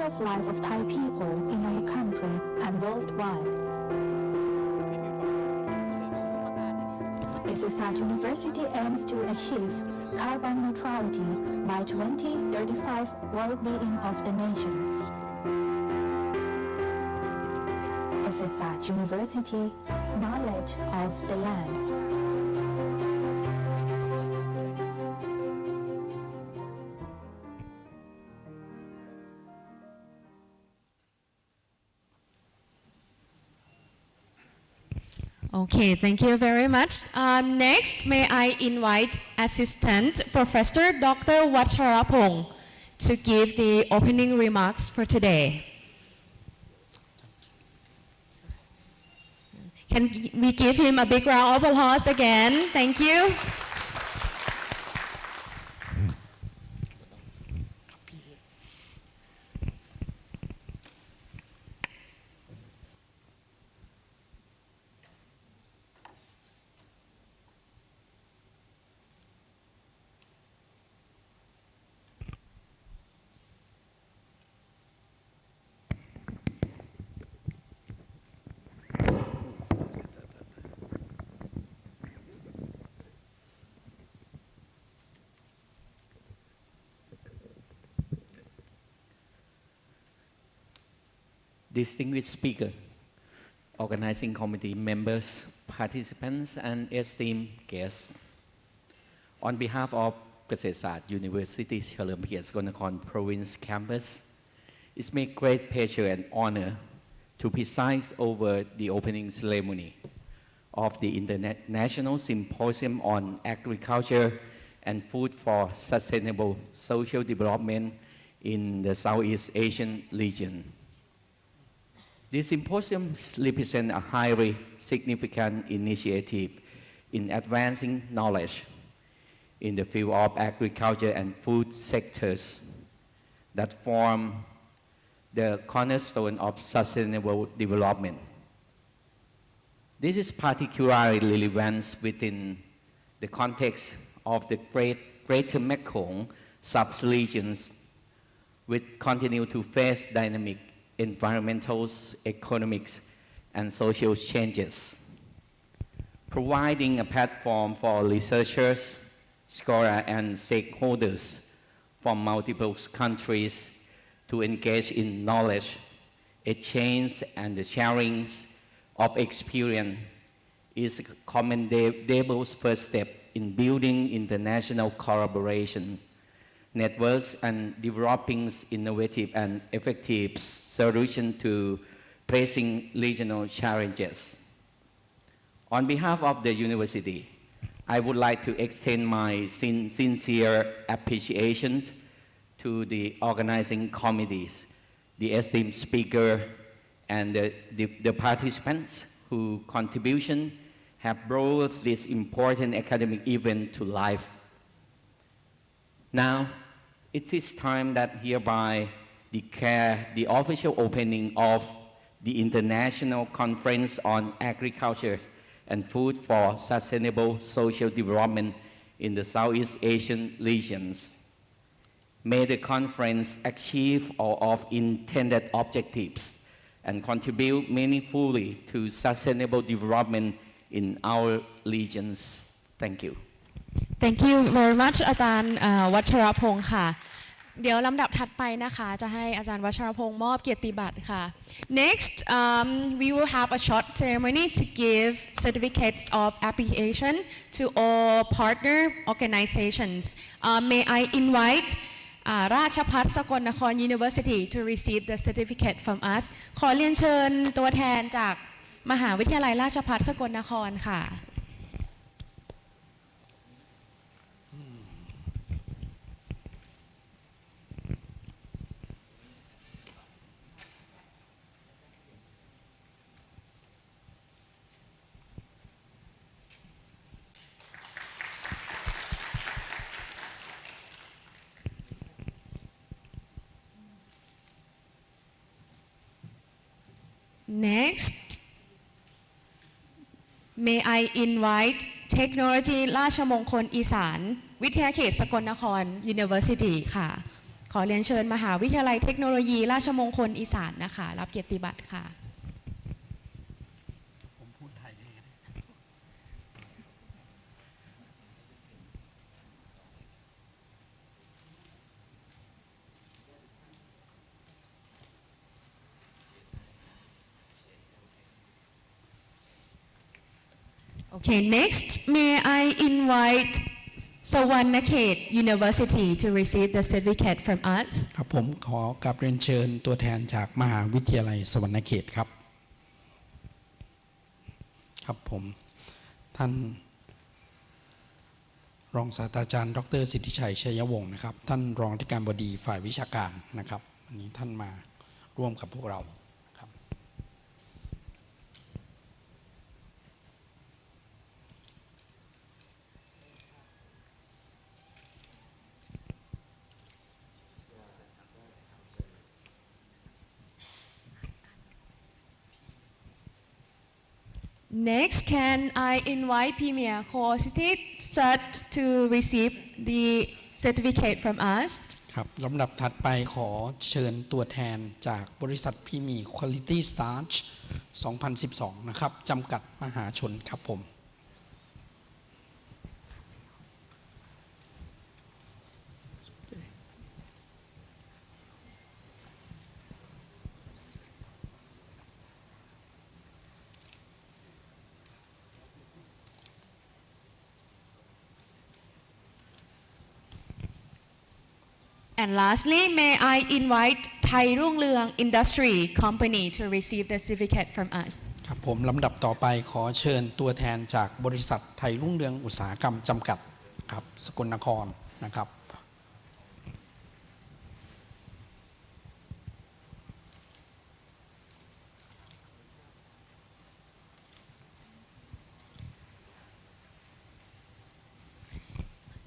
of life of Thai people in our country and worldwide. Kasetsart University aims to achieve carbon neutrality by 2035 well-being of the nation. Kasetsart University, knowledge of the land. Okay, thank you very much. Next, may I invite Assistant Professor Dr. Watcharapong to give the opening remarks for today. Can we give him a big round of applause again? Thank you. Distinguished speaker, organizing committee members, participants, and esteemed guests. On behalf of Kasetsart University Chalermphrakiat Nakhon Province Campus, it's my great pleasure and honor to preside over the opening ceremony of the International Symposium on Agriculture and Food for Sustainable Social Development in the Southeast Asian region. This symposium represents a highly significant initiative in advancing knowledge in the field of agriculture and food sectors that form the cornerstone of sustainable development. This is particularly relevant within the context of the Greater Mekong sub-regions, which continue to face dynamic environmental, economic, and social changes, providing a platform for researchers, scholars, and stakeholders from multiple countries to engage in knowledge exchange and the sharing of experience is a commendable first step in building international collaboration networks and developing innovative and effective solutions to pressing regional challenges. On behalf of the university, I would like to extend my sincere appreciation to the organizing committees, the esteemed speaker, and the participants whose contribution have brought this important academic event to life. Now, it is time that hereby declare the official opening of the International Conference on Agriculture and Food for Sustainable Social Development in the Southeast Asian regions. May the conference achieve all of intended objectives and contribute meaningfully to sustainable development in our regions. Thank you. Thank you very much อาจารย์วัชรพงศ์ค่ะเดี๋ยวลำดับถัดไปนะคะจะให้อาจารย์วัชรพงศ์มอบเกียรติบัตรค่ะ Next we will have a short ceremony to give certificates of appreciation to all partner organizations. May I invite ราชภัฏสกลนคร University to receive the certificate from us ขอเรียนเชิญตัวแทนจากมหาวิทยาลัยราชภัฏสกลนครค่ะ Next, may I invite เทคโนโลยีราชมงคลอีสานวิทยาเขตสกลนคร University ค่ะ ขอเรียนเชิญมหาวิทยาลัยเทคโนโลยีราชมงคลอีสานนะคะรับเกียรติบัตรค่ะ Okay, next may I invite Suvarnaraksha University to receive the certificate from us. ครับผมขอกราบเรียนเชิญตัวแทนจากมหาวิทยาลัยสวรรณเขตครับครับผมท่านรองศาสตราจารย์ดร.สิทธิชัยชัยวงศ์นะครับท่านรองอธิการบดีฝ่ายวิชาการนะครับวันนี้ท่านมาร่วมกับพวกเรานะครับ Next, can I invite Premier Kasetsart to receive the certificate from us? ครับลำดับถัดไปขอเชิญตัวแทนจากบริษัทพีมี Quality Starch 2012 นะครับจำกัดมหาชนครับผม And lastly, may I invite Thai Rung Leung Industry Company to receive the certificate from us. ครับผมลำดับต่อไปขอเชิญตัวแทนจากบริษัทไทยรุ่งเรืองอุตสาหกรรมจำกัดครับสกลนครนะครับ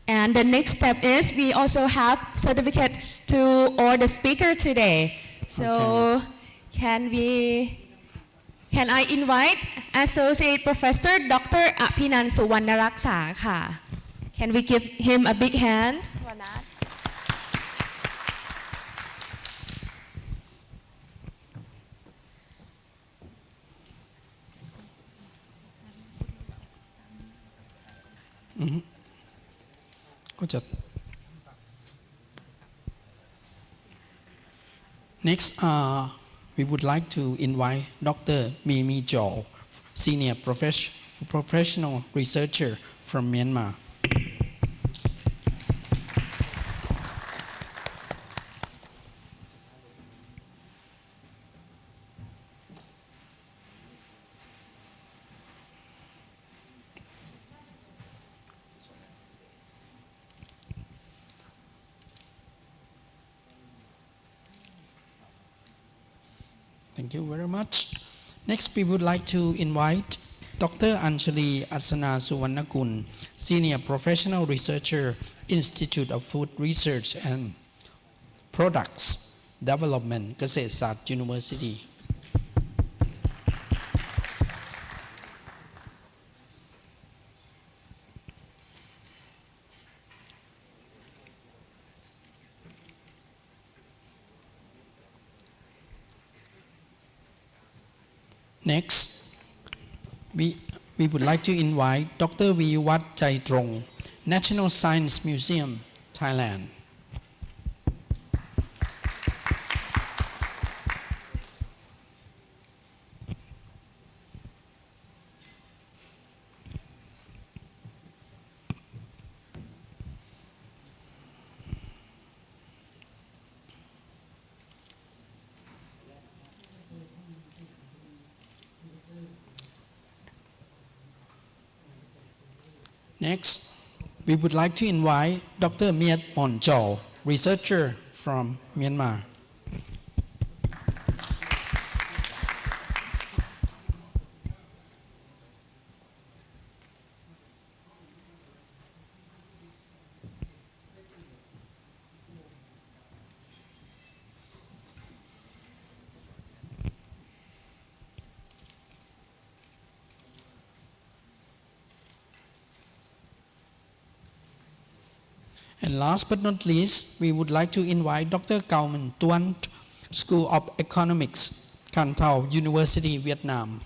And the next step is we also have certificates to all the speaker today. So can I invite Associate Professor Dr. Apinun Suvarnaraksha ค่ะ Can we give him a big hand? ก็จะ Next we would like to invite Dr. Mimi Jo, Senior Professional Researcher from Myanmar. Thank you very much. Next, we would like to invite Dr. Anjali Asana Suvarnakul, Senior Professional Researcher, Institute of Food Research and Products Development, Kasetsart University. Next, we would like to invite Dr. Viwat Chaitrong, National Science Museum, Thailand. Next, we would like to invite Dr. Miet Monjol, researcher from Myanmar. And last but not least, we would like to invite Dr. Cao Minh Tuan, School of Economics, Can Tho University, Vietnam.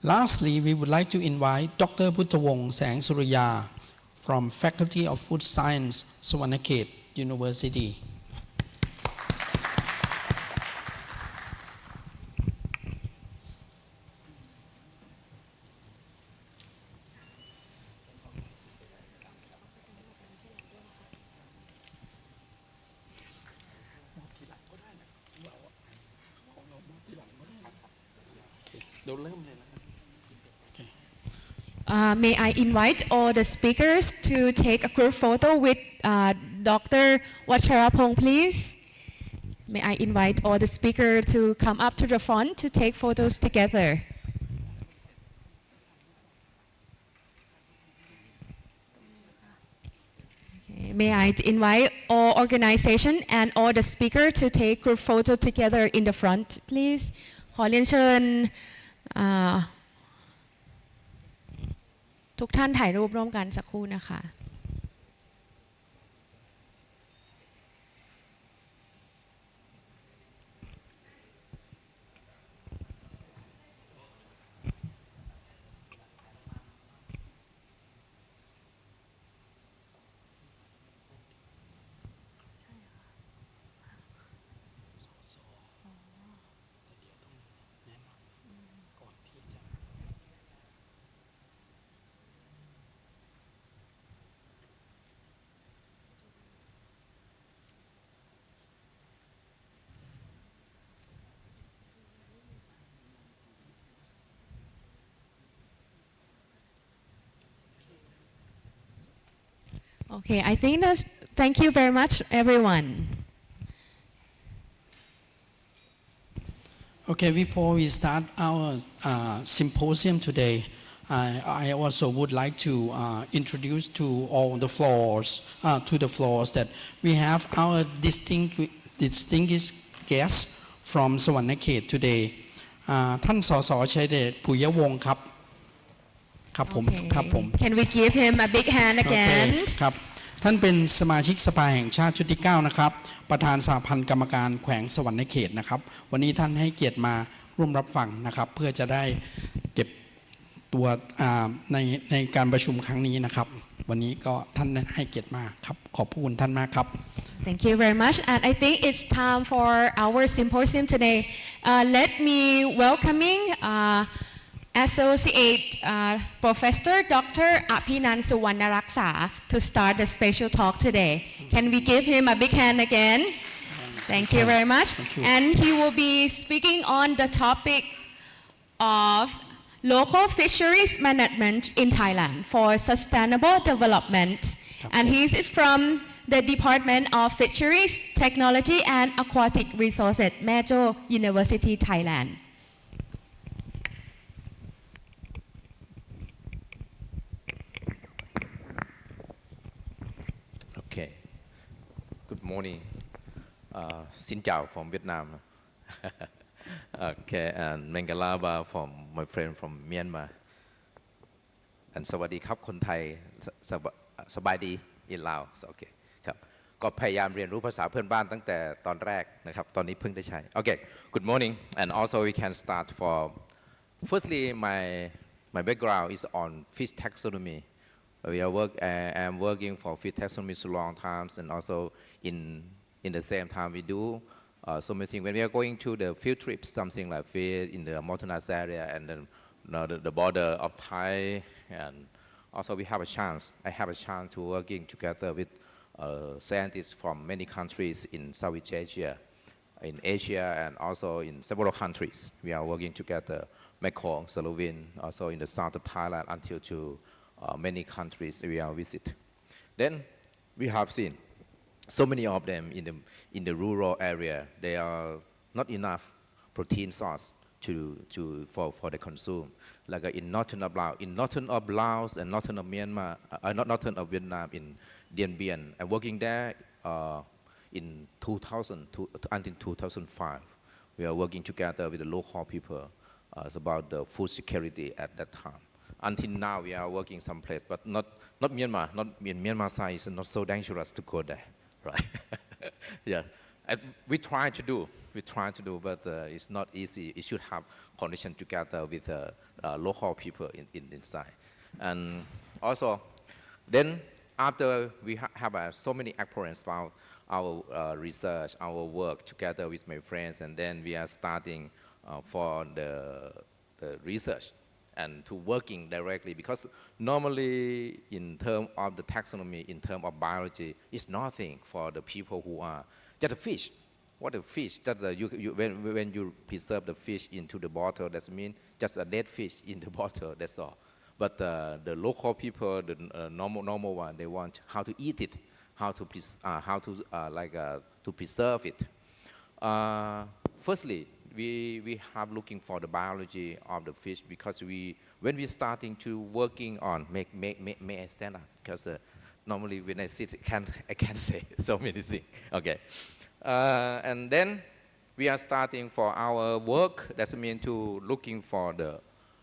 Lastly, we would like to invite Dr. Buddhawong Sang Surya from Faculty of Food Science, Suvarnaraksha University. May I invite all the speakers to take a group photo with Dr. Watcharapong, please? May I invite all the speakers to come up to the front to take photos together? Okay. May I invite all organization and all the speakers to take group photo together in the front, please? ขอเรียนเชิญทุกท่านถ่ายรูปร่วมกันสักครู่นะคะ Okay, I think that's, thank you very much, everyone. Okay, before we start our symposium today, I also would like to introduce to all the floors, that we have our distinguished guests from Suvarnaraksha today. ท่านสสชัยเดช ปุยะวงศ์ครับ ครับผม Okay. ครับผม Can we give him a big hand โอเค again? ครับ ท่านเป็นสมาชิกสภาแห่งชาติชุดที่ 9 นะครับ ประธานสหพันธ์กรรมการแขวงสวรรณเขตนะครับ วันนี้ท่านให้เกียรติมาร่วมรับฟังนะครับ เพื่อจะได้เก็บตัวในการประชุมครั้งนี้นะครับ วันนี้ก็ท่านให้เกียรติมาครับ ขอบคุณท่านมากครับ Thank you very much. And I think it's time for our symposium today. Let me welcoming Associate Professor Dr. Apinun Suvarnaraksha to start the special talk today. Can we give him a big hand again? Thank you very much. Thank you. And he will be speaking on the topic of local fisheries management in Thailand for sustainable development. And he is from the Deportment of Fisheries, Technology and Aquatic Resources, Maejo University, Thailand. Okay. Good morning. Xin chào from Vietnam. Okay, and Mengalaba from my friend from Myanmar. And สวัสดีครับคนไทยสบายดี in Laos. Okay. ครับก็พยายามเรียนรู้ภาษาเพื่อนบ้านตั้งแต่ตอนแรกนะครับตอนนี้เพิ่งได้ใช้ Okay. Good morning. And also we can start for firstly my background is on fish taxonomy. I'm working for fish taxonomy so long times, and also in the same time we do so many things. When we are going to the field trips, something like fish in the mountainous area and then the border of Thai, and also I have a chance to working together with scientists from many countries in Southeast Asia, in Asia, and also in several countries. We are working together, Nakhon, Slovenia, also in the south of Thailand until to many countries we are visit. Then we have seen so many of them in the rural area. They are not enough protein source for the consume. Like in northern of Laos and northern of Myanmar, not northern of Vietnam in Dien Bien, and working there in 2000 until 2005. We are working together with the local people about the food security at that time. Until now, we are working someplace, but not Myanmar. Not in Myanmar side, it's not so dangerous to go there, right? Yeah, and we try to do, but it's not easy. It should have connection together with local people inside, and also, then after we have so many experience about our research, our work together with my friends, and then we are starting for the research and to working directly, because normally in terms of the taxonomy, in terms of biology, it's nothing for the people who are just a fish. What a fish? That when you preserve the fish into the bottle, that means just a dead fish in the bottle. That's all. But the local people, the normal one, they want how to eat it, how to preserve it. Firstly, we have looking for the biology of the fish, because when we starting to working on may I stand up, because normally when I sit I can't say so many things. Okay, and then we are starting for our work. That means to looking for the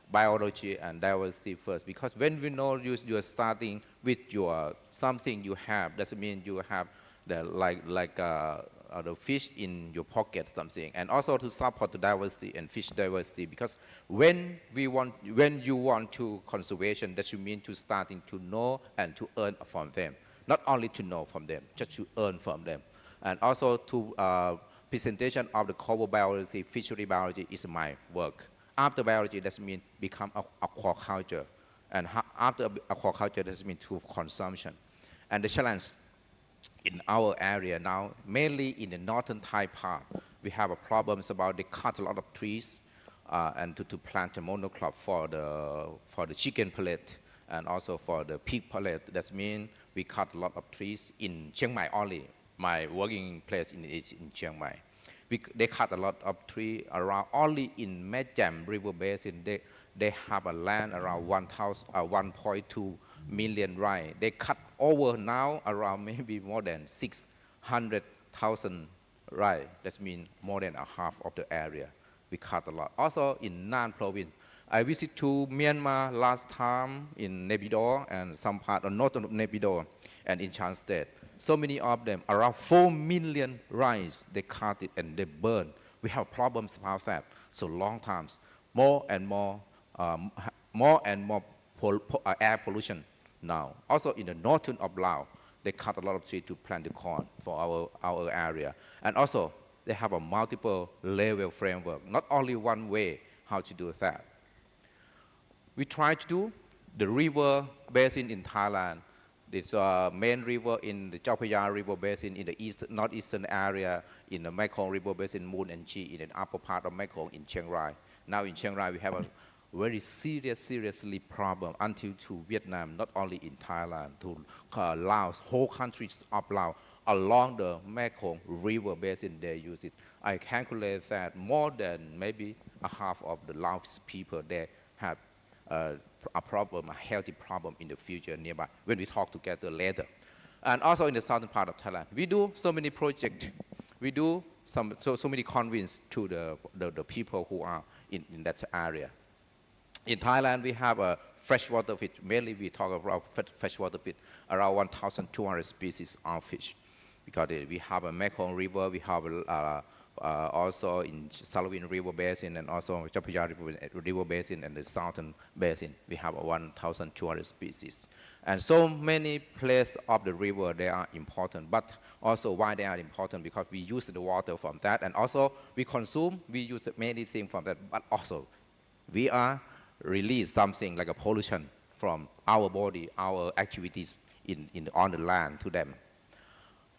biology and diversity first, because when we know you are starting with your something you have, that means you have the the fish in your pocket, something, and also to support the diversity and fish diversity, because when you want to conservation, that you mean to starting to know and to earn from them, not only to know from them, just to earn from them, and also to presentation of the cover biology, fishery biology is my work. After biology, that means become aquaculture, and after aquaculture, that means to consumption, and the challenge in our area now, mainly in the northern Thai part, we have a problems about they cut a lot of trees and to plant a monocrop for the chicken pellet and also for the pig pellet. That means we cut a lot of trees in Chiang Mai only. My working place is in Chiang Mai. They cut a lot of trees around only in Medjam River Basin. They have a land around 1.2 million rai. They cut over now around maybe more than 600,000 rai. That means more than a half of the area. We cut a lot. Also in Nan province, I visited to Myanmar last time in Naypyidaw and some part of northern Naypyidaw and in Chan State. So many of them, around 4 million rice, they cut it and they burn. We have problems about that. So long times, more and more air pollution now. Also in the northern of Laos, they cut a lot of trees to plant the corn for our area. And also, they have a multiple level framework, not only one way how to do that. We try to do the river basin in Thailand. This main river in the Chao Phraya River Basin in the northeastern area, in the Mekong River Basin, Moon and Chi, in the upper part of Mekong in Chiang Rai. Now in Chiang Rai, we have a very seriously problem until to Vietnam, not only in Thailand, to Laos, whole countries of Laos, along the Mekong River Basin, they use it. I calculate that more than maybe a half of the Laos people, they have a problem, a healthy problem in the future nearby, when we talk together later. And also in the southern part of Thailand, we do so many projects. We do so many convince to the people who are in that area. In Thailand, we have a freshwater fish. Mainly we talk about freshwater fish, around 1,200 species of fish. Because we have a Mekong River, we have also in Souvenir River Basin and also Chao Phraya River Basin and the Southern Basin, we have 1,200 species. And so many places of the river, they are important. But also why they are important, because we use the water from that, and also we consume, we use many things from that, but also we are release something like a pollution from our body, our activities on the land to them.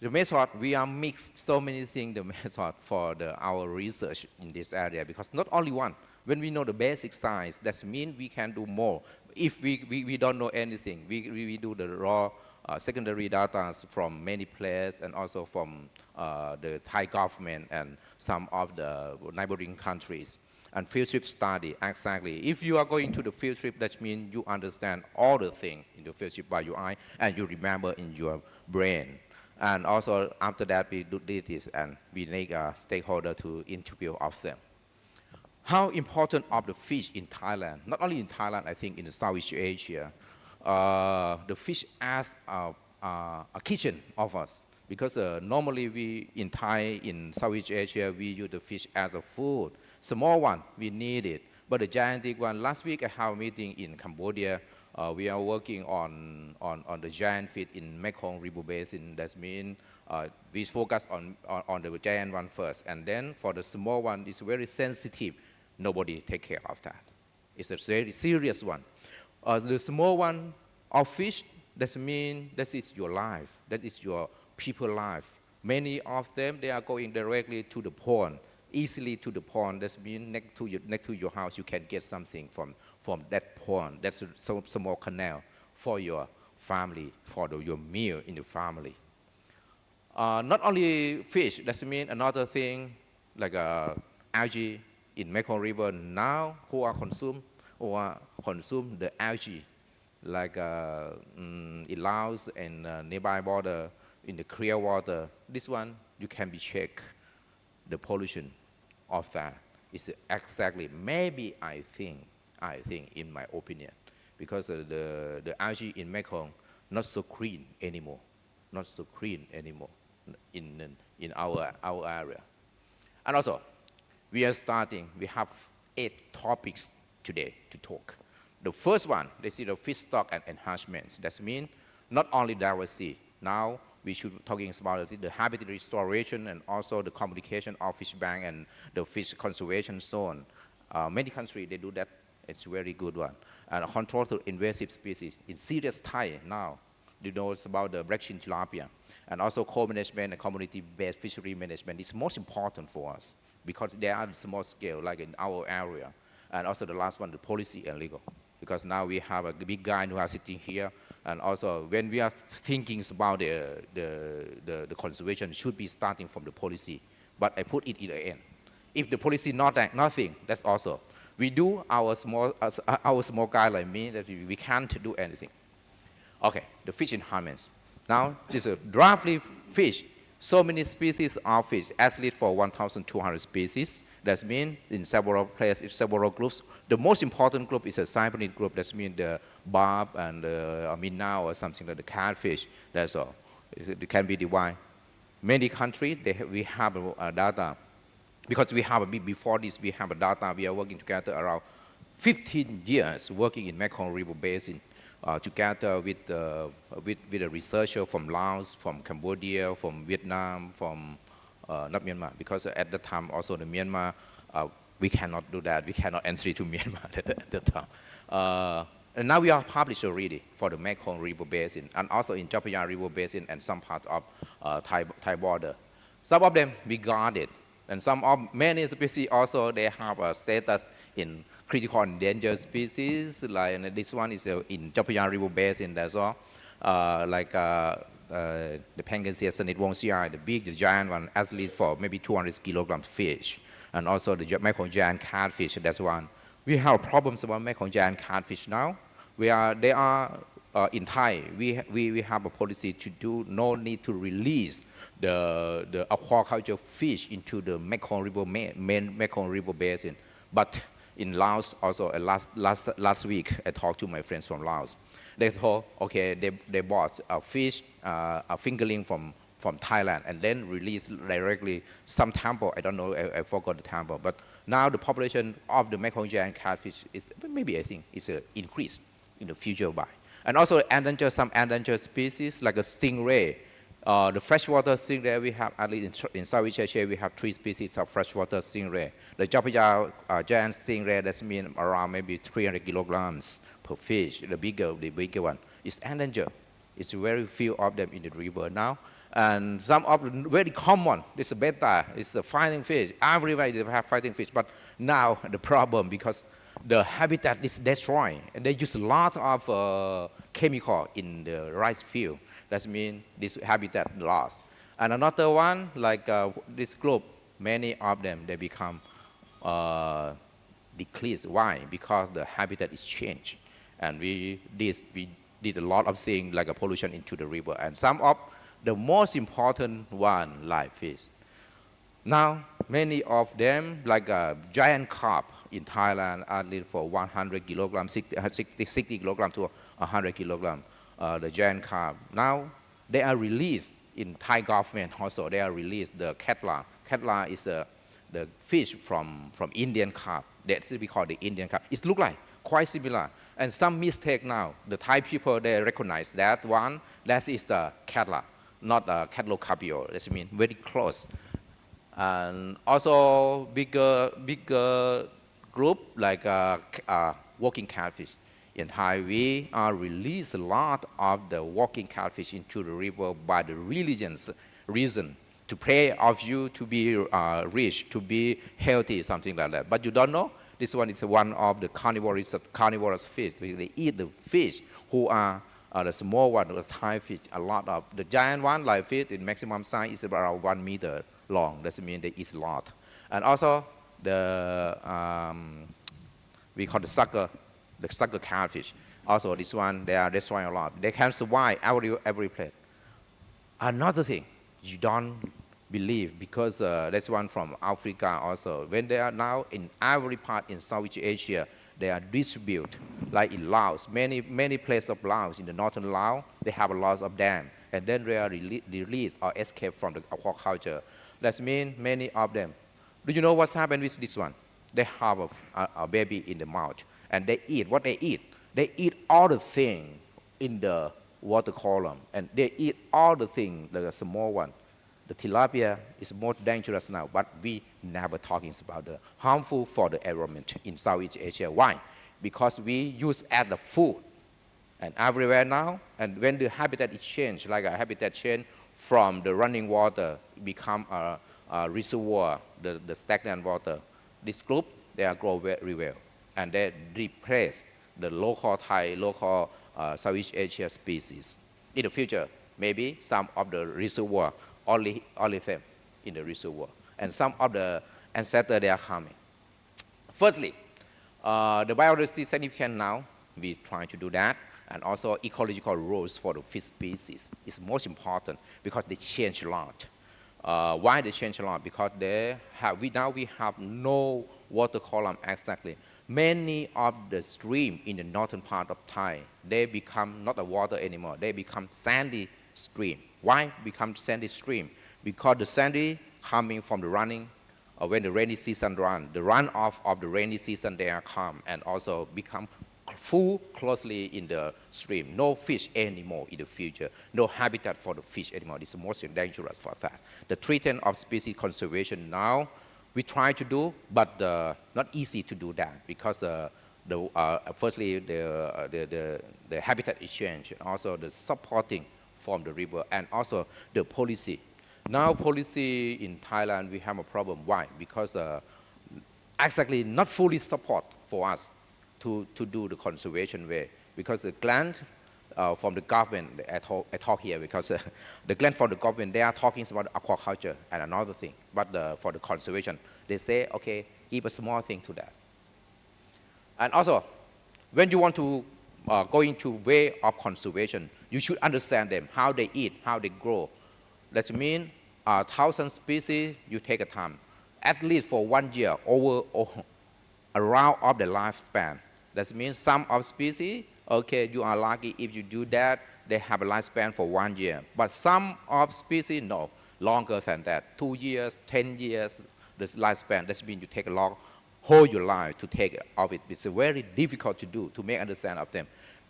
The method, we are mixed so many things, the method for our research in this area, because not only one. When we know the basic science, that means we can do more. If we don't know anything, we do the raw secondary data from many places and also from the Thai government and some of the neighboring countries. And field trip study, exactly. If you are going to the field trip, that means you understand all the things in the field trip by your eye, and you remember in your brain. And also after that, we do this, and we make a stakeholder to interview of them. How important of the fish in Thailand? Not only in Thailand, I think in the Southeast Asia, the fish as a kitchen of us. Because normally we in Thai, in Southeast Asia, we use the fish as a food. Small one, we need it. But the gigantic one, last week I have a meeting in Cambodia. We are working on the giant fish in Mekong River Basin. That means we focus on the giant one first. And then for the small one, it's very sensitive. Nobody take care of that. It's a very serious one. The small one of fish, that means that is your life. That is your people life. Many of them, they are going directly to the pond, easily to the pond. That means next to your house, you can get something from that pond. That's a small canal for your family, for your meal in the family. Not only fish, that means another thing like algae in Mekong River now who are consume the algae like in Laos and nearby border in the clear water. This one you can be check the pollution of that is exactly maybe I think in my opinion because the algae in Mekong not so clean anymore in our area. And also we have 8 topics today to talk. The first one, this is the fish stock and enhancements. That means not only diversity. Now we should be talking about the habitat restoration and also the communication of fish bank and the fish conservation zone. Many countries, they do that. It's a very good one. And control to invasive species. In serious Thai now, you know it's about the black chin tilapia. And also co-management and community-based fishery management is most important for us because they are small scale, like in our area. And also the last one, the policy and legal. Because now we have a big guy who is sitting here. And also when we are thinking about the conservation, it should be starting from the policy. But I put it in the end. If the policy nothing, that's also. We do our small guy like me, that we can't do anything. Okay, the fish enhancements. Now, this is a draftly fish. So many species of fish, at least for 1,200 species. That means in several places, several groups. The most important group is a cyprinid group. That means the barb and the minnow or something like the catfish. That's all. It can be divided. Many countries, we have data. Because we have before this, we have a data. We are working together around 15 years working in Mekong River Basin. Together with a researcher from Laos, from Cambodia, from Vietnam, from not Myanmar, because at the time also the Myanmar, we cannot do that. We cannot enter to Myanmar at the time. And now we are published already for the Mekong River Basin and also in Chapaya River Basin and some parts of Thai border. Some of them we guarded. And many species also, they have a status in critical endangered species, like this one is in Chapaya River Basin, that's all. Like the Penguin Snitwong CI, the giant one, at least for maybe 200 kilogram fish. And also the Mekong giant catfish, that's one. We have problems about Mekong giant catfish now. They are in Thai, we have a policy to do no need to release the aquaculture fish into the Mekong River main Mekong River Basin. But in Laos also last week I talked to my friends from Laos. They told okay they bought a fish a fingerling from Thailand and then released directly some temple. I don't know, I forgot the temple. But now the population of the Mekong giant catfish is maybe I think is increased in the future by. And also some endangered species like a stingray. The freshwater stingray we have, at least in Southeast Asia, we have 3 species of freshwater stingray. The Chapaya giant stingray, that means around maybe 300 kilograms per fish. The bigger one is endangered. It's very few of them in the river now. And some of the very common, this is betta, it's a fighting fish. Everywhere they have fighting fish. But now the problem, because the habitat is destroyed, and they use a lot of chemical in the rice field. That means this habitat lost. And another one, like this group, many of them, they become decreased. Why? Because the habitat is changed. And we did a lot of things like a pollution into the river. And some of the most important one, like fish. Now, many of them, like a giant carp in Thailand, are live for 100 kilograms, 60 kilograms to 100 kilograms, the giant carp. Now, they are released in Thai government also. They are released the katla. Katla is the fish from Indian carp. That's what we call the Indian carp. It looks like quite similar. And some mistake now. The Thai people, they recognize that one. That is the katla, not the Catlocarpio. That means very close. And also bigger group like walking catfish. In Thai, we release a lot of the walking catfish into the river by the reason to pray of you to be rich, to be healthy, something like that. But you don't know. This one is one of the carnivorous fish. They eat the fish who are the small one, the Thai fish. A lot of the giant one, like fish, in maximum size is about 1 meter long. That means they eat a lot. And also the we call the sucker catfish. Also this one, they are destroying a lot. They can survive every place. Another thing, you don't believe, because that's one from Africa also. When they are now in every part in Southeast Asia, they are distributed. Like in Laos, many places of Laos, in the northern Laos, they have a lot of dam. And then they are released or escaped from the aquaculture. That means many of them. Do you know what's happened with this one? They have a baby in the mouth. And they eat. What they eat? They eat all the things in the water column. And they eat all the things, the small one. The tilapia is more dangerous now, but we never talking about the harmful for the environment in Southeast Asia. Why? Because we use as the food. And everywhere now, and when the habitat is changed, like a habitat change from the running water, become a reservoir, the stagnant water, this group, they are grow very well. And they replace the local Thai, local Southeast Asia species. In the future, maybe some of the reservoir, only them in the reservoir. And some of the ancestors, they are coming. Firstly, the biodiversity significance now, we try to do that. And also ecological rules for the fish species is most important because they change a lot. Why they change a lot? Because now we have no water column exactly. Many of the stream in the northern part of Thai, they become not a water anymore. They become sandy stream. Why become sandy stream? Because the sandy coming from the running, when the rainy season run, the runoff of the rainy season they are come and also become full closely in the stream. No fish anymore in the future. No habitat for the fish anymore. It's most dangerous for that. The treatment of species conservation now, we try to do, but not easy to do that because firstly the habitat is changed, and also the supporting from the river, and also the policy. Now policy in Thailand, we have a problem. Why? Because exactly not fully support for us to do the conservation way, because the grant from the government, I talk here because the grant from the government, they are talking about aquaculture and another thing, but for the conservation, they say, okay, give a small thing to that. And also, when you want to go into way of conservation, you should understand them, how they eat, how they grow. That means 1,000 species, you take a time, at least for 1 year, around of the lifespan. That means some of species, okay, you are lucky if you do that, they have a lifespan for 1 year. But some of species, no, longer than that. 2 years, 10 years, this lifespan. That means you take a long, whole your life to take of it. It's very difficult to do, to make understand of them.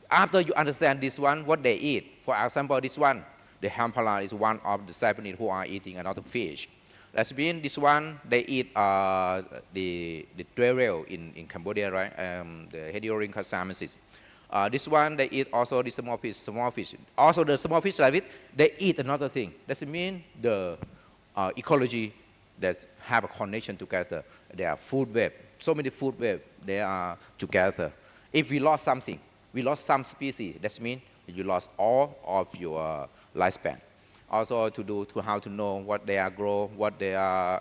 After you understand this one, what they eat. For example, this one, the hampala is one of the Japanese who are eating another fish. That means this one, they eat the derail in Cambodia, right? The Hediorhynchus siamensis. This one, they eat also the small fish. Also the small fish like it, they eat another thing. That means the ecology that have a connection together. They are food web. So many food web, they are together. If we lost something, we lost some species, that means you lost all of your lifespan. Also to how to know what they are grow, what they are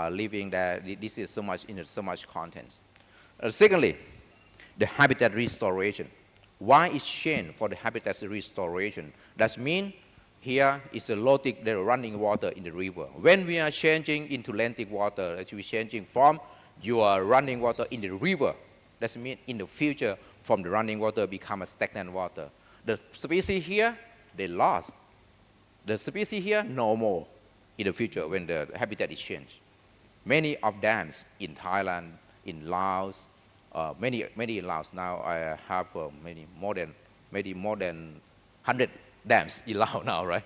living there. This is so much contents. Secondly, the habitat restoration. Why is change for the habitat restoration? That means here is a lotic, the running water in the river. When we are changing into Atlantic water, as we changing from your running water in the river, that means in the future, from the running water become a stagnant water. The species here, they lost. The species here, no more in the future when the habitat is changed. Many of dams in Thailand, in Laos, many in Laos now. I have many more than 100 dams in Laos now, right?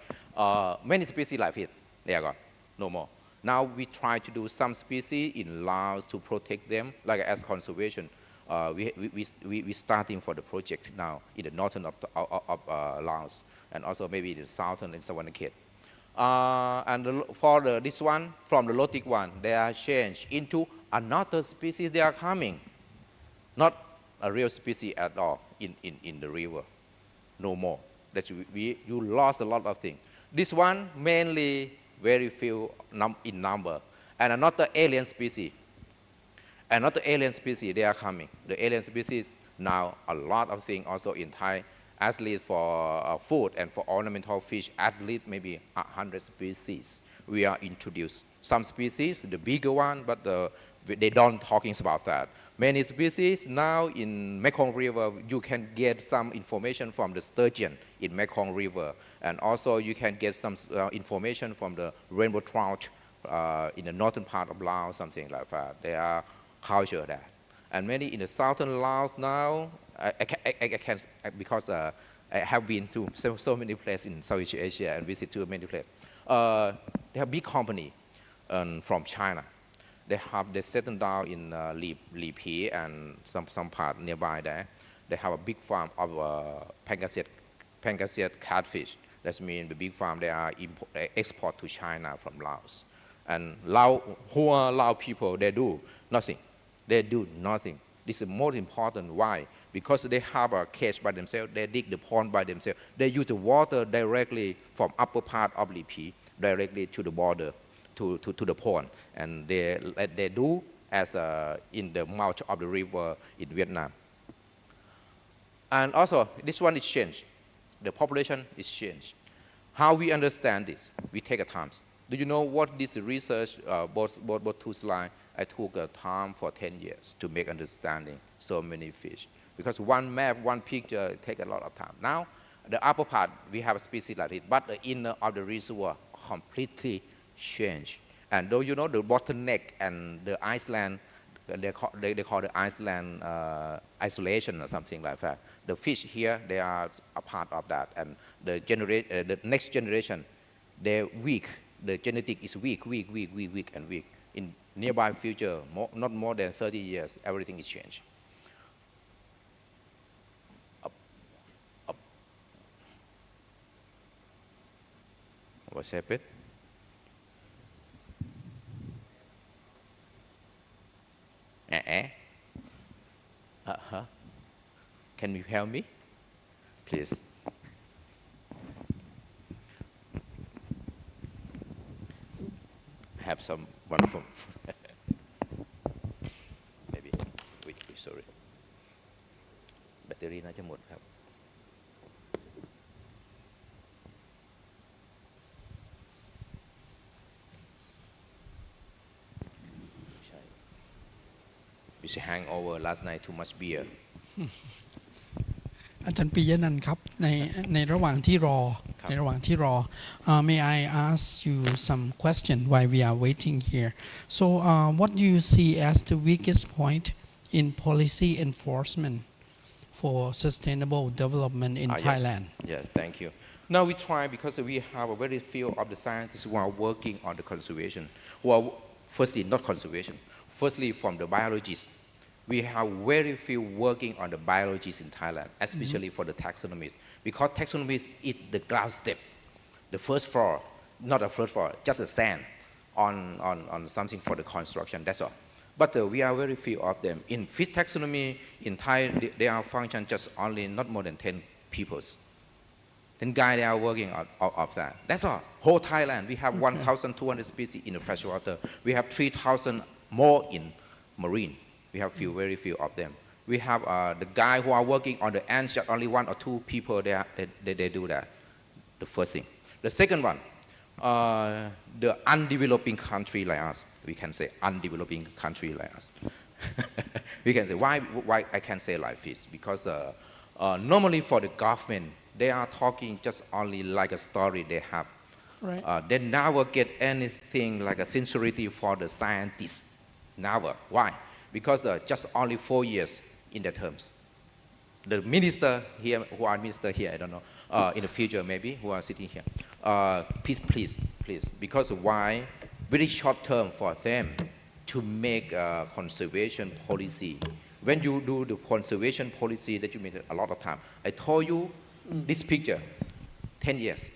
Many species like it, they are gone, no more. Now we try to do some species in Laos to protect them, like as conservation. We starting for the project now in the northern of Laos, and also maybe the southern in Suvarnaraksha. For this one, from the lotic one, they are changed into another species. They are coming, not a real species at all in the river, no more. That you lost a lot of things. This one mainly very few in number, and another alien species. Another alien species, they are coming. The alien species now a lot of things also in Thai, at least for food and for ornamental fish, at least maybe 100 species we are introduced. Some species, the bigger one, but they don't talking about that. Many species now in Mekong River, you can get some information from the sturgeon in Mekong River, and also you can get some information from the rainbow trout in the northern part of Laos, something like that. They are culture that. And many in the southern Laos now, I can because I have been to so many places in Southeast Asia and visit to many places. They have big company from China. They settled down in Li Pi and some part nearby there. They have a big farm of Kasetsart catfish. That means the big farm they are export to China from Laos. And who are Lao people, they do nothing. They do nothing. This is more important. Why? Because they have a cage by themselves. They dig the pond by themselves. They use the water directly from upper part of Li Pi directly to the border, to the pond. And they do as in the mouth of the river in Vietnam. And also, this one is changed. The population is changed. How we understand this? We take a time. Do you know what this research, both two slides, I took a time for 10 years to make understanding so many fish. Because one map, one picture take a lot of time. Now, the upper part, we have a species like it, but the inner of the reservoir completely changed. And though you know the bottleneck and the Iceland, they call the Iceland isolation or something like that. The fish here, they are a part of that. And the next generation, they're weak. The genetic is weak. And weak. In nearby future, not more than 30 years, everything is changed. What's happened? Can you help me, please? Have some one from maybe wait, sorry แบตเตอรี่น่าจะหมดครับ We should hang over last night too much beer อาจารย์ปิยะนันท์ครับในระหว่างที่รอ may I ask you some question while we are waiting here so what do you see as the weakest point in policy enforcement for sustainable development in Thailand? Yes, thank you. Now we try because we have a very few of the scientists who are working on the conservation, who are firstly not conservation, firstly from the biologists. We have very few working on the biologists in Thailand, especially for the taxonomies, because taxonomies is the ground step, the first floor, not the first floor, just the sand on something for the construction, that's all. But we are very few of them. In fish taxonomy, in Thai, they are function just only not more than 10 people. 10 guys, they are working of that. That's all. Whole Thailand, we have 1,200 species in the freshwater. We have 3,000 more in marine. We have very few of them. We have the guy who are working on the ants, just only 1 or 2 people they do that. The first thing. The second one, the undeveloping country like us, we can say undeveloping country like us. We can say, why I can say like this? Because normally for the government, they are talking just only like a story they have. Right. They never get anything like a sincerity for the scientists. Never. Why? Because just only 4 years in the terms. The minister here, who are minister here, I don't know, in the future maybe, who are sitting here, please, because why? Very short term for them to make a conservation policy. When you do the conservation policy, that you make a lot of time. I told you this picture, 10 years.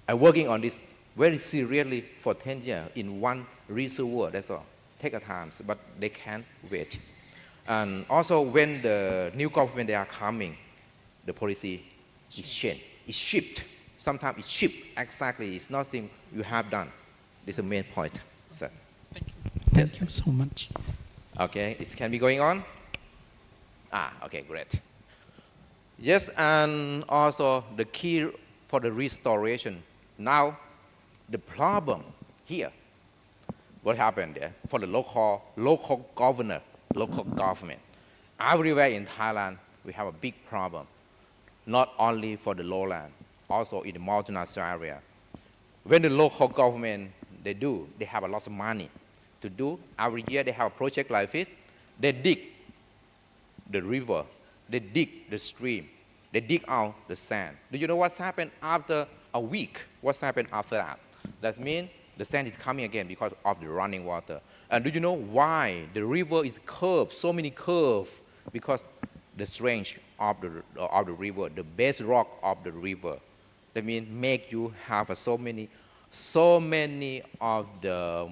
I'm working on this very seriously for 10 years in one reservoir, that's all. Take a time, but they can't wait. And also when the new government they are coming, the policy is changed, it's shipped. Sometimes it's shipped, exactly, it's nothing you have done. This is the main point, sir. Thank you so much. Okay, it can be going on? Okay, great. Yes, and also the key for the restoration. Now, the problem here, what happened there for the local government. Everywhere in Thailand, we have a big problem. Not only for the lowland, also in the mountainous area. When the local government, they have a lot of money to do. Every year they have a project like this. They dig the river, they dig the stream, they dig out the sand. Do you know what's happened after a week? What's happened after that? That means the sand is coming again because of the running water. And do you know why the river is curved, so many curves? Because the strength of the river, the base rock of the river. That means make you have so many of the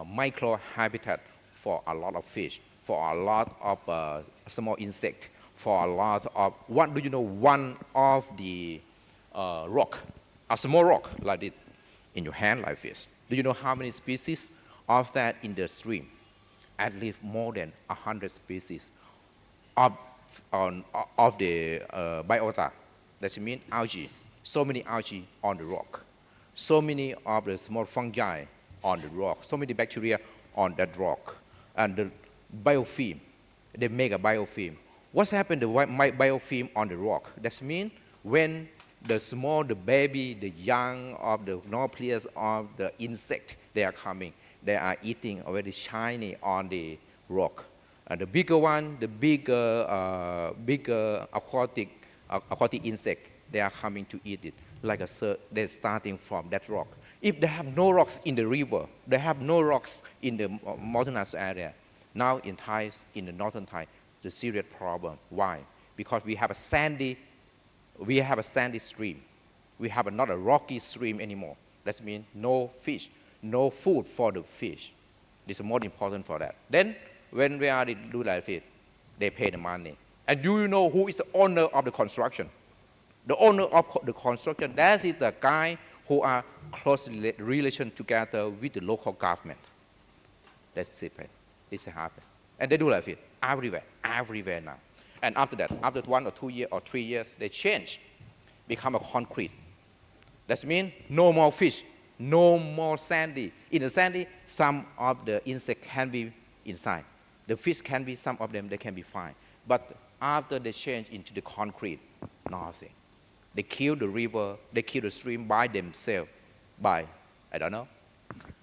micro habitat for a lot of fish, for a lot of small insect, for a lot of, what do you know, one of the rock, a small rock like this in your hand like this. Do you know how many species of that in the stream? At least more than 100 species of the biota. That means algae. So many algae on the rock. So many of the small fungi on the rock. So many bacteria on that rock. And the biofilm, they make a biofilm. What's happened to the biofilm on the rock? That means when the baby, the young of the nucleus of the insect, they are coming. They are eating already shiny on the rock. And the bigger one, the bigger aquatic insect, they are coming to eat it. Like they're starting from that rock. If they have no rocks in the river, they have no rocks in the mountainous area. Now in the northern Thai, the serious problem. Why? Because we have a sandy stream. We have not a rocky stream anymore. That means no fish, no food for the fish. This is more important for that. Then when we are do like this, they pay the money. And do you know who is the owner of the construction? The owner of the construction, that is the guy who are closely relation together with the local government. That's it. This happens. And they do like this everywhere now. And after that, after 1 or 2 years or 3 years, they change, become a concrete. That means no more fish, no more sandy. In the sandy, some of the insects can be inside. The fish can be, some of them, they can be fine. But after they change into the concrete, nothing. They kill the river, they kill the stream by themselves, by, I don't know.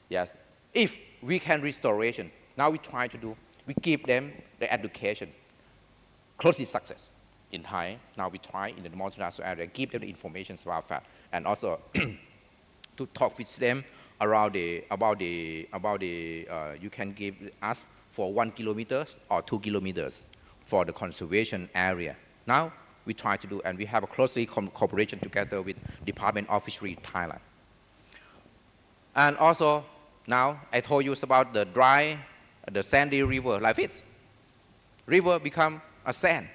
Yes. If we can restoration, now we try to do, we give them the education. Closely success in Thai. Now we try in the mountainous area, give them the information about that, and also to talk with them about the you can give us for 1 kilometer or 2 kilometers for the conservation area. Now we try to do, and we have a closely cooperation together with Deportment of Fisheries Thailand. And also now I told you about the sandy river like this. River become a sand.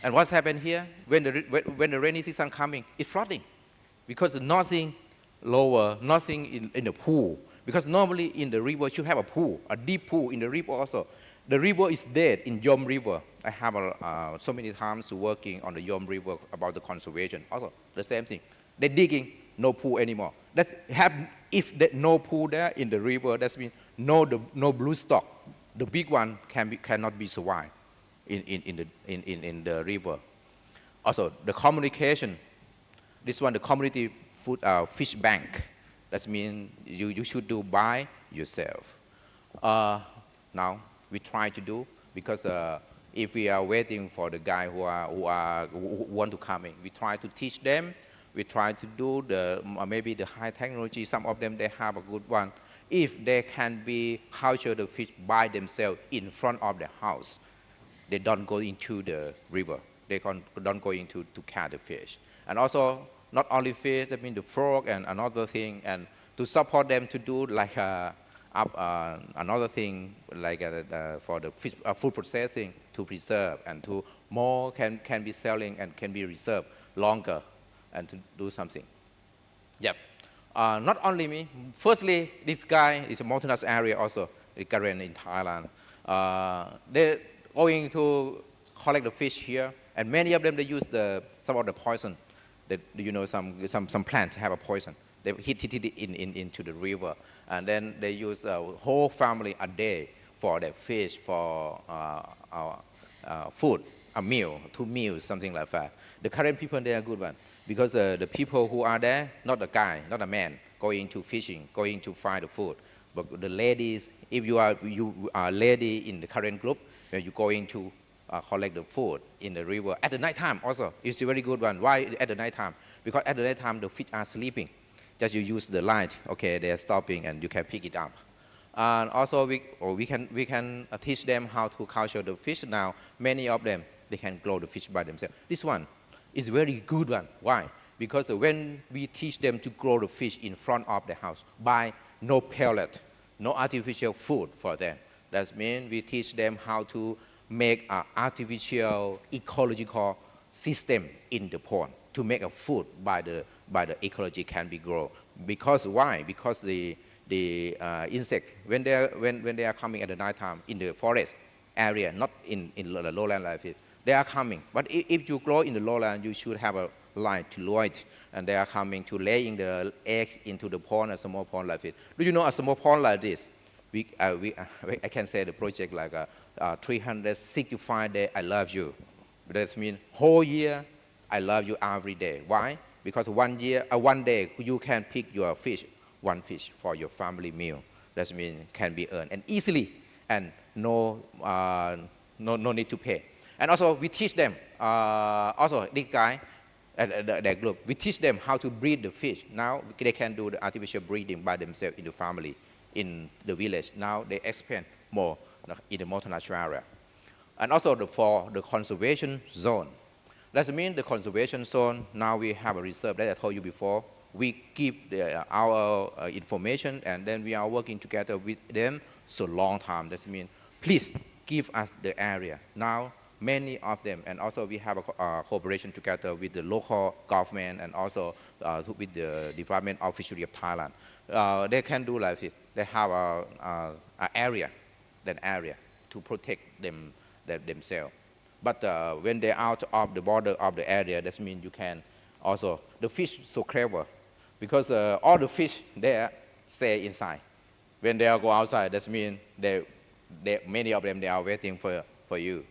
And what's happened here? When the rainy season coming, it's flooding. Because nothing lower, nothing in the pool. Because normally in the river you have a pool, a deep pool in the river also. The river is dead in Yom River. I have so many times working on the Yom River about the conservation. Also the same thing. They're digging, no pool anymore. If there's no pool there in the river, that means no blue stock. The big one cannot be survived in the river. Also the communication. This one, the community food fish bank. That means you should do by yourself. Now we try to do because if we are waiting for the guy who want to come in, we try to teach them. We try to do maybe the high technology. Some of them they have a good one. If they can be culture the fish by themselves in front of the house, they don't go into the river. They don't go into to catch the fish. And also not only fish, that means the frog and another thing, and to support them to do like another thing like for the fish, food processing to preserve and to more can be selling and can be reserved longer and to do something. Yep. Not only me. Firstly, this guy is a mountainous area also, the current in Thailand. They're going to collect the fish here, and many of them they use some of the poison. Some plants have a poison. They hit it into the river, and then they use a whole family a day for their fish for food, a meal, 2 meals, something like that. The current people they are good one because the people who are there, not a guy, not a man, going to fishing, going to find the food, but the ladies. If you are lady in the current group, when you going to collect the food in the river at the night time also. It's a very good one. Why at the night time? Because at the night time the fish are sleeping. Just you use the light, okay, they are stopping and you can pick it up. And also we can teach them how to culture the fish now. Many of them, they can grow the fish by themselves. This one is very good one. Why? Because when we teach them to grow the fish in front of the house by no pellet, no artificial food for them. That means we teach them how to make an artificial ecological system in the pond to make a food by the ecology can be grown. Because why? Because the insect when they are coming at the night time in the forest area, not in the lowland like it, they are coming. But if you grow in the lowland, you should have a light to light, and they are coming to laying the eggs into the pond, a small pond like it. Do you know a small pond like this? I can say the project like 365 days I love you. That means whole year I love you every day. Why? Because one day you can pick your fish, one fish for your family meal. That means can be earned and easily and no need to pay. And also we teach them. Also this guy, that group, we teach them how to breed the fish. Now they can do the artificial breeding by themselves in the family, in the village. Now they expand more in the mountainous area. And also for the conservation zone. That means the conservation zone, now we have a reserve that I told you before. We give our information and then we are working together with them so long time. That means please give us the area. Now many of them, and also we have a cooperation together with the local government and also with the Department of Fisheries of Thailand. They can do like this. They have an area to protect themselves. But when they're out of the border of the area, that means you can also, the fish so clever, because all the fish there stay inside. When they go outside, that means many of them, they are waiting for you.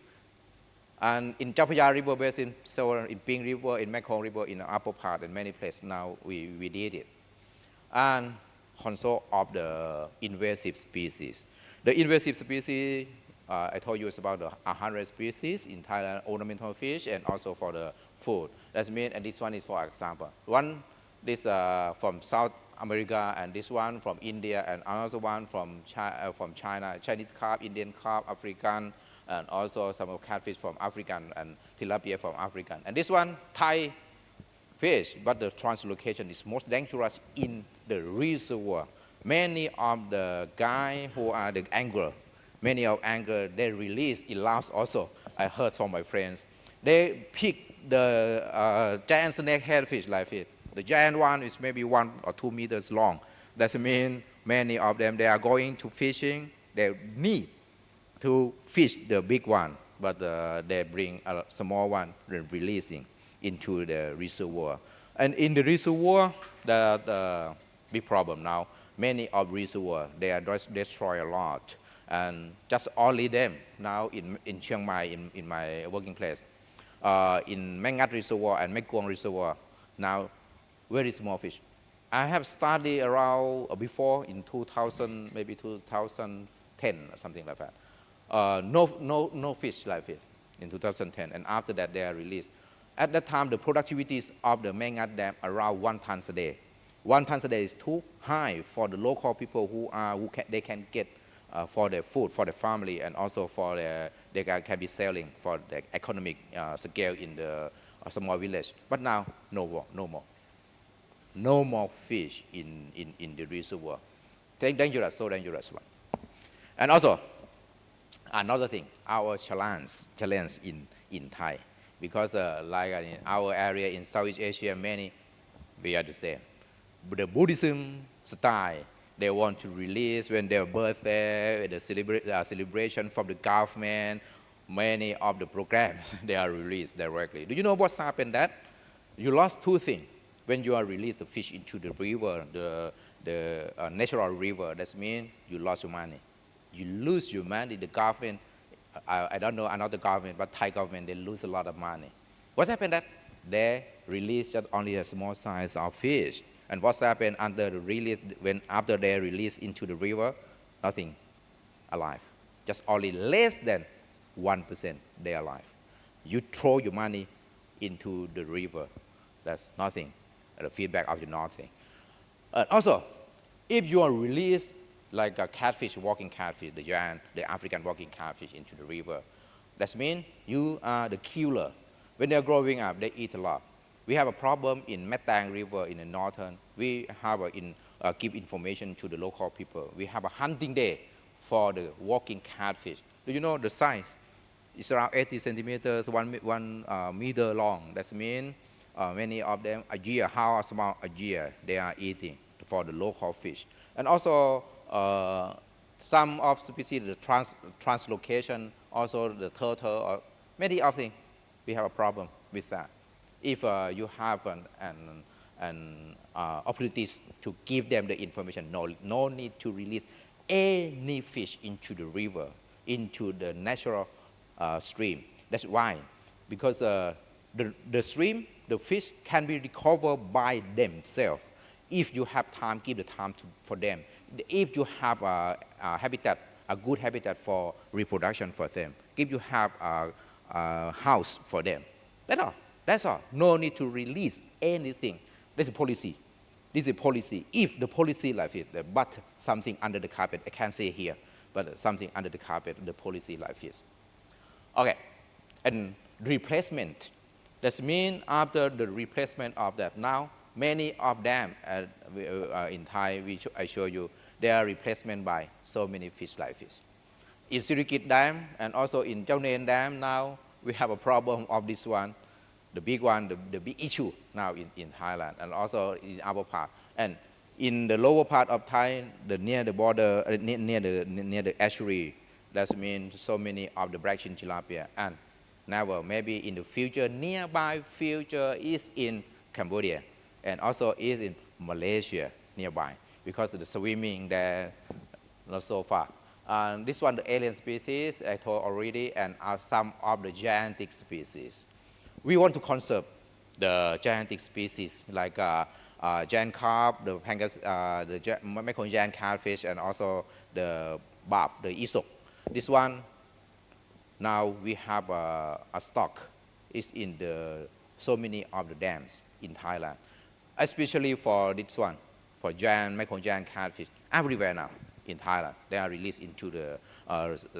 And in Chao Phraya River Basin, so in Ping River, in Mekong River, in the upper part, in many places now we did it. And control of the invasive species. The invasive species, I told you it's about 100 species in Thailand, ornamental fish, and also for the food. That means, and this one is for example. One, this from South America, and this one from India, and another one from China, Chinese carp, Indian carp, African, and also some catfish from African, and tilapia from African. And this one, Thai fish, but the translocation is most dangerous in the reservoir. Many of the guys who are the angler, many of angler, they release in Laos also. I heard from my friends. They pick the giant snakehead fish like it. The giant one is maybe 1 or 2 meters long. That means Many of them, they are going to fishing. They need to fish the big one, but they bring a small one and releasing into the reservoir. And in the reservoir, the big problem now, many of reservoir, they are destroy a lot. And just only them now in Chiang Mai, in my working place, in Mengat Reservoir and Mekong Reservoir, now very small fish. I have studied around before in 2000, maybe 2010 or something like that. No fish like fish in 2010, and after that they are released. At that time, the productivities of the Mengat Dam around 1 ton a day. 1 ton a day is too high for the local people they can get for their food, for their family, and also for they can be selling for the economic scale in the small village. But now, no more. No more fish in the reservoir. Dangerous, so dangerous one. And also, another thing, our challenge in Thai, because like in our area in Southeast Asia, many, we are the same. But the Buddhism style, they want to release when their birthday, the celebration from the government, many of the programs, they are released directly. Do you know what's happened that? You lost two things. When you are released the fish into the river, the natural river, that means you lost your money. You lose your money. The government, I don't know another government, but Thai government, they lose a lot of money. What happened that? They release just only a small size of fish. And what's happened under the release, after they release into the river, nothing alive. Just only less than 1% they are alive. You throw your money into the river, that's nothing. The feedback of the nothing. Also, if you are released like a catfish, walking catfish, the giant, the African walking catfish into the river, that means you are the killer. When they are growing up, they eat a lot. We have a problem in Metang River in the northern. We have give information to the local people. We have a hunting day for the walking catfish. Do you know the size? It's around 80 centimeters, 1 meter long. That means many of them a year, how small a year they are eating for the local fish. And also some of species, the translocation, also the turtle, or many of things, we have a problem with that. If you have an opportunities to give them the information, no need to release any fish into the river, into the natural stream. That's why, because the stream, the fish can be recovered by themselves. If you have time, give the time for them. If you have a habitat, a good habitat for reproduction for them, if you have a house for them, that's all. That's all. No need to release anything. That's a policy. This is a policy. If the policy like it, but something under the carpet, I can't say here, but something under the carpet, the policy like this. Okay, and replacement. That means after the replacement of that, now many of them in Thai, I show you, they are replacement by so many fish like fish. In Sirikit Dam and also in Chao Nen Dam now, we have a problem of this one, the big one, the big issue now in Thailand and also in our part. And in the lower part of Thai, near the border, near the estuary, that means so many of the black chin tilapia. And never, maybe in the future, nearby future is in Cambodia and also is in Malaysia nearby because of the swimming there, not so far. This one, the alien species, I told already, and some of the gigantic species. We want to conserve the gigantic species like giant carp, the Mekong giant catfish, and also the barb, the Assoc. This one, now we have a stock. It's in so many of the dams in Thailand, especially for this one, for Mekong giant catfish, everywhere now in Thailand. They are released into the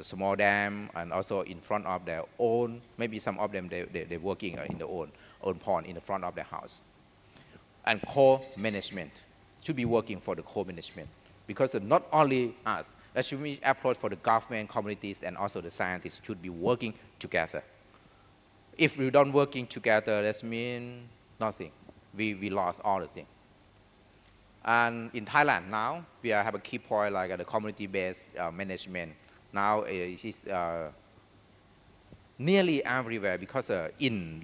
small dam and also in front of their own, maybe some of them they're working in the own pond in the front of their house. And co-management should be working for the co-management because not only us, there should be approach for the government, communities, and also the scientists should be working together. If we don't working together, that means nothing. We lost all the things. And in Thailand now, we have a key point like the community-based management. Now it is nearly everywhere because in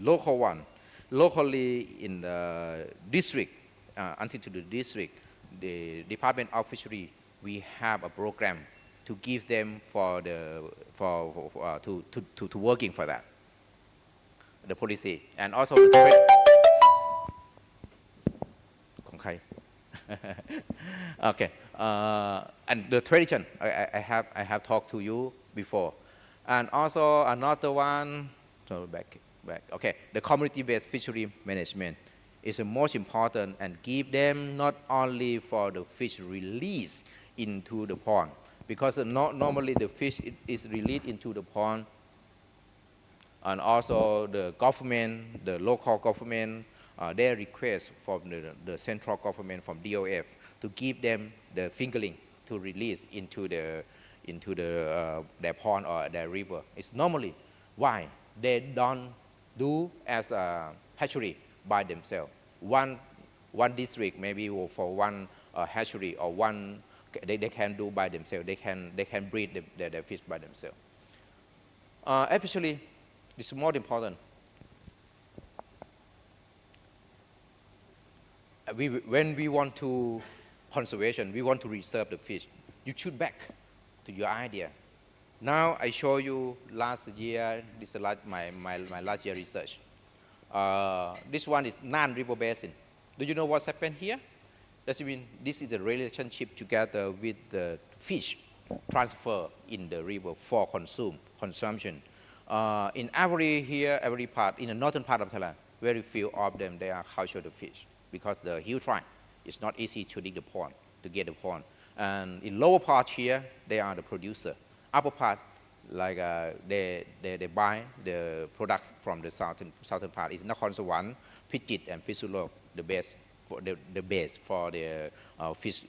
locally in the district, until to the district, the Department of Fisheries, we have a program to give them to working for that, the policy, and also the trade. Okay, and the tradition I have talked to you before, and also another one. So back. Okay, the community-based fishery management is the most important and give them not only for the fish release into the pond, because normally the fish is released into the pond, and also the government, the local government, they request from the central government, from DOF, to give them the fingerling to release into their pond or their river. It's normally why they don't do as a hatchery by themselves. One district maybe for one hatchery or one they can do by themselves. They can breed their fish by themselves. Actually, it's more important. When we want to conservation, we want to reserve the fish. You should back to your idea. Now I show you last year. This is my last year research. This one is non-river basin. Do you know what's happened here? That means this is a relationship together with the fish transfer in the river for consumption. In every part, in the northern part of Thailand, very few of them they are culture the fish because the hill tribe it's not easy to dig the pond to get the pond. And in lower part here, they are the producer. Upper part, like they buy the products from the southern part. Is Nakhon Sawan, Phichit, and Phitsanulok, the base for the fish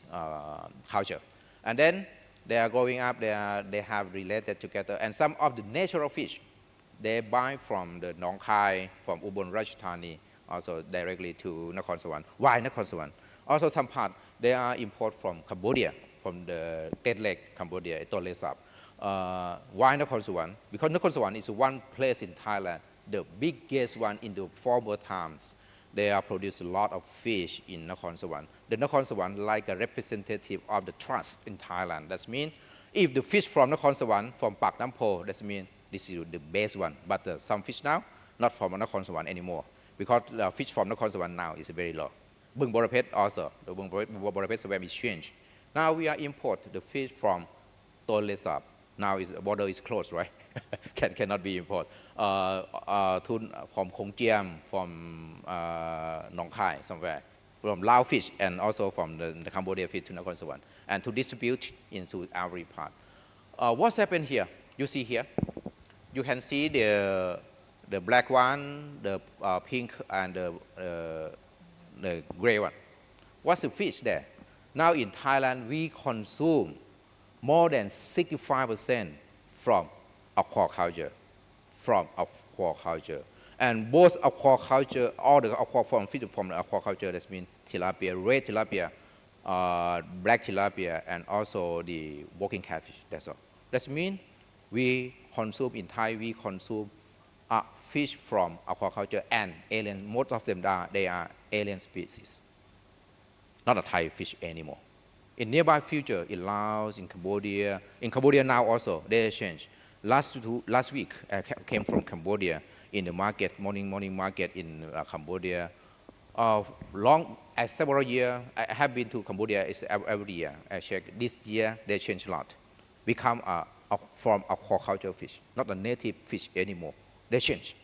culture. And then they are growing up. They have related together. And some of the natural fish, they buy from the Nong Khai, from Ubon Ratchathani, also directly to Nakhon Sawan. Why Nakhon Sawan? Also some part they are import from Cambodia, from the Tet Lake, Cambodia, Tonle Sap. Why Nakhon Sawan? Because Nakhon Sawan is one place in Thailand, the biggest one in the former times. They are produce a lot of fish in Nakhon Sawan. The Nakhon Sawan like a representative of the trust in Thailand. That means if the fish from Nakhon Sawan, from Pak Nam Po, that means this is the best one. But some fish now, not from Nakhon Sawan anymore, because the fish from Nakhon Sawan now is very low. Bung Borapet also, the Bung Borapet swam is changed. Now we are import the fish from Tonle Sap. Now the border is closed, right? cannot be imported. From Khong Chiam, from Nong Khai, somewhere, from Lao fish, and also from the Cambodia fish to Nakhon Sawan, and to distribute into every part. What's happened here? You see here, you can see the black one, the pink, and the gray one. What's the fish there? Now in Thailand, we consume more than 65% from aquaculture. And both aquaculture, all the fish from the aquaculture, that means tilapia, red tilapia, black tilapia, and also the walking catfish. That's all. That means we consume in Thai, we consume fish from aquaculture and alien. Most of them they are alien species, not a Thai fish anymore. In nearby future, in Laos, in Cambodia now also they change. Last week I came from Cambodia in the market, morning market in Cambodia. Several years I have been to Cambodia. It's every year I check. This year they change a lot, become from aquaculture fish, not a native fish anymore. They change.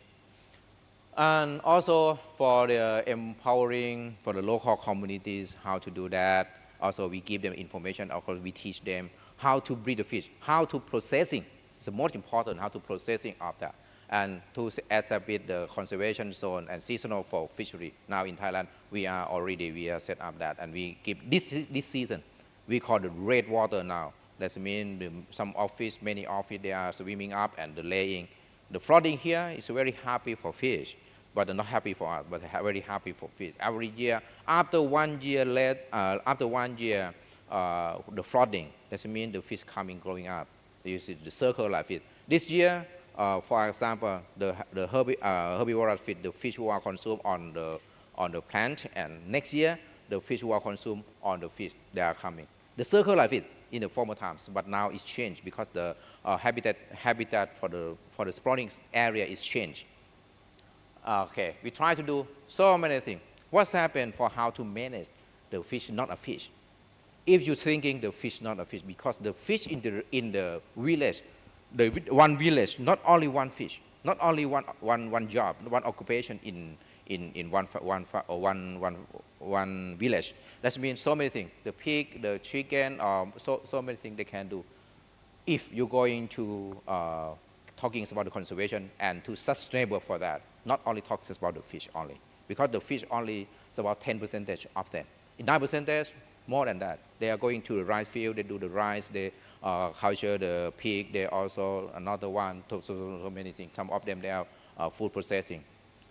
And also for the empowering for the local communities how to do that. Also we give them information. Also we teach them how to breed the fish, how to processing. It's the most important, how to processing of that. And to establish the conservation zone and seasonal for fishery. Now in Thailand, we are set up that, and we give this season, we call the red water now. That means some many office, they are swimming up and the laying. The flooding here is very happy for fish. but they're not happy for us, but they're very happy for fish. Every year, after 1 year the flooding, that means the fish coming growing up. You see the circle like fish. This year, for example, the herbivorous fish, the fish who are consumed on the plant, and next year the fish who are consumed on the fish, they are coming. The circle like fish in the former times, but now it's changed because the habitat for the spawning area is changed. Okay, we try to do so many things. What's happened for how to manage the fish not a fish? If you're thinking the fish not a fish, because the fish in the village, the one village, not only one fish, not only one job, one occupation in one village. That means so many things. The pig, the chicken, so many things they can do. If you're going to talking about the conservation and to sustainable for that, not only talks about the fish only, because the fish only is about 10% of them. In 9%, more than that. They are going to the rice field, they do the rice, they culture the pig, they also another one, so many things. Some of them, they are food processing.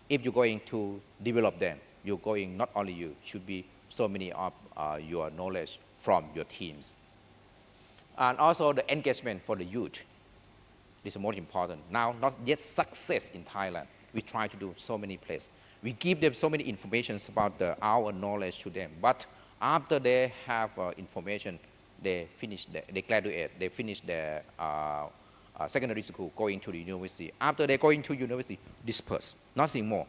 If you're going to develop them, you're going, not only you, should be so many of your knowledge from your teams. And also the engagement for the youth is most important. Now, not yet success in Thailand. We try to do so many places. We give them so many information about our knowledge to them. But after they have information, they finish, they graduate, they finish their secondary school, going to the university. After they go into university, disperse, nothing more.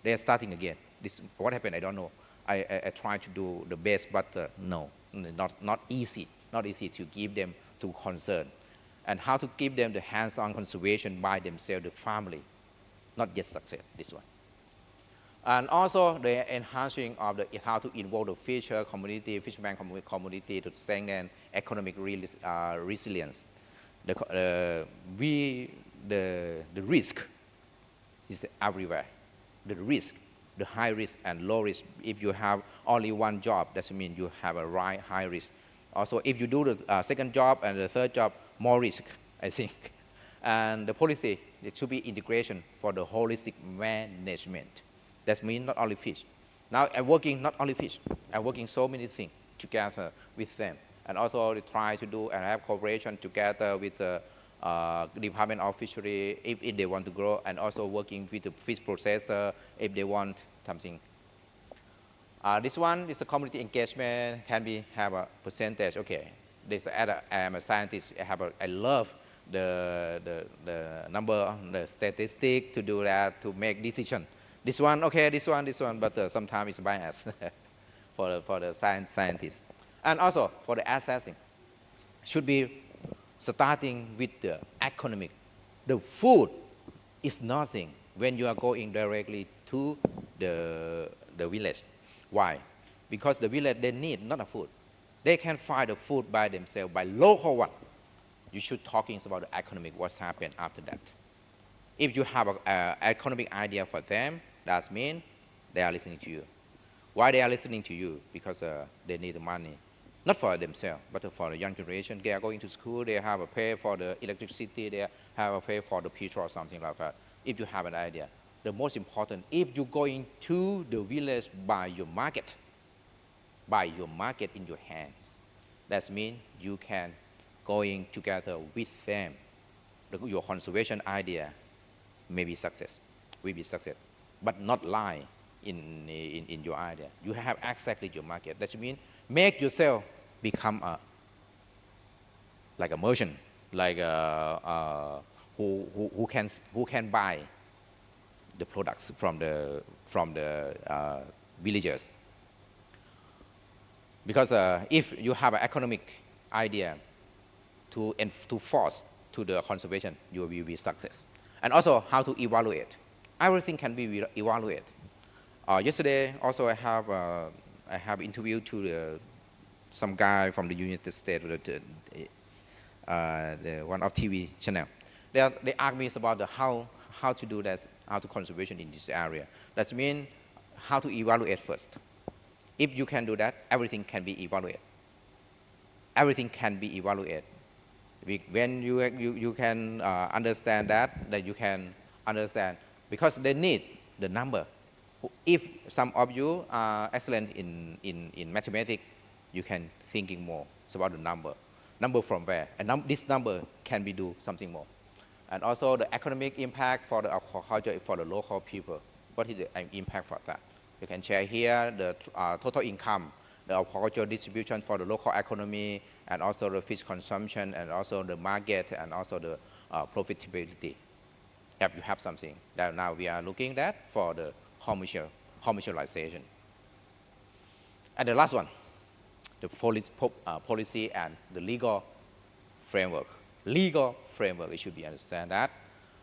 They are starting again. This, what happened, I don't know. I try to do the best, but no, not easy. Not easy to give them to concern. And how to give them the hands-on conservation by themselves, the family. Not yet success, this one. And also the enhancing of how to involve the fisher community, fisherman community to strengthen economic resilience. The risk is everywhere. The risk, the high risk and low risk. If you have only one job, that means you have a high risk. Also, if you do the second job and the third job, more risk, I think. And the policy, it should be integration for the holistic management. That means not only fish. Now I'm working not only fish, I'm working so many things together with them. And also try to do and have cooperation together with the Department of Fisheries if they want to grow, and also working with the fish processor if they want something. This one is a community engagement, have a percentage. Okay, I am a scientist, I love the number, the statistic to do that, to make decision. This one, okay, this one, but sometimes it's biased for the scientists. And also for the assessing, should be starting with the economic. The food is nothing when you are going directly to the village. Why? Because the village, they need not a food. They can find the food by themselves, by local one. You should talking about the economic, what's happened after that. If you have an economic idea for them, that means they are listening to you. Why they are listening to you? Because they need the money. Not for themselves, but for the young generation. They are going to school, they have a pay for the electricity, they have a pay for the petrol or something like that. If you have an idea. The most important, if you're going to the village by your market in your hands, that means you can going together with them. Your conservation idea may be success, will be success, but not lie in your idea. You have exactly your market. That means make yourself become like a merchant, like who can buy the products from the villagers. Because if you have an economic idea to force to the conservation, you will be success. And also how to evaluate. Everything can be evaluated. Yesterday also I have interviewed to some guy from the United States, one of TV channel. They asked me about how to do that, how to conservation in this area. That means how to evaluate first. If you can do that, everything can be evaluated. Everything can be evaluated. When you can understand that you can understand, because they need the number. If some of you are excellent in mathematics, you can thinking more. It's about the number. Number from where? And this number can be do something more. And also the economic impact for the aquaculture for the local people. What is the impact for that? You can share here the total income, the aquaculture distribution for the local economy, and also the fish consumption, and also the market, and also the profitability. If you have something that now we are looking at for the commercialization. And the last one, the policy and the legal framework. Legal framework, it should be understand that.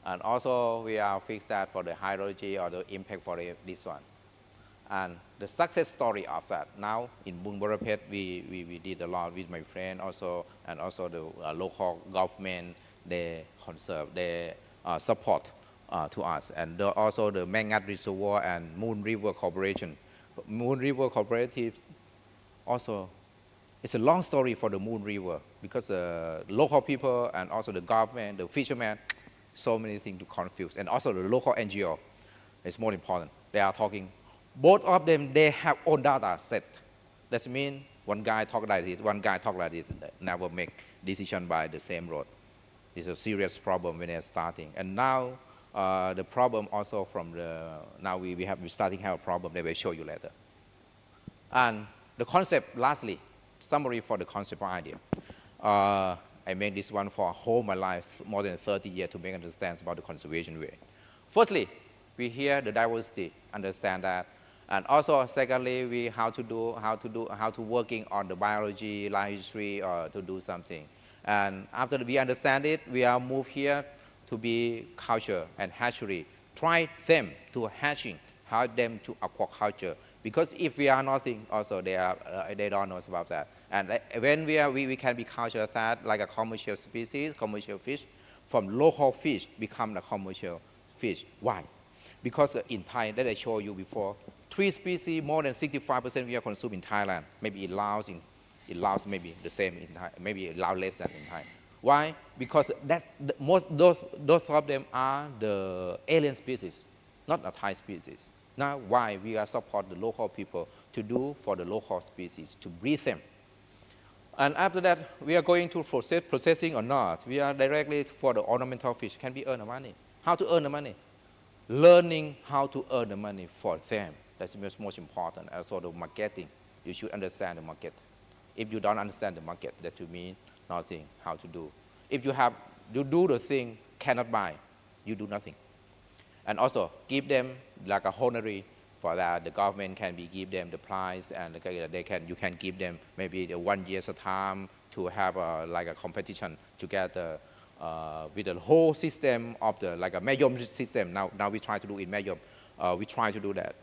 And also we are fixed that for the hydrology or the impact for this one. And the success story of that, now in Bungarapet, we did a lot with my friend also, and also the local government, they conserve, they support to us. And also the Mangat Reservoir and Moon River Corporation. Moon River Cooperative also, it's a long story for the Moon River because local people and also the government, the fishermen, so many things to confuse. And also the local NGO is more important. They are talking, both of them, they have own data set. That means one guy talk like this, one guy talk like this, never make decision by the same road. It's a serious problem when they're starting. And now the problem also from now we starting to have a problem that will show you later. And the concept, lastly, summary for the concept idea. I made this one for whole my life, more than 30 years to make understand about the conservation way. Firstly, we hear the diversity, understand that. And also, secondly, we how to working on the biology, life history, or to do something. And after we understand it, we are moved here to be culture and hatchery. Try them to hatching, help them to aquaculture. Because if we are nothing, also they don't know about that. And when we can be culture that like a commercial species, commercial fish, from local fish become the commercial fish. Why? Because in Thai, that I showed you before, 3 species, more than 65% we are consumed in Thailand. Maybe in Laos, maybe the same in Thai, maybe a lot less than in Thai. Why? Because those of them are the alien species, not the Thai species. Now, why we are support the local people to do for the local species, to breed them. And after that, we are going to processing or not. We are directly for the ornamental fish. Can we earn the money? How to earn the money? Learning how to earn the money for them. That's most important. Also the marketing. You should understand the market. If you don't understand the market, that will mean nothing how to do. If you do the thing, cannot buy, you do nothing. And also give them like a honorary for that. The government can give them the prize, and you can give them maybe the 1 year's time to have like a competition together with the whole system of the like a Mayom system. Now we try to do in Mayom. We try to do that.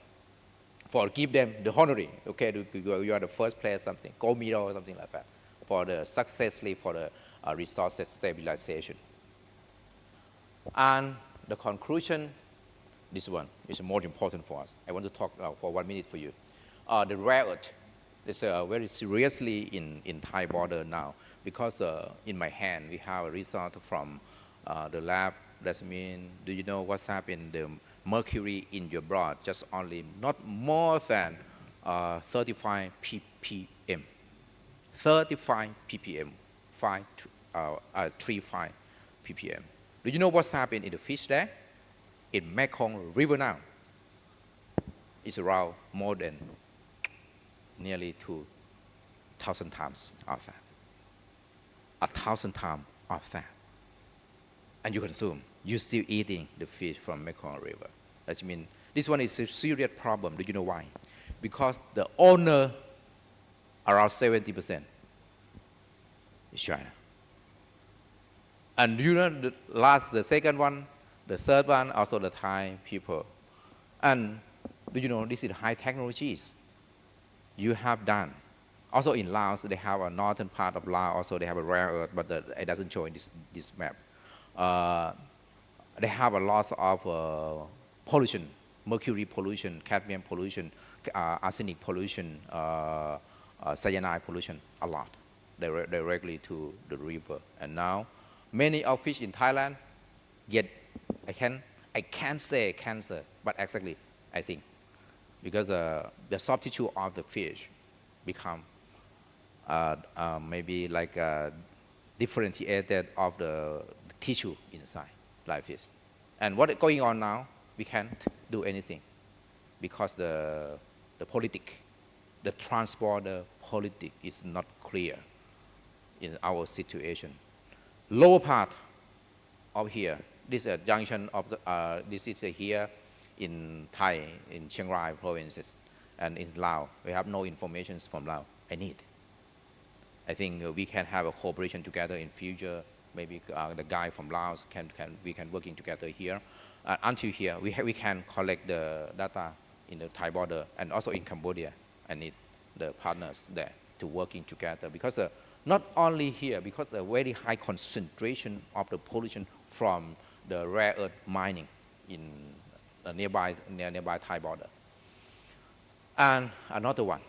For give them the honorary, okay, you are the first place, something, gold medal or something like that, for the successfully for the resources stabilization. And the conclusion, this one is more important for us. I want to talk for 1 minute for you. The rare earth is very seriously in Thai border now, because in my hand we have a result from the lab. That means, do you know what's happened? The mercury in your blood just only not more than 35 ppm. 35 ppm, 35 ppm. Do you know what's happened in the fish there? In Mekong River now, it's around more than nearly 2,000 times of that. 1,000 times of that. And you consume, you're still eating the fish from Mekong River. That means this one is a serious problem. Do you know why? Because the owner, around 70%, is China. And you know the second one, the third one, also the Thai people. And do you know this is high technologies you have done. Also in Laos, they have a northern part of Laos, also they have a rare earth, but it doesn't show in this map. They have a lot of pollution, mercury pollution, cadmium pollution, arsenic pollution, cyanide pollution, a lot, directly to the river. And now, many of fish in Thailand get, I can't say cancer, but exactly, I think, because the soft tissue of the fish become maybe like differentiated of the tissue inside live fish. And what is going on now, we can't do anything because the politic, the transporter politic is not clear in our situation. Lower part of here, this is a junction of the, this is here in Thai, in Chiang Rai provinces, and in Laos. We have no information from Laos. I need. I think we can have a cooperation together in future. Maybe the guy from Laos we can working together here. Until here, we can collect the data in the Thai border and also in Cambodia. I need the partners there to working together because not only here, because a very high concentration of the pollution from the rare earth mining in the nearby Thai border. And another one,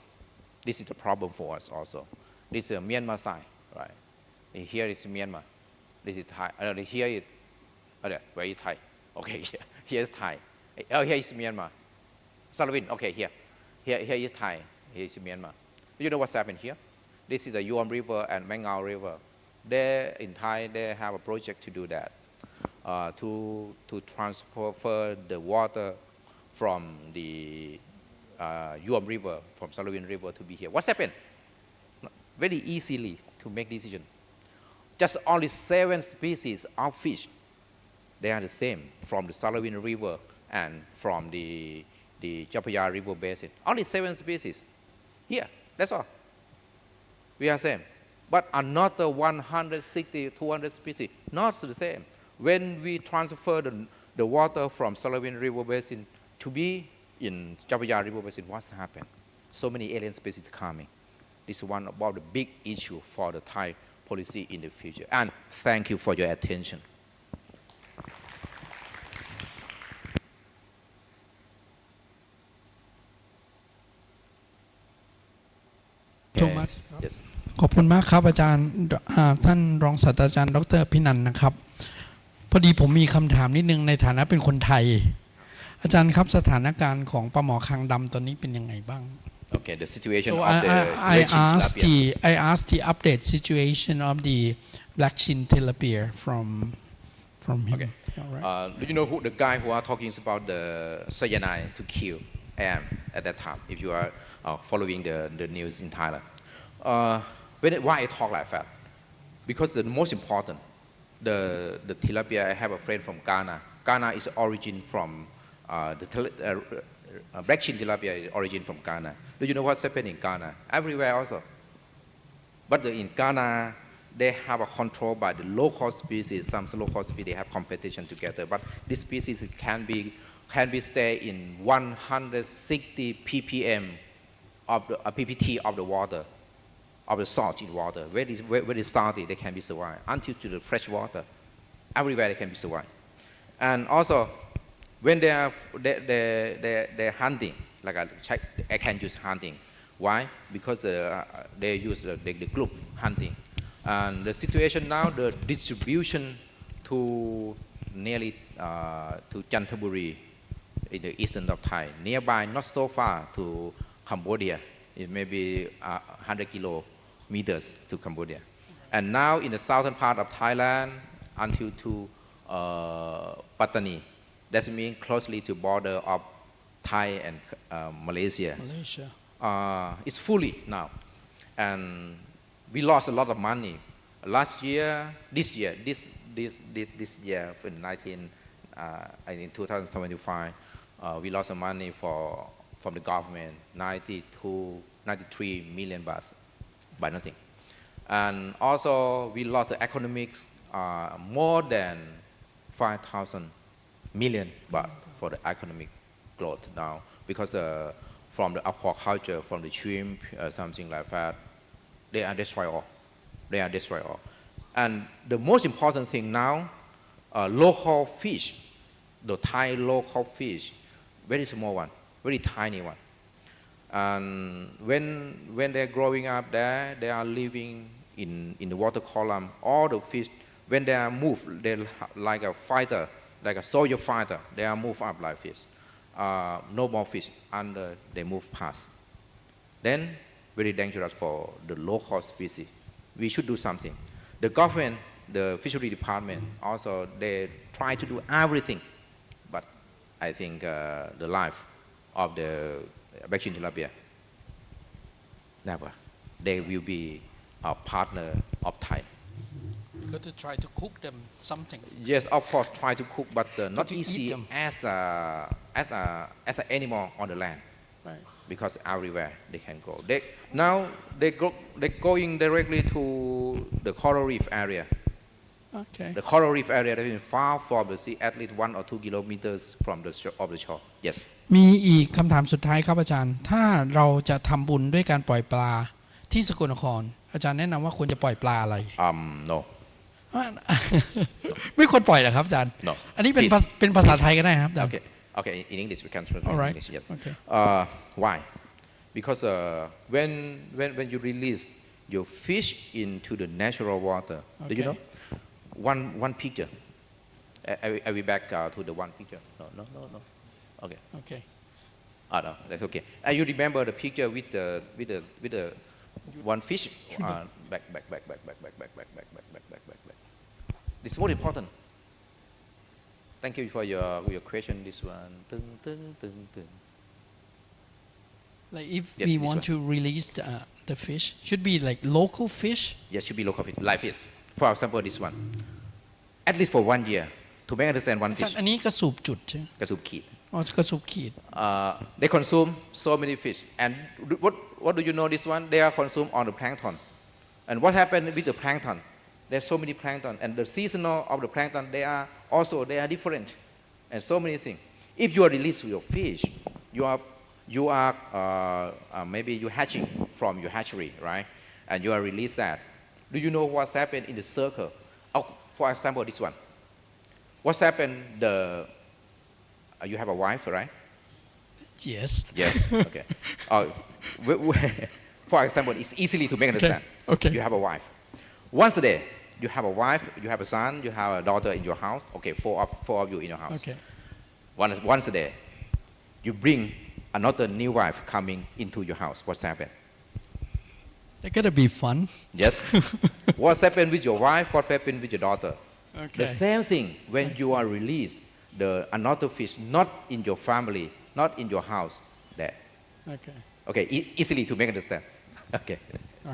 this is the problem for us also. This is Myanmar side, right? Here is Myanmar. This is Thai. Here is, where is Thai? Okay, here is Thai. Oh, here is Myanmar. Sarawin, okay, here. Here is Thai. Here is Myanmar. You know what's happened here? This is the Yuam River and Mengao River. They, in Thai, they have a project to do that, to transfer the water from the Yuam River, from Sarawin River to be here. What's happened? Very easily to make decision. Just only 7 species of fish. They are the same from the Sarawin River and from the Chapaya River basin. Only 7 species. Here, that's all. We are same. But another 160, 200 species, not the same. When we transfer the water from Sarawin River basin to be in Chapaya River basin, what's happened? So many alien species coming. This is one about the big issue for the Thai policy in the future. And thank you for your attention. Thomas. Yes. ขอบคุณมากครับอาจารย์ท่านรองศาสตราจารย์ดร.พินันท์นะครับพอดีผมมีคำถามนิดนึงในฐานะเป็นคนไทยอาจารย์ครับสถานการณ์ของปลาหมอคางดำตอนนี้เป็นยังไงบ้าง Okay, the situation So of the I asked the update situation of the black chin tilapia from him. Okay. All right. Do you know who the guy who are talking about the cyanide to kill am at that time? If you are following the news in Thailand, why I talk like that? Because the most important, the tilapia. I have a friend from Ghana. Ghana is origin from black chin tilapia is origin from Ghana. Do you know what's happening in Ghana? Everywhere also. But in Ghana, they have a control by the local species. Some local species they have competition together. But this species can be stay in 160 ppm of the ppt of the water, of the salt in water. Very salty, they can be survived until to the fresh water. Everywhere they can be survived. And also, when they're hunting, like I can use hunting. Why? Because they use the group hunting. And the situation now, the distribution to nearly to Chanthaburi in the eastern of Thai, nearby, not so far to Cambodia. It may be 100 kilometers to Cambodia. And now in the southern part of Thailand until to Pattani. That means closely to border of Thai and Malaysia. It's fully now. And we lost a lot of money. Last year, this year, in 2025, we lost some money from the government, 93 million baht by nothing. And also, we lost the economics more than 5,000 million baht for the economic growth now because from the aquaculture, from the shrimp, something like that, they are destroyed all. They are destroyed all. And the most important thing now, local fish, the Thai local fish, very small one, very tiny one. And when they're growing up there, they are living in the water column. All the fish, when they are moved, they're like a fighter, like a soldier fighter. They are moved up like fish. no more fish under they move past. Then very dangerous for the local species. We should do something. The government, the fishery department, also they try to do everything, but I think the life of the vaccine tilapia, never. They will be a partner of Thai. You got to try to cook them something. Yes, of course, try to cook, but not to eat easy them. as an animal on the land. Right. Because everywhere they can go. They're going directly to the coral reef area. Okay. The coral reef area that is far from the sea, at least 1 or 2 kilometers from the shore. Yes. มีอีกคำถามสุดท้ายครับอาจารย์ ถ้าเราจะทำบุญด้วยการปล่อยปลาที่สกลนคร อาจารย์แนะนำว่าควรจะปล่อยปลาอะไร No. ไม่ควรปล่อยเหรอครับอาจารย์ No. อันนี้เป็นภาษาไทยก็ได้ครับอาจารย์ Okay. In English we can translate. All right. English, yes. Okay. Why? Because when you release your fish into the natural water, do you Okay. know? One picture. I will back to the one picture. No. Okay. Okay. No, that's okay. You remember the picture with the one fish? Back. This is more important. Thank you for your question. This one. Like if Yes, we this want one. to release the fish, should be like local fish. Yes, should be local fish, live fish. For example, this one. At least for 1 year, to make understand one อาจาร fish. ย์อันนี้กระสูบจุดใช่ไหม กระสุบขีด อ๋อกระสูบขีด They consume so many fish. And what do you know this one? They are consumed on the plankton. And what happened with the plankton? There's so many plankton. And the seasonal of the plankton, they are different. And so many things. If you are released your fish, you are maybe you're hatching from your hatchery, right? And you are released that. Do you know what's happened in the circle? For example, this one. What's happened? You have a wife, right? Yes. Yes. Okay. For example, it's easily to make understand. Okay. You have a wife. Once a day, you have a wife, you have a son, you have a daughter in your house. Okay, four of you in your house. Okay. Once a day, you bring another new wife coming into your house. What's happened? That gotta be fun. Yes. What's happened with your wife? What happened with your daughter? Okay. The same thing when you are released, another fish not in your family, not in your house. That Okay. easily to make understand. Okay.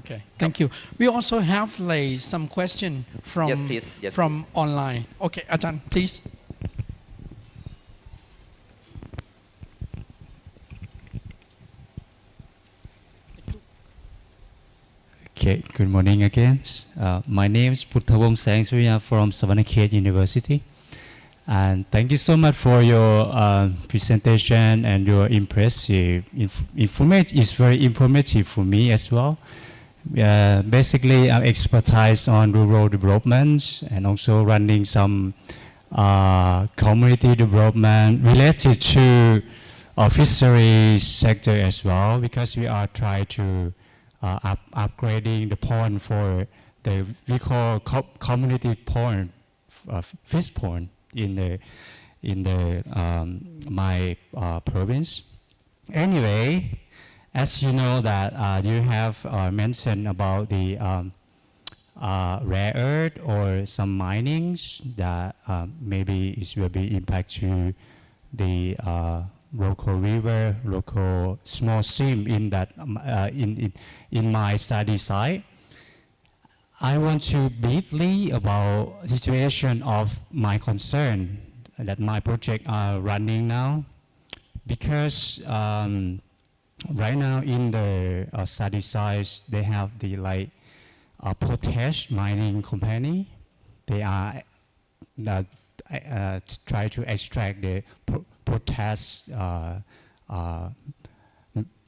Okay. Thank you. We also have like some question from Yes, please. Yes, from online. Okay, อาจารย์ please. Okay, good morning again. My name is Puttawong Sangsuya from Suvarnaraksha University. And thank you so much for your presentation and your impressive information. It's very informative for me as well. Basically, I'm expertise on rural development and also running some community development related to fisheries sector as well, because we are trying to upgrading the pond for we call community pond, fish pond in my province. Anyway, as you know that you have mentioned about the rare earth or some minings that maybe it will be impact to the local river, local small stream in that in my study site. I want to briefly about situation of my concern that my project are running now, because right now in the study site they have the like potash mining company. They are try to extract the potash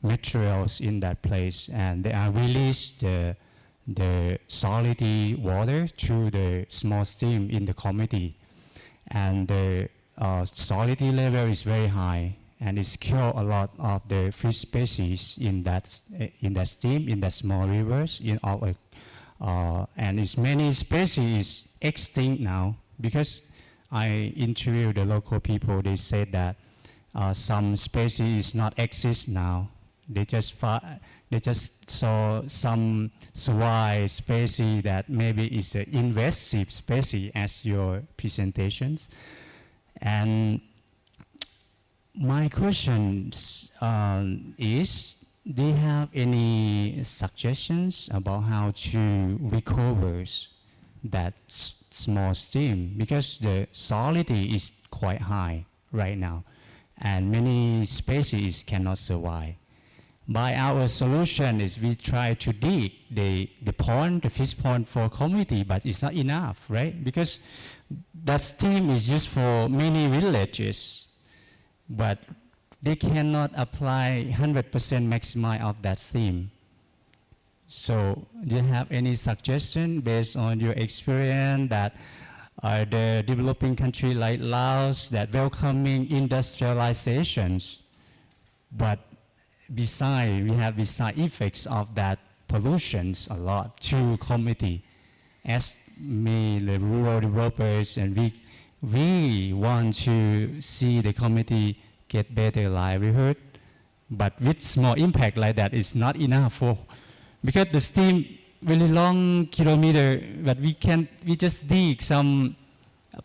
materials in that place, and they are release the salty water to the small stream in the community, and the salinity level is very high, and it's kill a lot of the fish species in that stream, in that small rivers, in our and it's many species extinct now, because I interviewed the local people. They said that some species not exist now. They just saw some swine species that maybe is an invasive species as your presentations. And my question is, do you have any suggestions about how to recover that small stream? Because the salinity is quite high right now, and many species cannot survive. By our solution is we try to dig the pond, the fish pond for community, but it's not enough, right? Because that stream is used for many villages, but they cannot apply 100% maximize of that stream. So do you have any suggestion based on your experience that the developing country like Laos that welcoming industrializations, but besides, we have the side effects of that pollutions a lot to community. As me, the rural developers, and we want to see the community get better livelihood, but with small impact like that is not enough for, because the stream really long kilometer, but we just dig some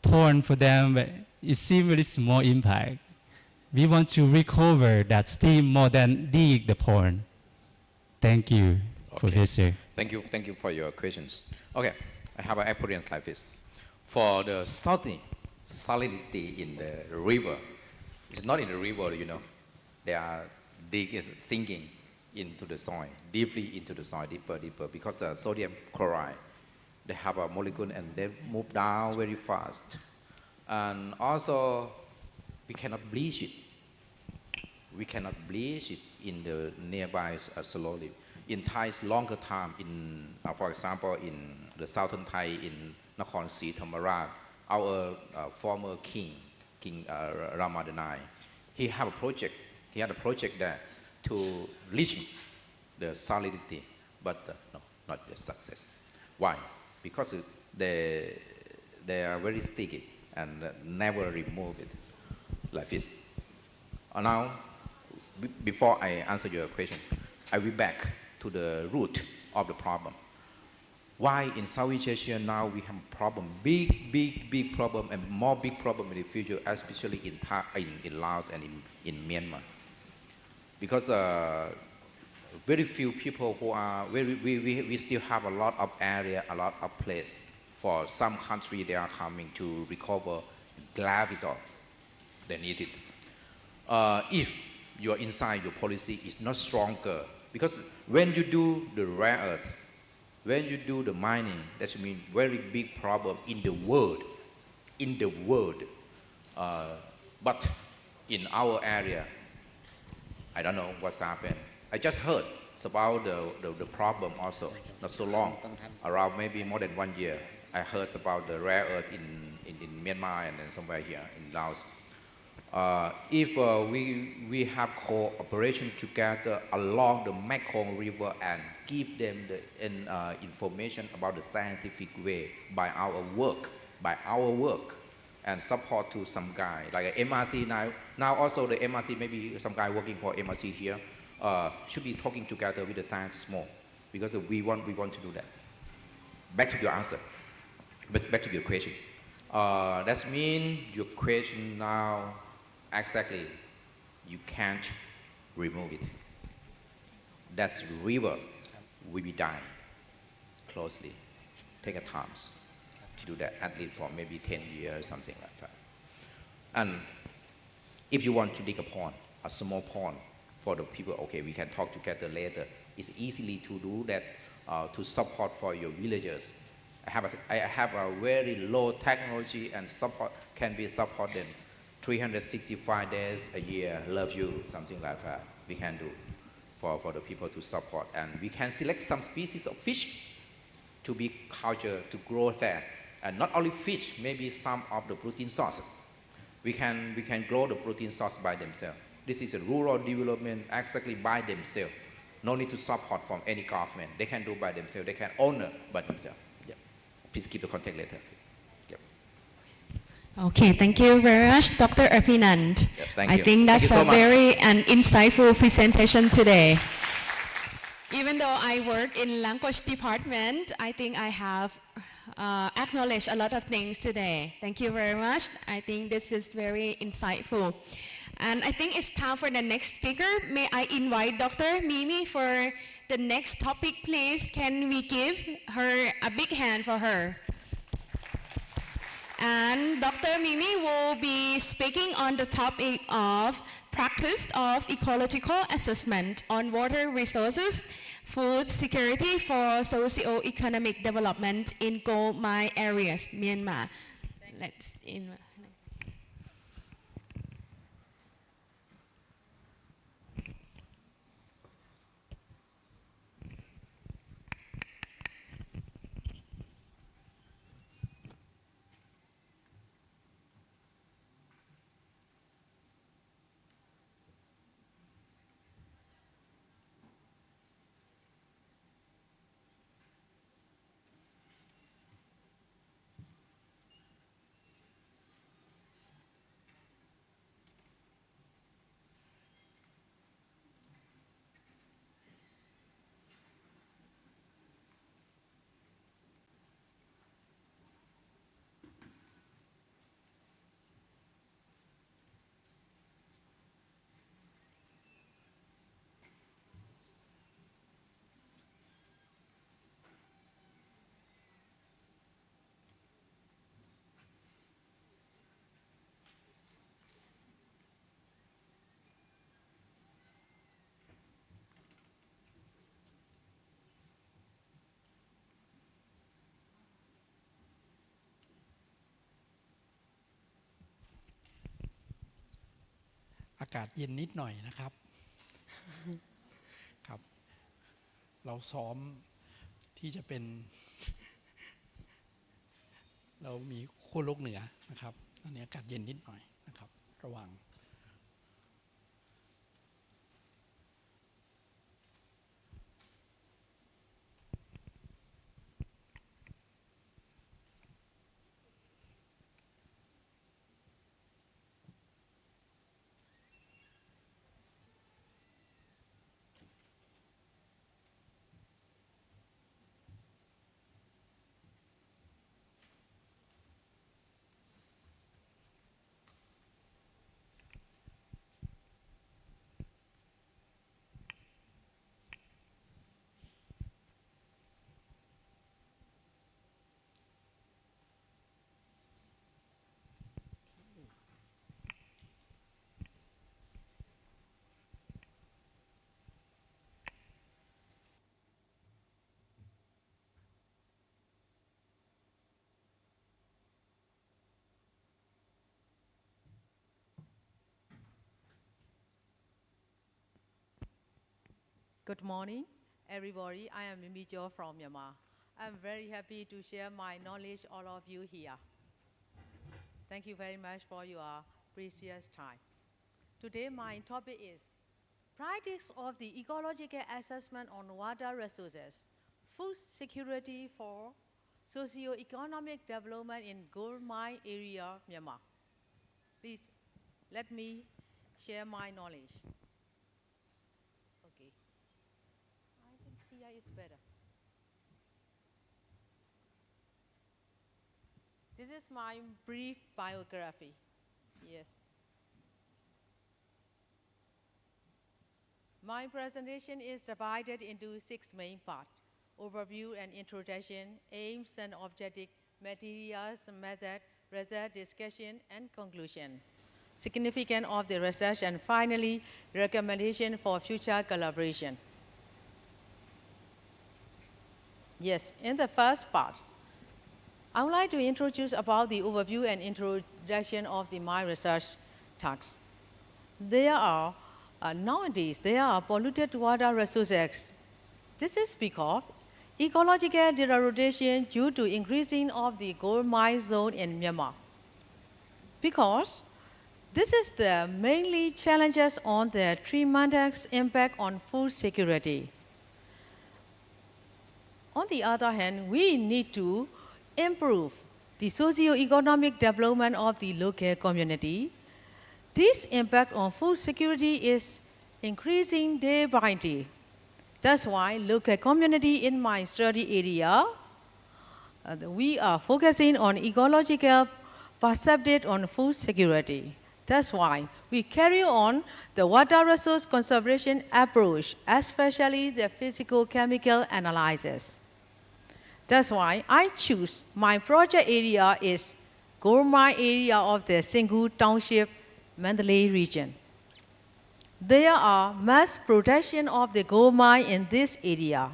pond for them, but it seems very small impact. We want to recover that stream more than dig the pond. Thank you, Professor. Thank you for your questions. Okay, I have an experience like this. For the salinity in the river, it's not in the river, you know. They are sinking into the soil, deeply into the soil, deeper, because sodium chloride, they have a molecule and they move down very fast. And also, we cannot bleach it. We cannot bleach it in the nearby slowly. In Thai, longer time, for example, in the southern Thai, in Nakhon our former king Ramadanai, he had a project there to bleach the salinity, but no, not a success. Why? Because they are very sticky and never remove it like this. Now, before I answer your question, I will back to the root of the problem. Why in Southeast Asia now we have a problem, big problem, and more big problem in the future, especially in Laos and in Myanmar. Because very few people who are, we still have a lot of area, a lot of place. For some country, they are coming to recover glyphosate. They need it. If your inside your policy is not stronger, because when you do the rare earth, when you do the mining, that means very big problem in the world. But in our area, I don't know what's happened. I just heard about the problem also, not so long, around maybe more than 1 year. I heard about the rare earth in Myanmar and then somewhere here in Laos. If we have cooperation together along the Mekong River and give them the information about the scientific way by our work, and support to some guy like MRC now also the MRC, maybe some guy working for MRC here should be talking together with the scientists more, because we want to do that. Back to your answer, back to your question. That means your question now. Exactly, you can't remove it. That's river will be dying closely. Take a time to do that, at least for maybe 10 years, something like that. And if you want to dig a pond, a small pond for the people, okay, we can talk together later. It's easily to do that to support for your villagers. I have a very low technology and support can be supported 365 days a year, love you, something like that, we can do for the people to support. And we can select some species of fish to be cultured, to grow there. And not only fish, maybe some of the protein sources. We can grow the protein source by themselves. This is a rural development exactly by themselves. No need to support from any government. They can do by themselves. They can own it by themselves. Yeah. Please keep the contact later. Yeah. Okay, thank you very much, Dr. Apinun. thank I you. think Thank that's you so a much. very insightful presentation today. Even though I work in language department, I think I have acknowledged a lot of things today. Thank you very much. I think this is very insightful. And I think it's time for the next speaker. May I invite Dr. Mimi for the next topic, please? Can we give her a big hand for her? And Dr. Mimi will be speaking on the topic of practice of ecological assessment on water resources, food security for socio-economic development in gold mine areas, Myanmar. Let's invite. อากาศเย็นนิดหน่อยนะครับครับเราซ้อมที่จะเป็นเรามีขั้วโลกเหนือนะครับตอนนี้อากาศเย็นนิดหน่อยนะครับระวังGood morning, everybody. I am Mimi Jo from Myanmar. I'm very happy to share my knowledge all of you here. Thank you very much for your precious time. Today my topic is practice of the ecological assessment on water resources, food security for socio-economic development in gold mine area, Myanmar. Please let me share my knowledge. Okay. I think here is better. This is my brief biography. Yes. My presentation is divided into 6 main parts: overview and introduction, aims and objectives, materials, method, result discussion, and conclusion. Significance of the research, and finally, recommendation for future collaboration. Yes, in the first part, I would like to introduce about the overview and introduction of my research tasks. Nowadays, there are polluted water resources. This is because ecological degradation due to increasing of the gold mine zone in Myanmar. Because this is the mainly challenges on the tremendous impact on food security. On the other hand, we need to improve the socio-economic development of the local community, this impact on food security is increasing day by day. That's why local community in my study area, we are focusing on ecological perspective on food security. That's why we carry on the water resource conservation approach, especially the physical-chemical analysis. That's why I choose my project area is gold mine area of the Singhu Township, Mandalay region. There are mass production of the gold mine in this area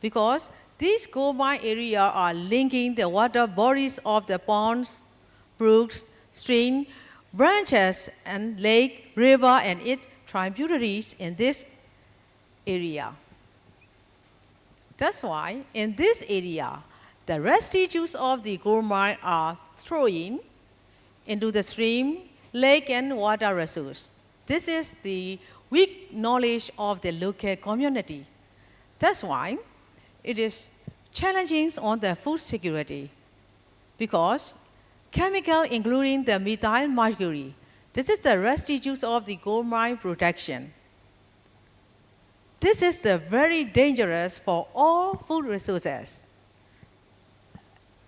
because these gold mine areas are linking the water bodies of the ponds, brooks, streams, branches, and lake, river, and its tributaries in this area. That's why in this area, the residues of the gold mine are thrown into the stream, lake, and water resource. This is the weak knowledge of the local community. That's why it is challenging on the food security because chemical including the methyl mercury, this is the residues of the gold mine production. This is the very dangerous for all food resources,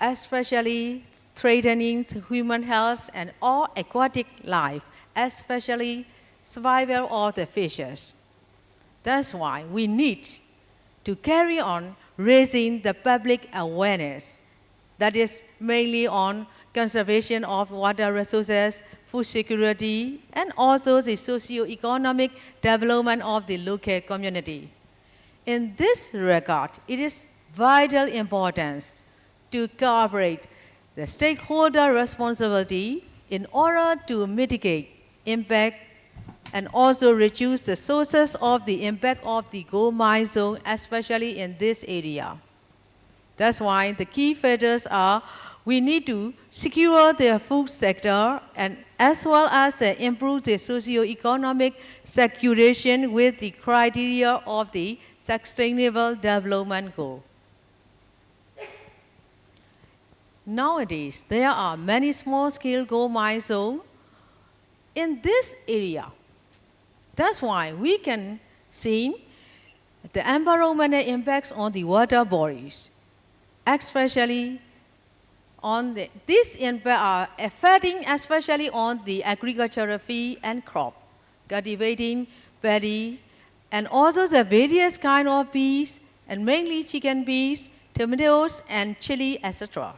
especially threatening human health and all aquatic life, especially survival of the fishes. That's why we need to carry on raising the public awareness that is mainly on conservation of water resources, food security, and also the socio-economic development of the local community. In this regard, it is vital importance to cooperate the stakeholder responsibility in order to mitigate impact and also reduce the sources of the impact of the gold mine zone, especially in this area. That's why the key factors are we need to secure the food sector and as well as improve the socio-economic saturation with the criteria of the Sustainable Development Goal. Nowadays, there are many small-scale gold mine zones in this area. That's why we can see the environmental impacts on the water bodies, especially on these impacts are affecting especially on the agricultural field and crop, cultivating paddy, and also the various kind of bees, and mainly chicken bees, tomatoes, and chili, etc.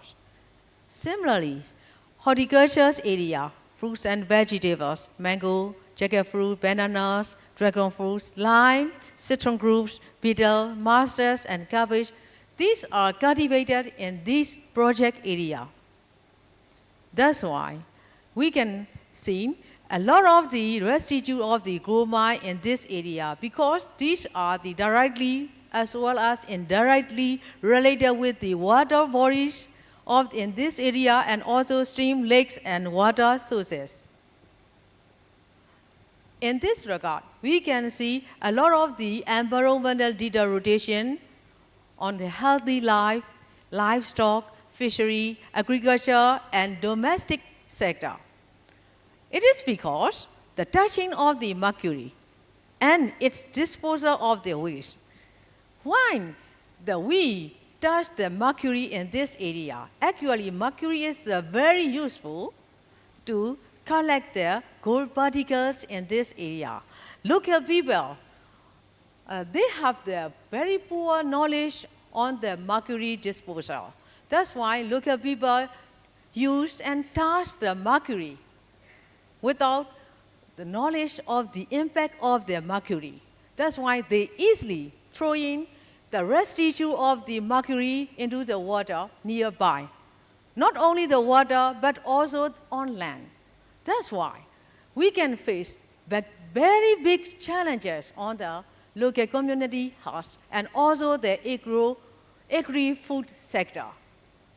Similarly, horticulture's area, fruits and vegetables, mango, jackfruit, bananas, dragon fruits, lime, citron groups, betel, mustard, and cabbage, these are cultivated in this project area. That's why we can see a lot of the residue of the gold mine in this area because these are the directly as well as indirectly related with the water bodies of in this area and also stream, lakes, and water sources. In this regard, we can see a lot of the environmental deterioration on the healthy life, livestock, fishery, agriculture, and domestic sector. It is because the touching of the mercury and its disposal of the waste. Why we touch the mercury in this area? Actually, mercury is very useful to collect the gold particles in this area. Local people, they have the very poor knowledge on the mercury disposal. That's why local people use and touch the mercury without the knowledge of the impact of the mercury. That's why they easily throw in the residue of the mercury into the water nearby. Not only the water, but also on land. That's why we can face very big challenges on the local community health and also the agri-food sector.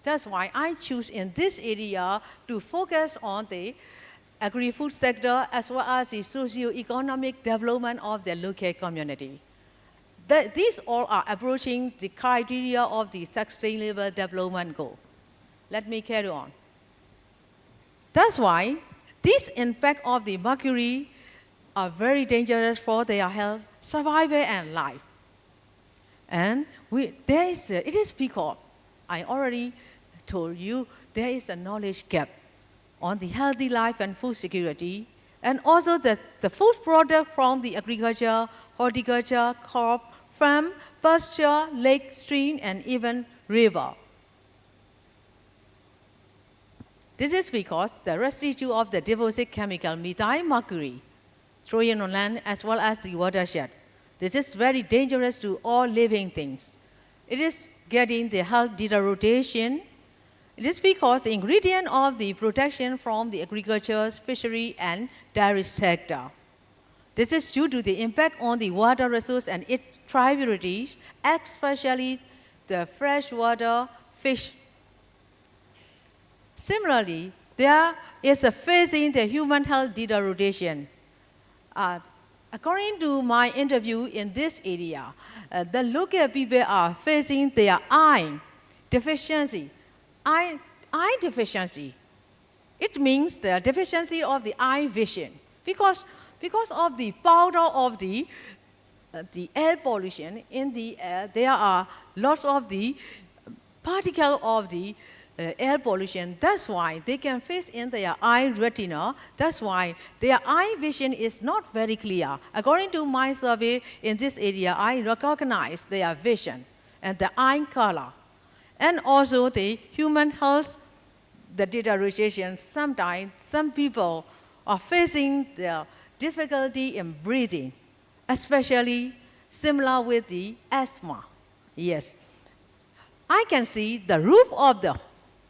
That's why I choose in this area to focus on the agri-food sector as well as the socio-economic development of the local community. These all are approaching the criteria of the Sustainable Development Goal. let me carry on. That's why this impact of the mercury are very dangerous for their health, survival, and life. And it is because I already told you there is a knowledge gap on the healthy life and food security, and also the food product from the agriculture, horticulture, crop, farm, pasture, lake, stream, and even river. This is because the residue of the deposit chemical methyl mercury thrown on land as well as the watershed. This is very dangerous to all living things. It is getting the health deterioration. It is because the ingredient of the protection from the agriculture, fishery, and dairy sector. This is due to the impact on the water resource and its tributaries, especially the freshwater fish. Similarly, there is a facing the human health deterioration. According to my interview in this area, the local people are facing their eye deficiency. Eye deficiency. It means the deficiency of the eye vision because of the powder of the air pollution in the air. There are lots of the particles of the air pollution. That's why they can face in their eye retina. That's why their eye vision is not very clear. According to my survey in this area, I recognize their vision and the eye color. And also the human health, the deterioration. Sometimes some people are facing the difficulty in breathing, especially similar with the asthma. Yes. I can see the roof of the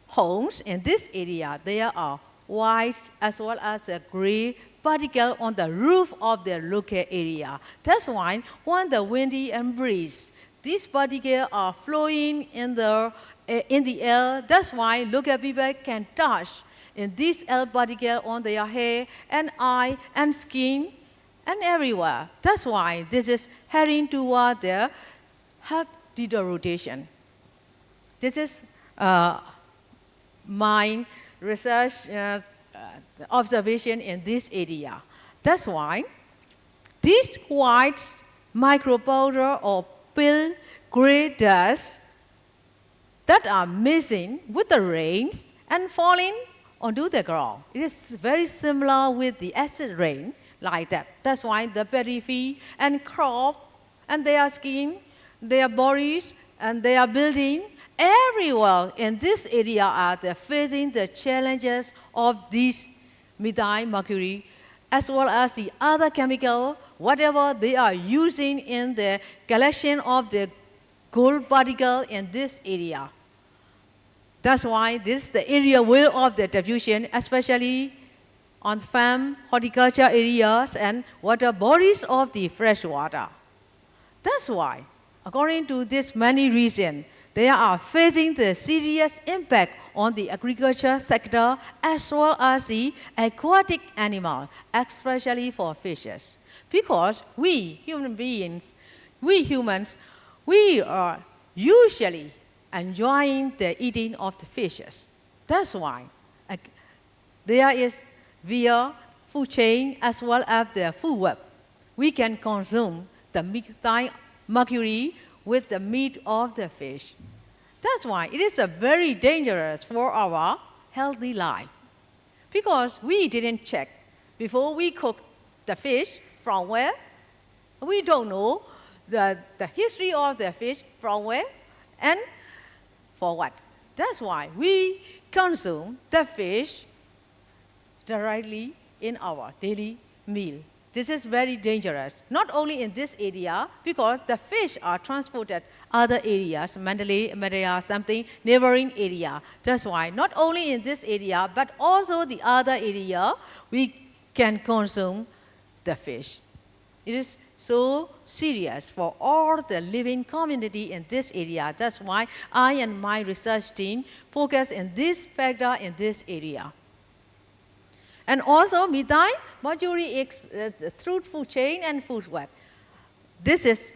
homes in this area. There are white as well as a gray particle on the roof of the local area. That's why when the windy and breeze, these particles are flowing in the air. That's why local people can touch in these air particles on their hair and eye and skin and everywhere. That's why this is heading toward their health deterioration. This is my research observation in this area. That's why these white micropowder or pale gray dust that are mixing with the rains and falling onto the ground. It is very similar with the acid rain like that. That's why the periphery and crop and their skin, their bodies and their building, everywhere in this area are facing the challenges of this methyl mercury as well as the other chemical, whatever they are using in the collection of the gold particle in this area. That's why this is the area where of the diffusion, especially on farm, horticulture areas and water bodies of the fresh water. That's why, according to this many reasons, they are facing the serious impact on the agriculture sector as well as the aquatic animal, especially for fishes. Because we human beings, we humans, we are usually enjoying the eating of the fishes. That's why there is via food chain as well as the food web. We can consume the methyl mercury with the meat of the fish. That's why it is very dangerous for our healthy life. Because we didn't check before we cook the fish from where. We don't know the history of the fish from where and for what. That's why we consume the fish directly in our daily meal. This is very dangerous, not only in this area, because the fish are transported other areas, Mandalay, Malaya, something neighboring area. That's why not only in this area, but also the other area, we can consume the fish. It is so serious for all the living community in this area. That's why I and my research team focus on this factor in this area. And also methyl mercury through food chain and food web. This is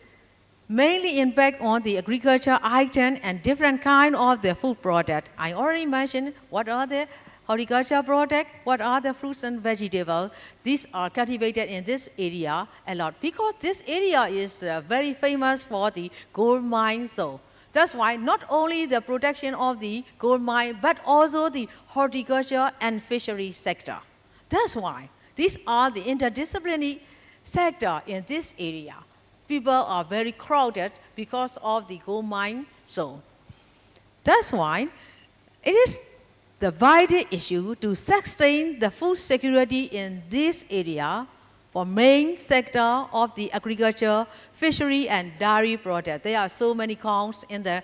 mainly impact on the agriculture item and different kind of the food product. I already mentioned what are the horticulture product, what are the fruits and vegetables. These are cultivated in this area a lot because this area is very famous for the gold mine. So that's why not only the protection of the gold mine, but also the horticulture and fishery sector. That's why these are the interdisciplinary sector in this area. People are very crowded because of the gold mine. So that's why it is the vital issue to sustain the food security in this area for main sector of the agriculture, fishery, and dairy product. There are so many counts in the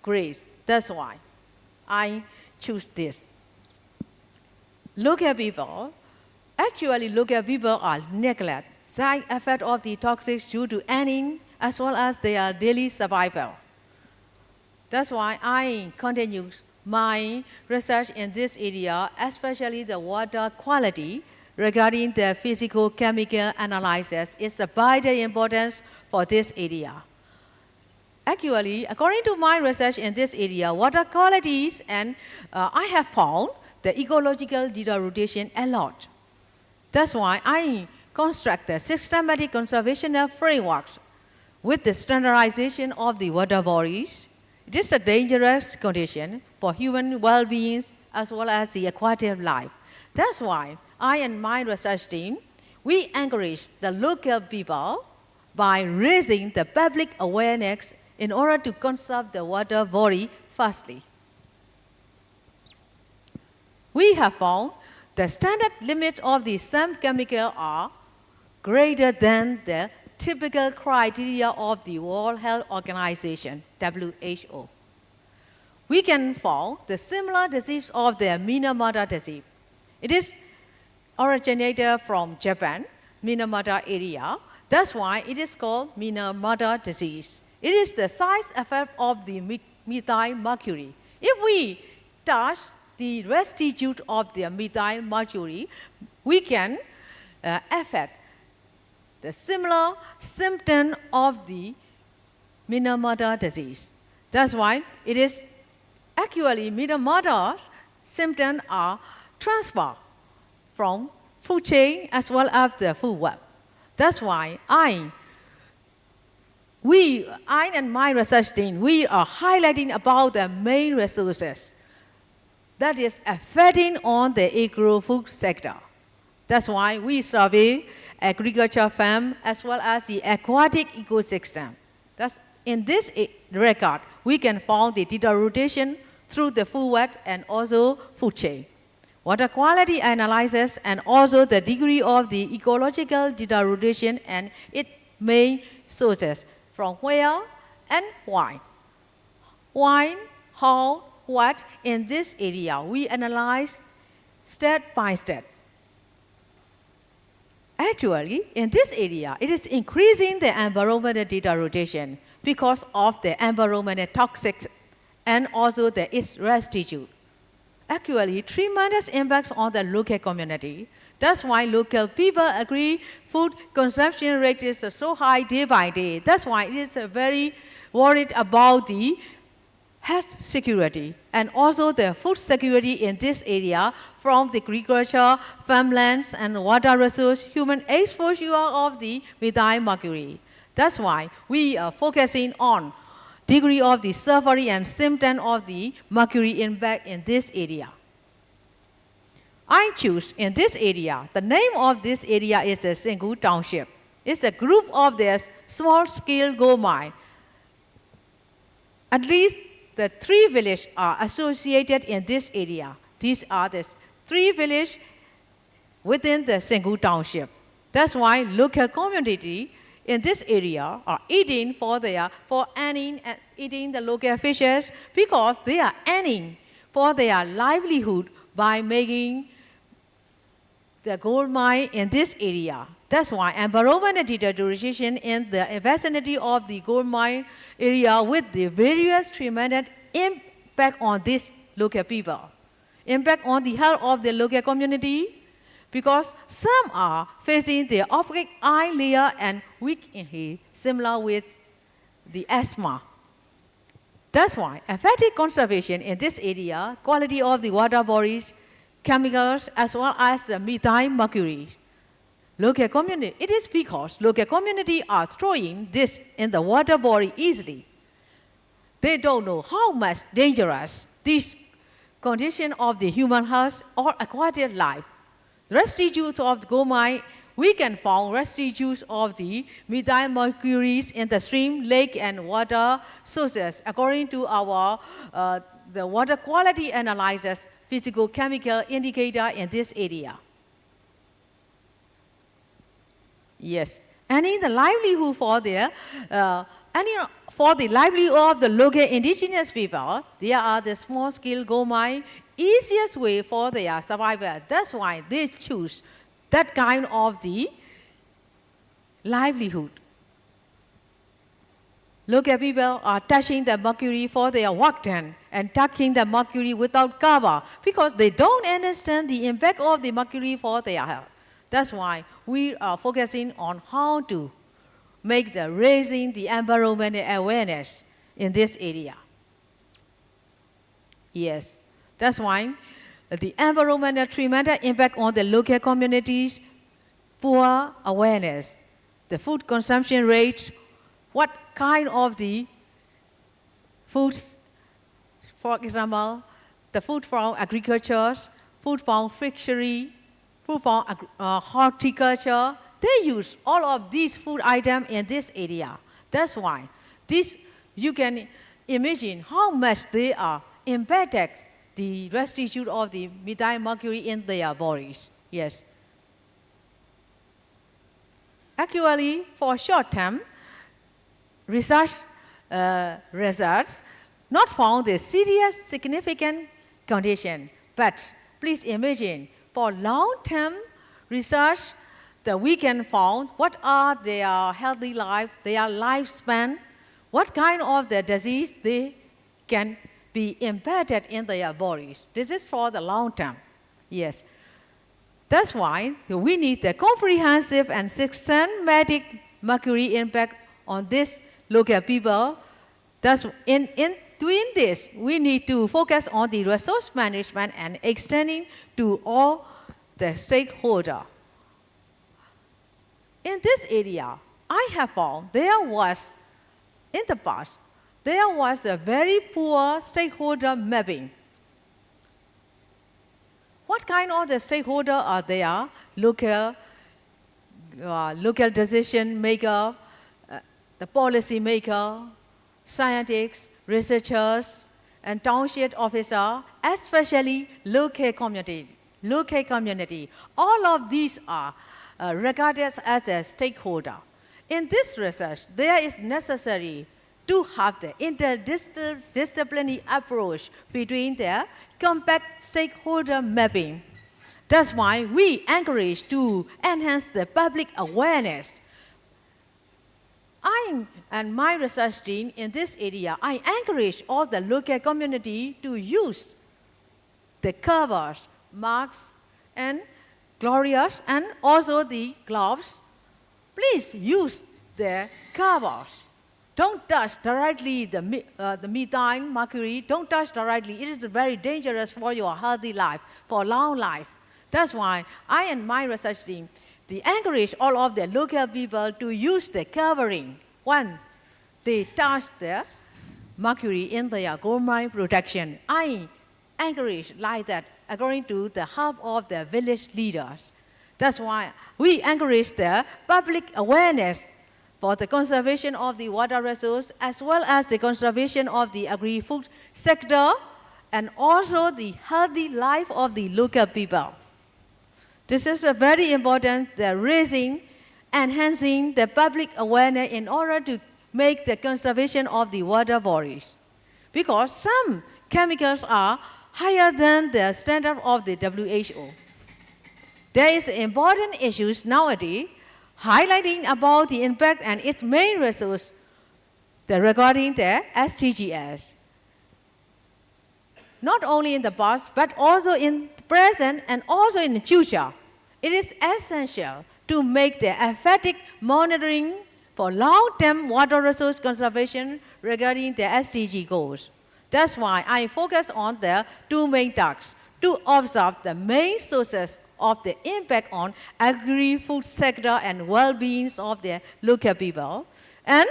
grace. That's why I choose this. Local people, actually local people are neglect side effect of the toxics due to anning as well as their daily survival. That's why I continue my research in this area, especially the water quality regarding the physical-chemical analysis is of vital importance for this area. Actually, according to my research in this area, water qualities and I have found the ecological deterioration a lot. That's why I construct the systematic conservation frameworks with the standardization of the water bodies. It is a dangerous condition for human well-being as well as the aquatic life. That's why I and my research team, we encourage the local people by raising the public awareness in order to conserve the water body firstly. We have found the standard limit of the some chemical are greater than the typical criteria of the World Health Organization, WHO. We can find the similar disease of the Minamata disease. It is originated from Japan, Minamata area. That's why it is called Minamata disease. It is the side effect of the methyl mercury. If we touch the residue of the methyl mercury, we can affect the similar symptom of the Minamata disease. That's why it is actually Minamata's symptoms are transferred from food chain as well as the food web. That's why I and my research team, we are highlighting about the main resources that is affecting on the agro-food sector. That's why we survey agriculture farm as well as the aquatic ecosystem. That's in this record, we can find the deterioration through the food web and also food chain. Water quality analysis and also the degree of the ecological deterioration and its main sources from where and why. Why, how, what in this area we analyze step by step. Actually, in this area, it is increasing the environmental deterioration because of the environmental toxic and also its residue. Actually, tremendous impacts on the local community. That's why local people agree food consumption rate is so high day by day. That's why it is very worried about the health security and also the food security in this area from the agriculture, farmlands, and water resource, human exposure of the methyl mercury. That's why we are focusing on degree of the suffering and symptom of the mercury impact in this area. I choose in this area, the name of this area is a Sengu Township. It's a group of their small-scale gold mine. At least the 3 villages are associated in this area. These are the 3 villages within the Sengu Township. That's why local community in this area are eating for earning and eating the local fishes because they are earning for their livelihood by making the gold mine in this area. That's why environmental deterioration in the vicinity of the gold mine area with the various tremendous impact on these local people. Impact on the health of the local community because some are facing the optic eye layer and weak in hair, similar with the asthma. That's why effective conservation in this area, quality of the water bodies, chemicals, as well as the methyl mercury. Local community, it is because local community are throwing this in the water body easily. They don't know how much dangerous this condition of the human health or aquatic life. Residues of the gold mine, we can find residues of the methyl mercuries in the stream, lake, and water sources according to our the water quality analysis physical chemical indicator in this area. Yes, and in the livelihood for the livelihood of the local indigenous people, there are the small-scale gold mine, easiest way for their survival. That's why they choose that kind of the livelihood. Local people are touching the mercury for their work done and touching the mercury without cover because they don't understand the impact of the mercury for their health. That's why we are focusing on how to make the raising the environmental awareness in this area. Yes, that's why the environmental tremendous impact on the local communities, poor awareness, the food consumption rates, what kind of the foods, for example, the food from agriculture, food from fishery, food from horticulture, they use all of these food items in this area. That's why this, you can imagine how much they are impacted the residue of the methyl mercury in their bodies. Yes. Actually, for short term, research results not found a serious significant condition. But please imagine, for long-term research, that we can find what are their healthy life, their lifespan, what kind of the disease they can be impacted in their bodies. This is for the long term. Yes. That's why we need the comprehensive and systematic mercury impact on this local people. That's in doing this, we need to focus on the resource management and extending to all the stakeholders. In this area, I have found there was, in the past, there was a very poor stakeholder mapping. What kind of the stakeholder are there? Local decision maker, the policy maker, scientists, researchers, and township officer, especially local community. All of these are regarded as a stakeholder. In this research, there is necessary to have the interdisciplinary approach between the compact stakeholder mapping. That's why we encourage to enhance the public awareness. I and my research team in this area, I encourage all the local community to use the covers, masks, and glorias, and also the gloves. Please use the covers. Don't touch directly the methyl mercury. Don't touch directly. It is very dangerous for your healthy life, for long life. That's why I and my research team, they encourage all of the local people to use the covering. One, they touch the mercury in their gold mine protection. I encourage like that according to the help of the village leaders. That's why we encourage the public awareness for the conservation of the water resource as well as the conservation of the agri-food sector and also the healthy life of the local people. This is a very important, the raising, enhancing the public awareness in order to make the conservation of the water bodies. Because some chemicals are higher than the standard of the WHO. There is important issues nowadays highlighting about the impact and its main resource regarding the SDGs. Not only in the past, but also in the present and also in the future. It is essential to make the effective monitoring for long-term water resource conservation regarding the SDG goals. That's why I focus on the two main tasks to observe the main sources of the impact on agri-food sector and well-being of the local people, and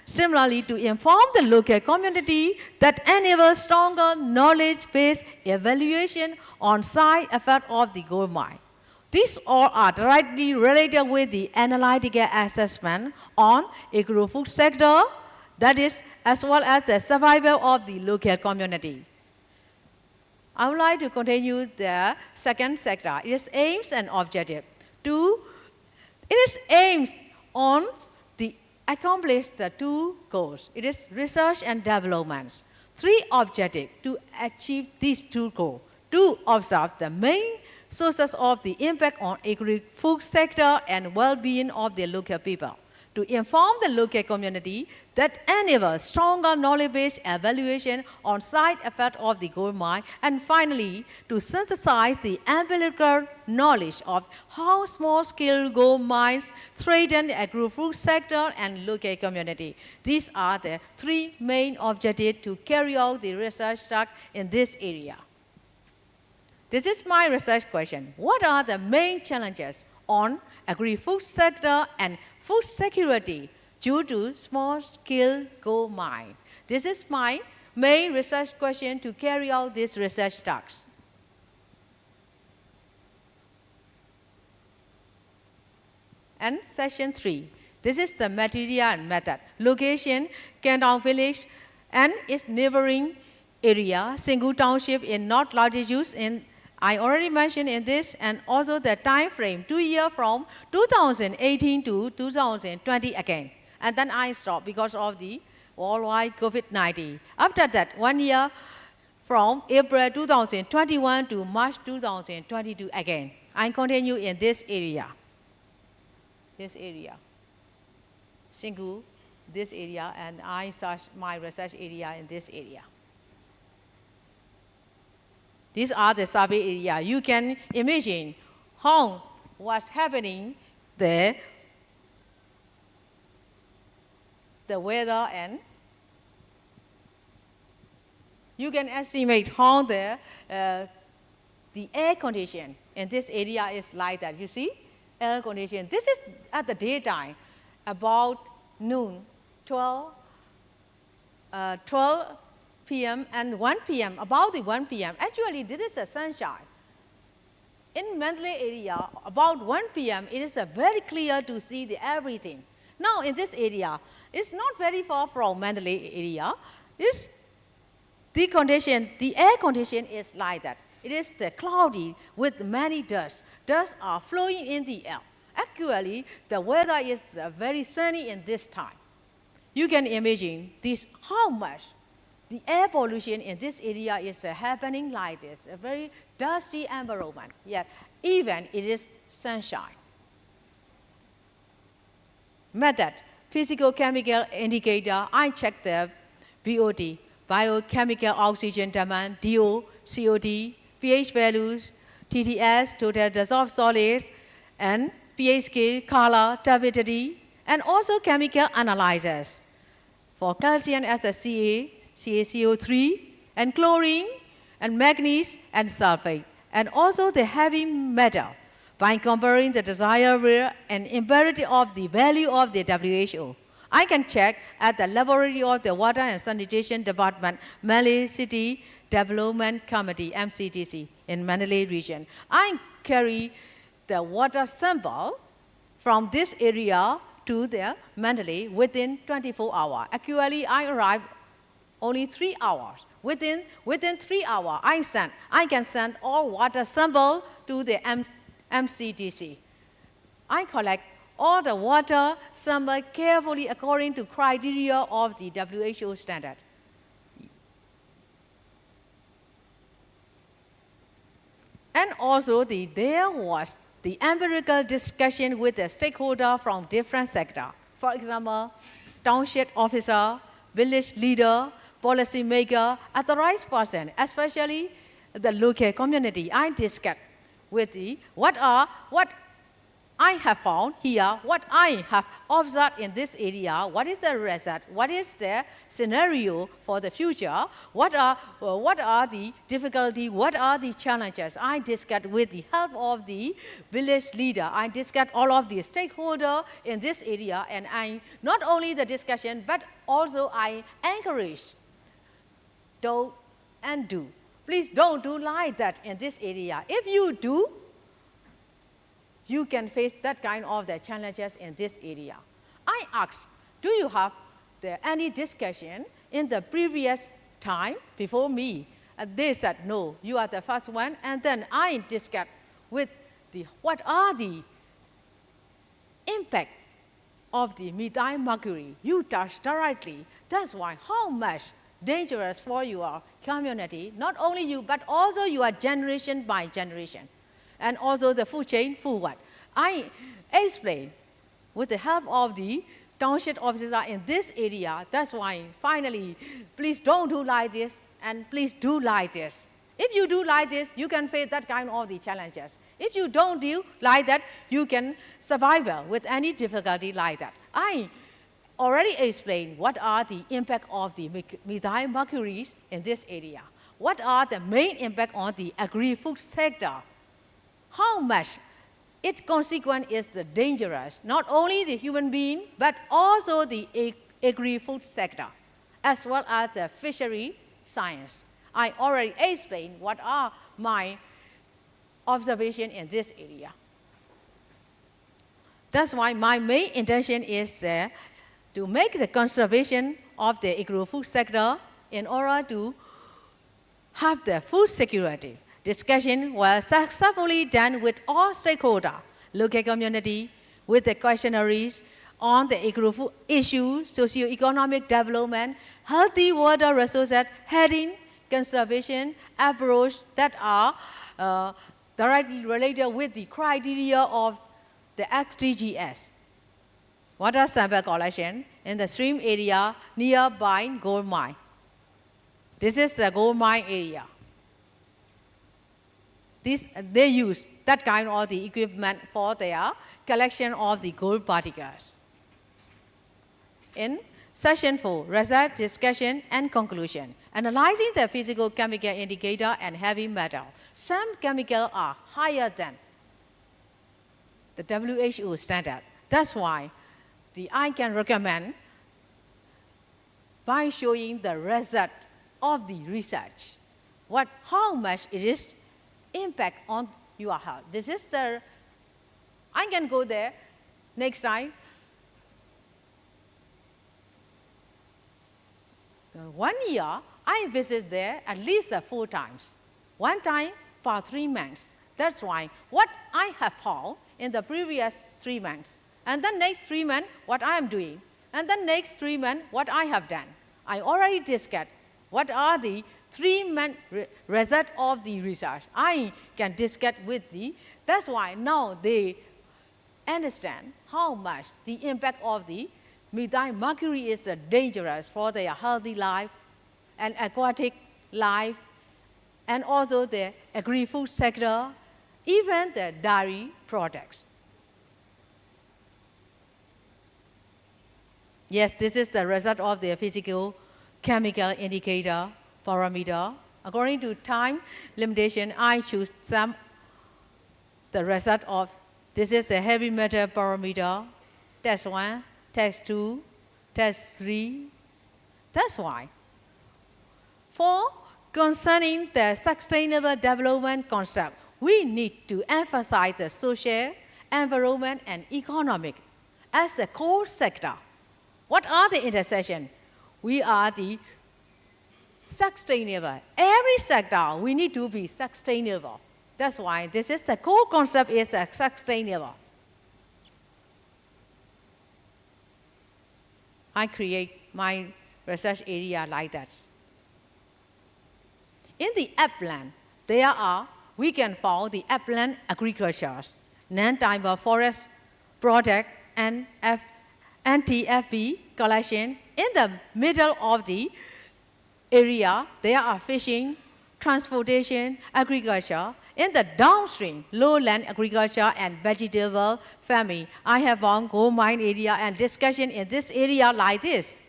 similarly to inform the local community that enable stronger knowledge-based evaluation on side effect of the gold mine. These all are directly related with the analytical assessment on agri-food sector, that is, as well as the survival of the local community. I would like to continue the second sector. It is aims and objective. It is aims on the accomplish the two goals. It is research and development. Three objectives to achieve these two goals. To observe the main sources of the impact on agri-food sector and well-being of the local people. To inform the local community that enable stronger knowledge-based evaluation on side effect of the gold mine, and finally, to synthesize the empirical knowledge of how small-scale gold mines threaten the agri-food sector and local community. These are the three main objectives to carry out the research task in this area. This is my research question. What are the main challenges on agri-food sector and food security due to small-scale gold mines? This is my main research question to carry out this research task. And session 3. This is the material and method. Location, Kandong village and its neighboring area, Singu township in North latitude in I already mentioned in this, and also the time frame, 2 years from 2018 to 2020 again. And then I stopped because of the worldwide COVID-19. After that, 1 year from April 2021 to March 2022 again. I continue in this area. Singu, this area, and I search my research area in this area. These are the survey area. You can imagine how what's happening there, the weather, and you can estimate how the air condition in this area is like that. You see, air condition. This is at the daytime, about noon, 12 p.m. and 1 p.m., about the 1 p.m. Actually, this is a sunshine. In Mandalay area, about 1 p.m., it is very clear to see everything. Now, in this area, it's not very far from Mandalay area. The air condition is like that. It is cloudy with many dust. Dust are flowing in the air. Actually, the weather is very sunny in this time. You can imagine how much the air pollution in this area is happening like this, a very dusty environment, yet even it is sunshine. Method, physical-chemical indicator, I check the BOD, biochemical oxygen demand, DO, COD, pH values, TDS, total dissolved solids, and pH scale, color, turbidity, and also chemical analyzers. For calcium as a CaCO3, and chlorine, and manganese, and sulfate, and also the heavy metal by comparing the desired and impurity of the value of the WHO. I can check at the laboratory of the Water and Sanitation Department, Mandalay City Development Committee, MCDC, in Mandalay region. I carry the water sample from this area to the Mandalay within 24 hours. Actually, I arrived only 3 hours. Within 3 hours, I can send all water sample to the MCDC. I collect all the water sample carefully according to criteria of the WHO standard. And also, there was the empirical discussion with the stakeholder from different sectors. For example, township officer, village leader, policy maker, authorized person, especially the local community. I discussed with what I have found here, what I have observed in this area, what is the result, what is the scenario for the future, what are the difficulties, what are the challenges. I discussed with the help of the village leader. I discussed all of the stakeholders in this area, and I not only the discussion, but also I encourage, don't and do. Please don't do like that in this area. If you do, you can face that kind of the challenges in this area. I asked, do you have any discussion in the previous time before me? And they said, no, you are the first one. And then I discussed with what are the impact of the methyl mercury. You touched directly. That's why how much dangerous for your community, not only you, but also your generation by generation. And also the food chain forward. I explained with the help of the township officer in this area. That's why finally, please don't do like this, and please do like this. If you do like this, you can face that kind of the challenges. If you don't do like that, you can survive with any difficulty like that. I already explained what are the impact of the methyl mercury in this area. What are the main impact on the agri-food sector? How much its consequence is dangerous, not only the human being, but also the agri-food sector, as well as the fishery science. I already explained what are my observations in this area. That's why my main intention is to make the conservation of the agri-food sector in order to have the food security. Discussion was successfully done with all stakeholders, local community, with the questionnaires on the agri-food issue, socio-economic development, healthy water resources, heading, conservation approach that are directly related with the criteria of the XDGs. Water sample collection in the stream area nearby gold mine. This is the gold mine area. They use that kind of the equipment for their collection of the gold particles. In session 4, result, discussion, and conclusion. Analyzing the physical chemical indicator and heavy metal. Some chemicals are higher than the WHO standard. That's why I can recommend by showing the result of the research, how much it is impact on your health. This is I can go there next time. One year, I visit there at least 4 times. One time for 3 months. That's why what I have found in the previous 3 months. And then next 3 months, what I am doing. And then next 3 months, what I have done. I already discussed what are the 3-month result of the research. I can discuss with that's why now they understand how much the impact of the methyl mercury is dangerous for their healthy life and aquatic life, and also the agri-food sector, even the dairy products. Yes, this is the result of the physical chemical indicator parameter. According to time limitation, I choose the result of, this is the heavy metal parameter, test 1, test 2, test 3. That's why. For concerning the sustainable development concept, we need to emphasize the social, environment, and economic as a core sector. What are the intersections? We are the sustainable. Every sector, we need to be sustainable. That's why this is the core concept is sustainable. I create my research area like that. In the upland, we can follow the upland agriculture, non-timber forest product, and anti-FB collection. In the middle of the area, there are fishing, transportation, agriculture. In the downstream lowland agriculture and vegetable farming, I have on gold mine area and discussion in this area like this.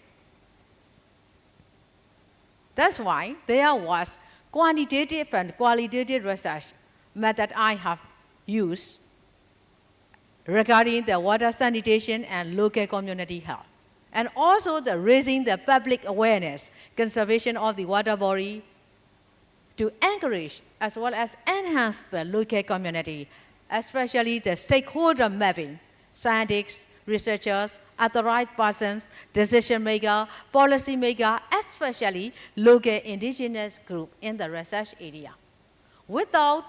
That's why there was quantitative and qualitative research method I have used regarding the water sanitation and local community health. And also the raising the public awareness, conservation of the water body, to encourage as well as enhance the local community, especially the stakeholder mapping, scientists, researchers, authorized persons, decision maker, policy maker, especially local indigenous group in the research area. Without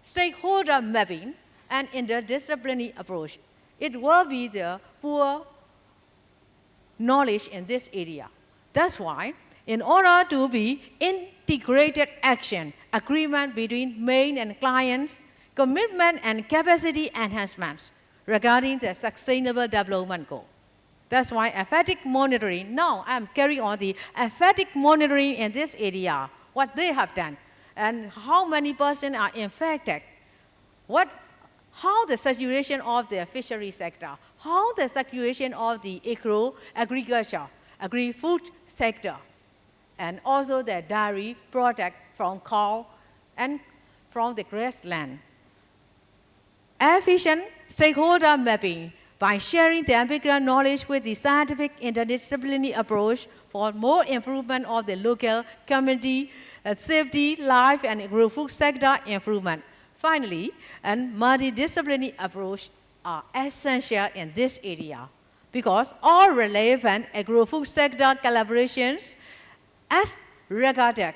stakeholder mapping and interdisciplinary approach, it will be the poor knowledge in this area. That's why, in order to be integrated action, agreement between main and clients, commitment and capacity enhancements regarding the sustainable development goal. That's why emphatic monitoring, now I'm carrying on the emphatic monitoring in this area, what they have done, and how many persons are infected, how the saturation of the fishery sector, how the saturation of the agriculture, agri-food sector, and also the dairy product from cow and from the grassland. Efficient stakeholder mapping by sharing the empirical knowledge with the scientific interdisciplinary approach for more improvement of the local community, safety, life, and agri-food sector improvement. Finally, a multidisciplinary approach are essential in this area because all relevant agri-food sector collaborations as regarded,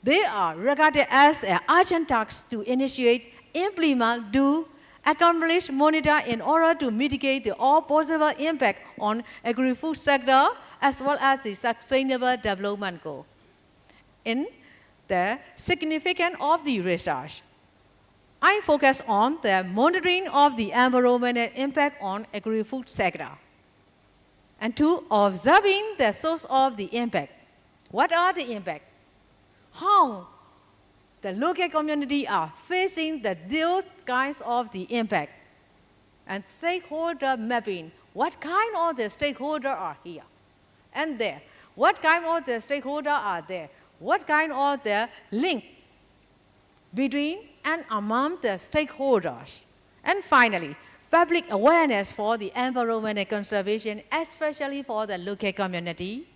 they are regarded as an urgent task to initiate, implement, do, accomplish, monitor in order to mitigate the all possible impact on agri-food sector as well as the sustainable development goal. In the significance of the research, I focus on the monitoring of the environmental impact on agri-food sector and to observing the source of the impact. What are the impact? How the local community are facing those kinds of the impact. And stakeholder mapping, what kind of the stakeholder are here and there? What kind of the stakeholder are there? What kind of the link between and among the stakeholders? And finally, public awareness for the environmental conservation, especially for the local community.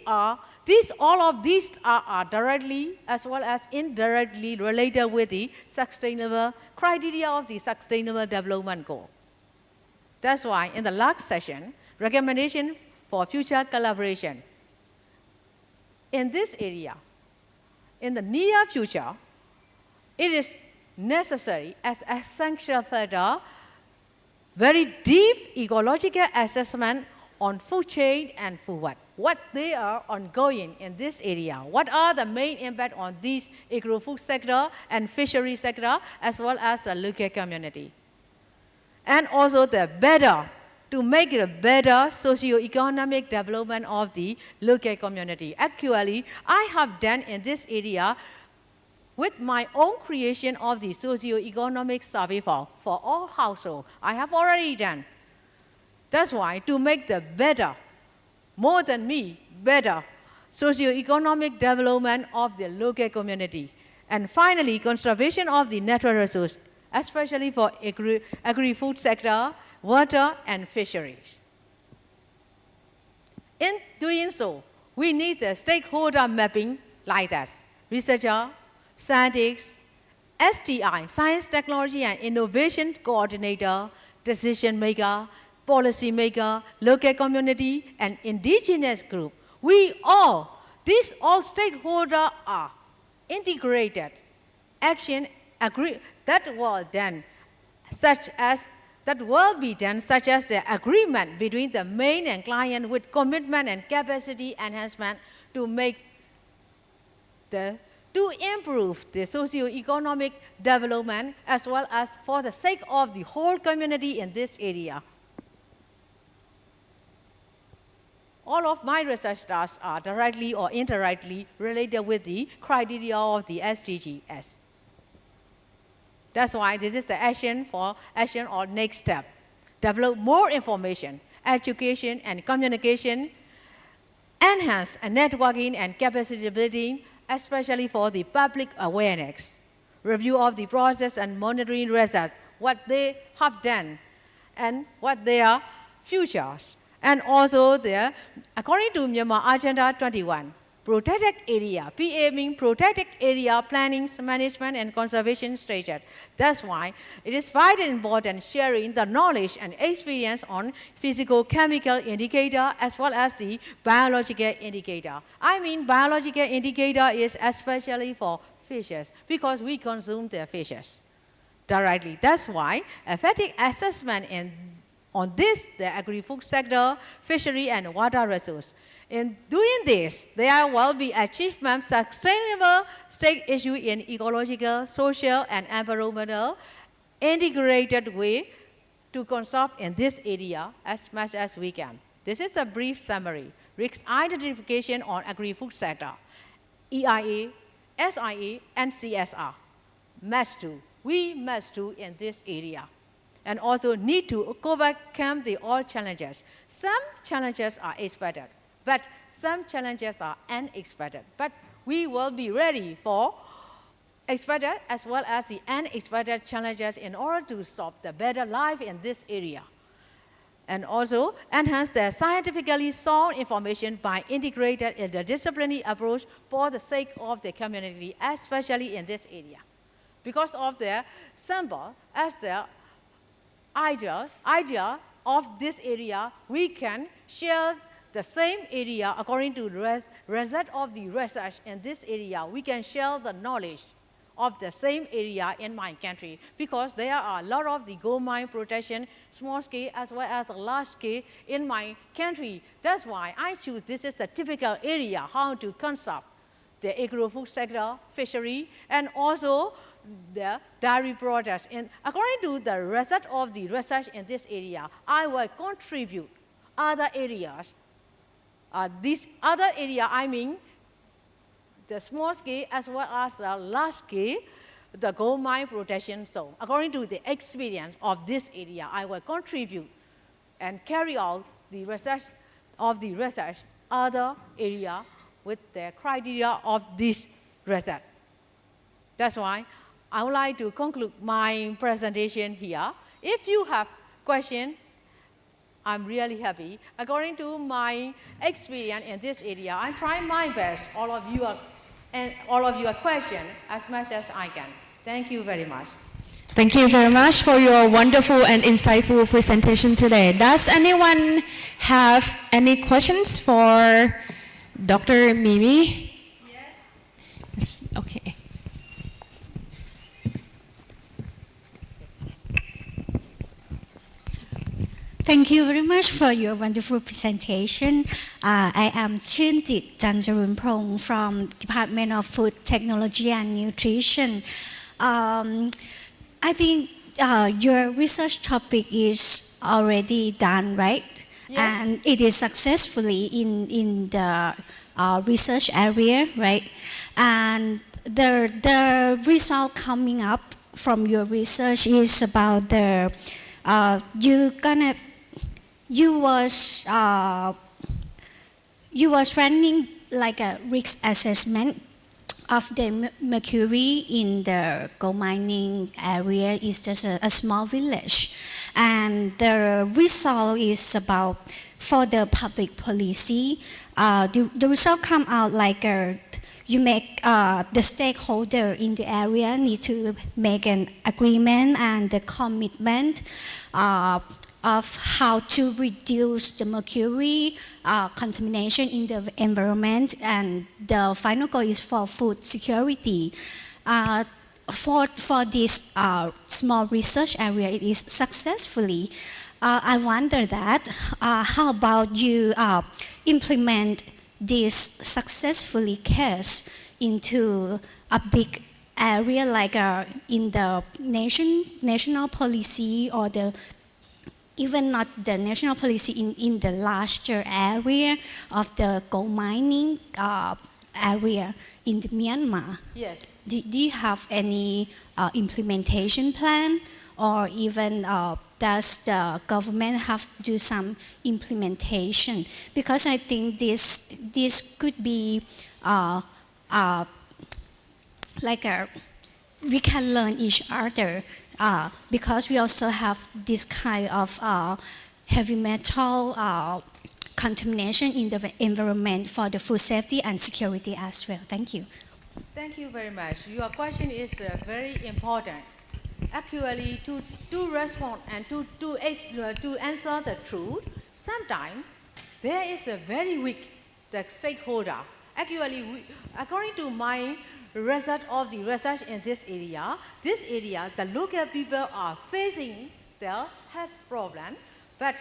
All of these are directly as well as indirectly related with the sustainable criteria of the sustainable development goal. That's why in the last session, recommendation for future collaboration. In this area, in the near future, it is necessary as essential factor, very deep ecological assessment on food chain and food web. What they are ongoing in this area. What are the main impact on these agri-food sector and fishery sector as well as the local community. And also to make a better socio-economic development of the local community. Actually, I have done in this area with my own creation of the socio-economic survey for all households. I have already done. That's why to make the better, more than me, better socio-economic development of the local community. And finally, conservation of the natural resource, especially for agri-food sector, water, and fisheries. In doing so, we need the stakeholder mapping like that. Researcher, scientists, STI, Science, Technology, and Innovation Coordinator, decision maker, policy maker, local community, and indigenous group. These all stakeholders are integrated action that will be done, such as the agreement between the main and client with commitment and capacity enhancement to improve the socio-economic development as well as for the sake of the whole community in this area. All of my research tasks are directly or indirectly related with the criteria of the SDGs. That's why this is the action or next step. Develop more information, education and communication, enhance networking and capacity building, especially for the public awareness. Review of the process and monitoring results, what they have done and what their futures. And also there, according to Myanmar Agenda 21, protected area, PA means protected area planning, management and conservation strategy. That's why it is vitally important sharing the knowledge and experience on physical chemical indicator as well as the biological indicator. I mean biological indicator is especially for fishes because we consume their fishes directly. That's why effective assessment on this, the agri-food sector, fishery and water resource. In doing this, there will be achievement sustainable state issue in ecological, social and environmental integrated way to conserve in this area as much as we can. This is the brief summary. Risk identification on agri-food sector, EIA, SIA and CSR. Must do. We must do in this area. And also need to overcome all challenges. Some challenges are expected, but some challenges are unexpected. But we will be ready for expected as well as the unexpected challenges in order to solve the better life in this area. And also enhance the scientifically sound information by integrated interdisciplinary approach for the sake of the community, especially in this area. Because of the symbol as the idea of this area, we can share the same area according to the result of the research in this area. We can share the knowledge of the same area in my country because there are a lot of the gold mine protection, small scale as well as large scale in my country. That's why I choose this is the typical area how to conserve the agro-food sector, fishery, and also the dairy products. And according to the result of the research in this area, I will contribute other areas. This other area, I mean, the small scale as well as the large scale, the gold mine protection zone. According to the experience of this area, I will contribute and carry out the research other area with the criteria of this result. That's why I would like to conclude my presentation here. If you have questions, I'm really happy. According to my experience in this area, I try my best, all of your questions as much as I can. Thank you very much. Thank you very much for your wonderful and insightful presentation today. Does anyone have any questions for Dr. Mimi? Yes. Okay. Thank you very much for your wonderful presentation. I am Chuntit Chalermphrakiat from Department of Food Technology and Nutrition. I think your research topic is already done, right? Yes. And it is successfully in the research area, right? And the result coming up from your research is about the you was running like a risk assessment of the mercury in the gold mining area. Is just a small village, and the result is about for the public policy. The result come out like you make the stakeholder in the area need to make an agreement and the commitment of how to reduce the mercury contamination in the environment, and the final goal is for food security. For this small research area, it is successfully. I wonder that how about you implement this successfully case into a big area like in the national policy or the even not the national policy in the larger area of the gold mining area in the Myanmar. Yes. Do you have any implementation plan, or even does the government have to do some implementation? Because I think this could be like we can learn each other because we also have this kind of heavy metal contamination in the environment for the food safety and security as well. Thank you. Thank you very much. Your question is very important. Actually, to respond and to answer the truth, sometimes there is a very weak stakeholder. Actually, according to my result of the research in this area, the local people are facing their health problem, but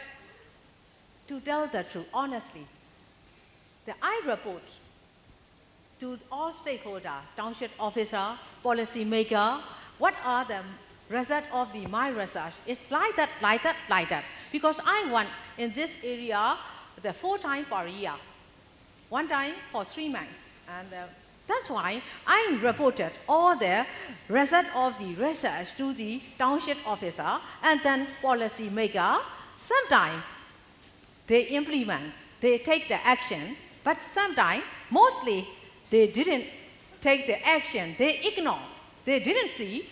to tell the truth, honestly, I report to all stakeholders, township officer, policy maker, what are the result of my research? It's like that. Because I want in this area the 4 times per year, 1 time for 3 months, and that's why I reported all the result of the research to the township officer and then policy maker. Sometimes they implement, they take the action, but sometimes, mostly, they didn't take the action, they ignore, they didn't see.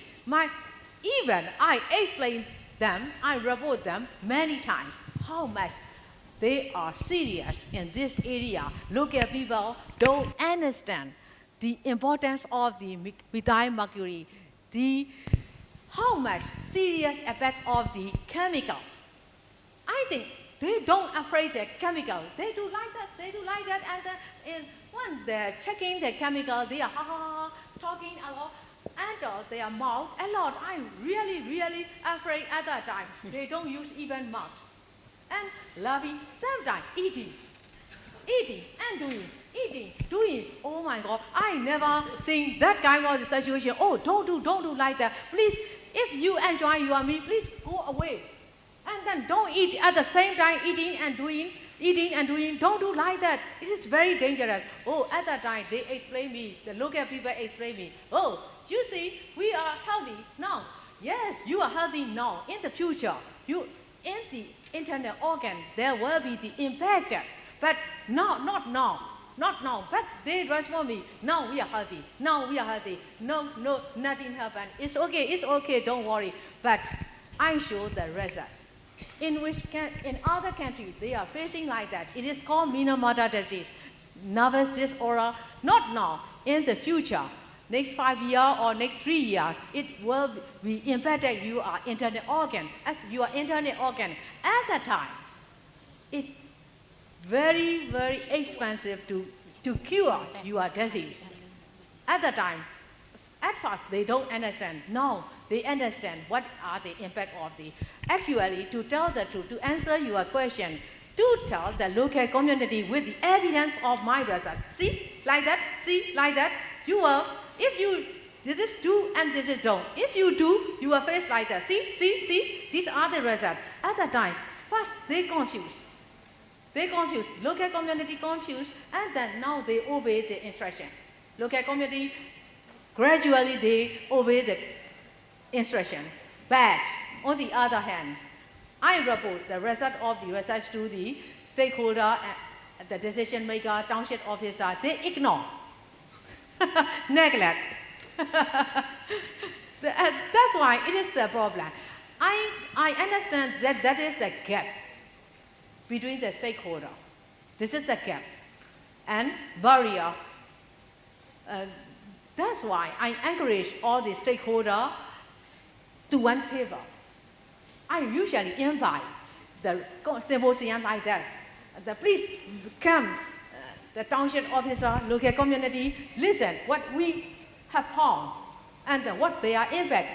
Even I explain them, I report them many times, how much they are serious in this area. Local people don't understand the importance of the methyl mercury, how much serious effect of the chemical. I think they don't afraid the chemical. They do like that, and when they're checking the chemical, they are talking a lot, and their mouth a lot. I'm really afraid at that time. They don't use even mouth. And loving, sometimes eating and doing. Oh my God, I never seen that kind of situation. Oh, don't do like that. Please, if you enjoy your meal, please go away. And then don't eat at the same time, eating and doing. Don't do like that. It is very dangerous. Oh, at that time, they explain me, the local people explain me. Oh, you see, we are healthy now. Yes, you are healthy now. In the future, in the internal organ, there will be the impact. But not now. But they respond me. Now we are healthy. No, nothing happened. It's okay, don't worry. But I show the result. In other countries, they are facing like that. It is called Minamata disease, nervous disorder. Not now. In the future, next 5 years or next 3 years, it will be impacted your internal organ. As your internal organ, at that time, it's very expensive to cure your disease. At that time, at first they don't understand. Now they understand what are the impact of the. Actually, to tell the truth, to answer your question, to tell the local community with the evidence of my result. See like that. You will, if you this do and this is don't. If you do, you will face like that. See. These are the results. At that time, first they confuse. Local community confused, and then now they obey the instruction. Local community, gradually they obey the instruction. But on the other hand, I report the result of the research to the stakeholder, the decision maker, township officer. They ignore, neglect. That's why it is the problem. I understand that is the gap between the stakeholder. This is the gap and barrier. That's why I encourage all the stakeholders to one table. I usually invite the symposium like that. Please come, the township officer, local community, listen what we have found and what they are impact.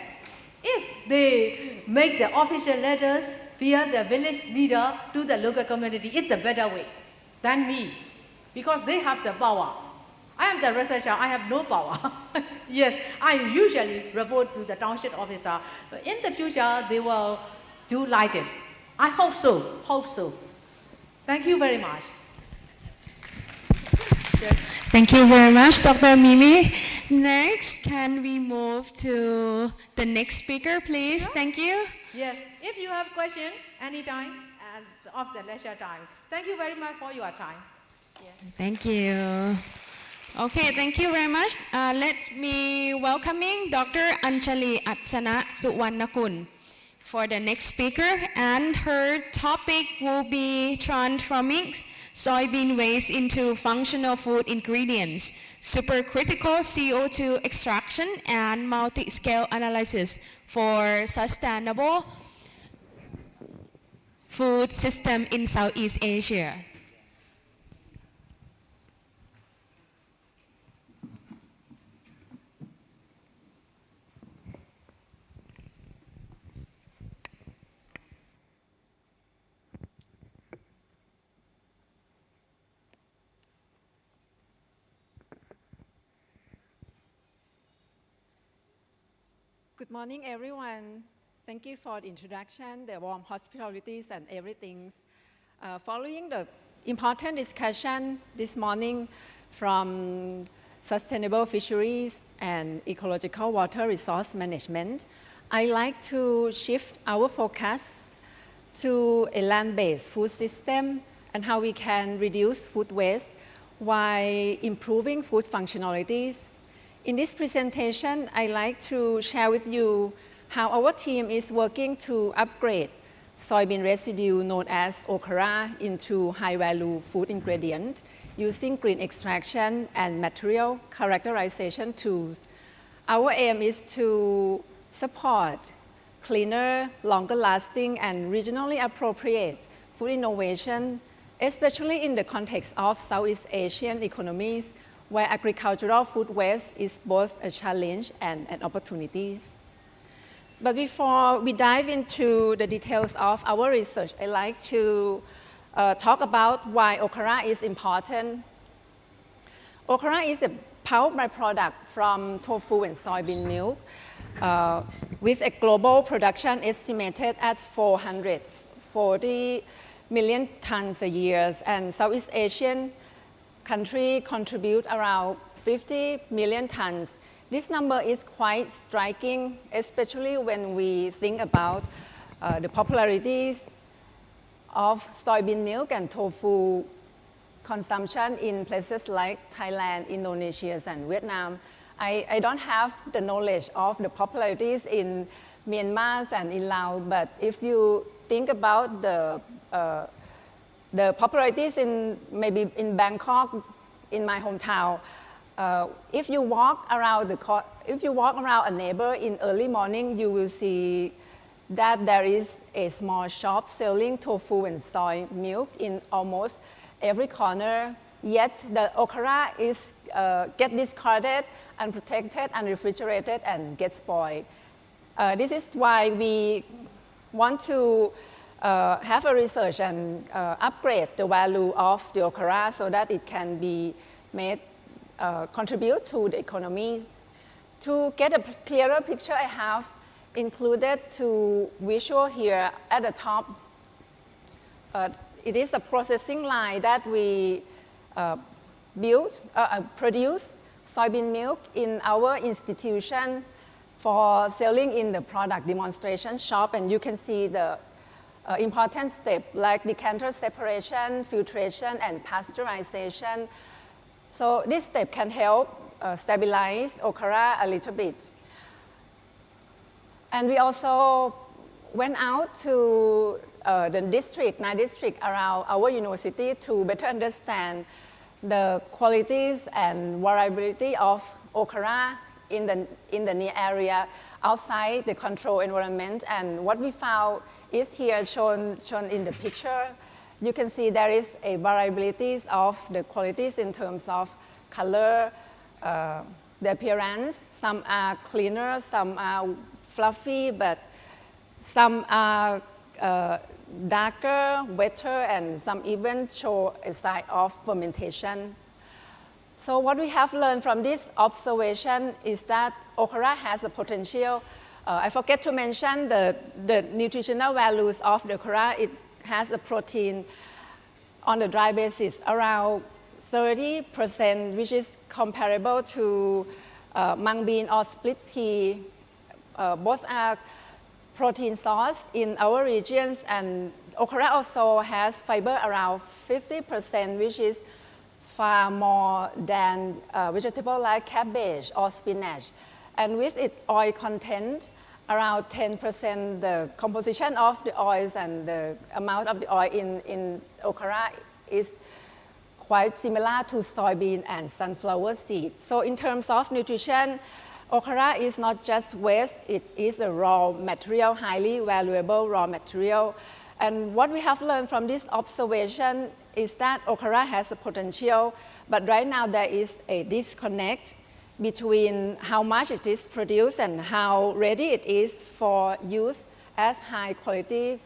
If they make the official letters via the village leader to the local community, it's the better way than me, because they have the power. I am the researcher, I have no power. Yes, I usually report to the township officer. But in the future, they will do like this. I hope so. Thank you very much. Yes. Thank you very much, Dr. Mimi. Next, can we move to the next speaker, please? Sure. Thank you. Yes, if you have question anytime of the leisure time. Thank you very much for your time. Yeah. Thank you. Okay, thank you very much. Let me welcoming Dr. Anchali Atsana Suvarnakun for the next speaker, and her topic will be transforming soybean waste into functional food ingredients, supercritical CO2 extraction, and multi-scale analysis for sustainable food system in Southeast Asia. Good morning, everyone. Thank you for the introduction, the warm hospitalities and everything. Following the important discussion this morning from sustainable fisheries and ecological water resource management, I like to shift our focus to a land-based food system and how we can reduce food waste while improving food functionalities. In this presentation, I'd like to share with you how our team is working to upgrade soybean residue known as okra into high-value food ingredient using green extraction and material characterization tools. Our aim is to support cleaner, longer-lasting, and regionally appropriate food innovation, especially in the context of Southeast Asian economies, where agricultural food waste is both a challenge and an opportunity. But before we dive into the details of our research, I'd like to talk about why okra is important. Okra is a pulp byproduct from tofu and soybean milk, with a global production estimated at 440 million tons a year, and Southeast Asian country contribute around 50 million tons. This number is quite striking, especially when we think about the popularities of soybean milk and tofu consumption in places like Thailand, Indonesia, and Vietnam. I don't have the knowledge of the popularities in Myanmar and in Laos, but if you think about the popularities in maybe in Bangkok, in my hometown, if you walk around a neighbor in early morning, you will see that there is a small shop selling tofu and soy milk in almost every corner. Yet the okra is get discarded, unprotected, and refrigerated, and get spoiled. This is why we want to have a research and upgrade the value of the okra so that it can be made contribute to the economies. To get a clearer picture, I have included two visual here at the top. It is a processing line that we produce soybean milk in our institution for selling in the product demonstration shop, and you can see the important steps like decanter separation, filtration, and pasteurization. So this step can help stabilize okra a little bit. And we also went out to the district, 9 districts around our university to better understand the qualities and variability of okra in the near area outside the control environment. And what we found is here shown in the picture. You can see there is a variability of the qualities in terms of color, the appearance. Some are cleaner, some are fluffy, but some are darker, wetter, and some even show a sign of fermentation. So what we have learned from this observation is that okra has a potential. I forget to mention the nutritional values of the okra. It has a protein on the dry basis around 30%, which is comparable to mung bean or split pea. Both are protein source in our regions, and okra also has fiber around 50%, which is far more than vegetable like cabbage or spinach. And with its oil content, around 10%, the composition of the oils and the amount of the oil in okra is quite similar to soybean and sunflower seed. So in terms of nutrition, okra is not just waste, it is a raw material, highly valuable raw material. And what we have learned from this observation is that okra has a potential, but right now there is a disconnect between how much it is produced and how ready it is for use as high quality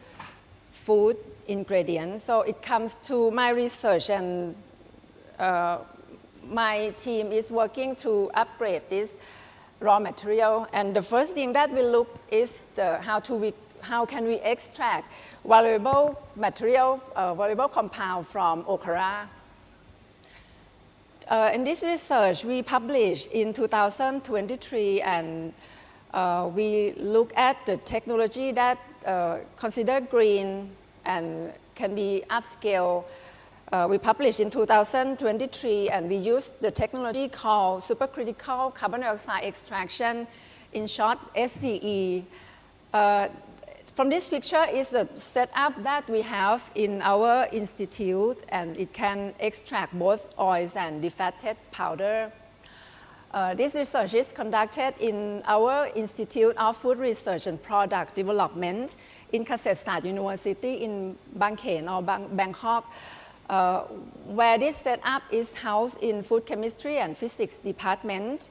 food ingredient. So it comes to my research, and my team is working to upgrade this raw material. And the first thing that we look is how can we extract valuable material, valuable compound from okra. In this research, we published in 2023, and we look at the technology that considered green and can be upscaled. We published in 2023, and we used the technology called supercritical carbon dioxide extraction, in short SCE. From this picture is the setup that we have in our institute, and it can extract both oils and defatted powder. This research is conducted in our Institute of Food Research and Product Development in Kasetsart University in Bang Khen or Bangkok, where this setup is housed in Food Chemistry and Physics Department.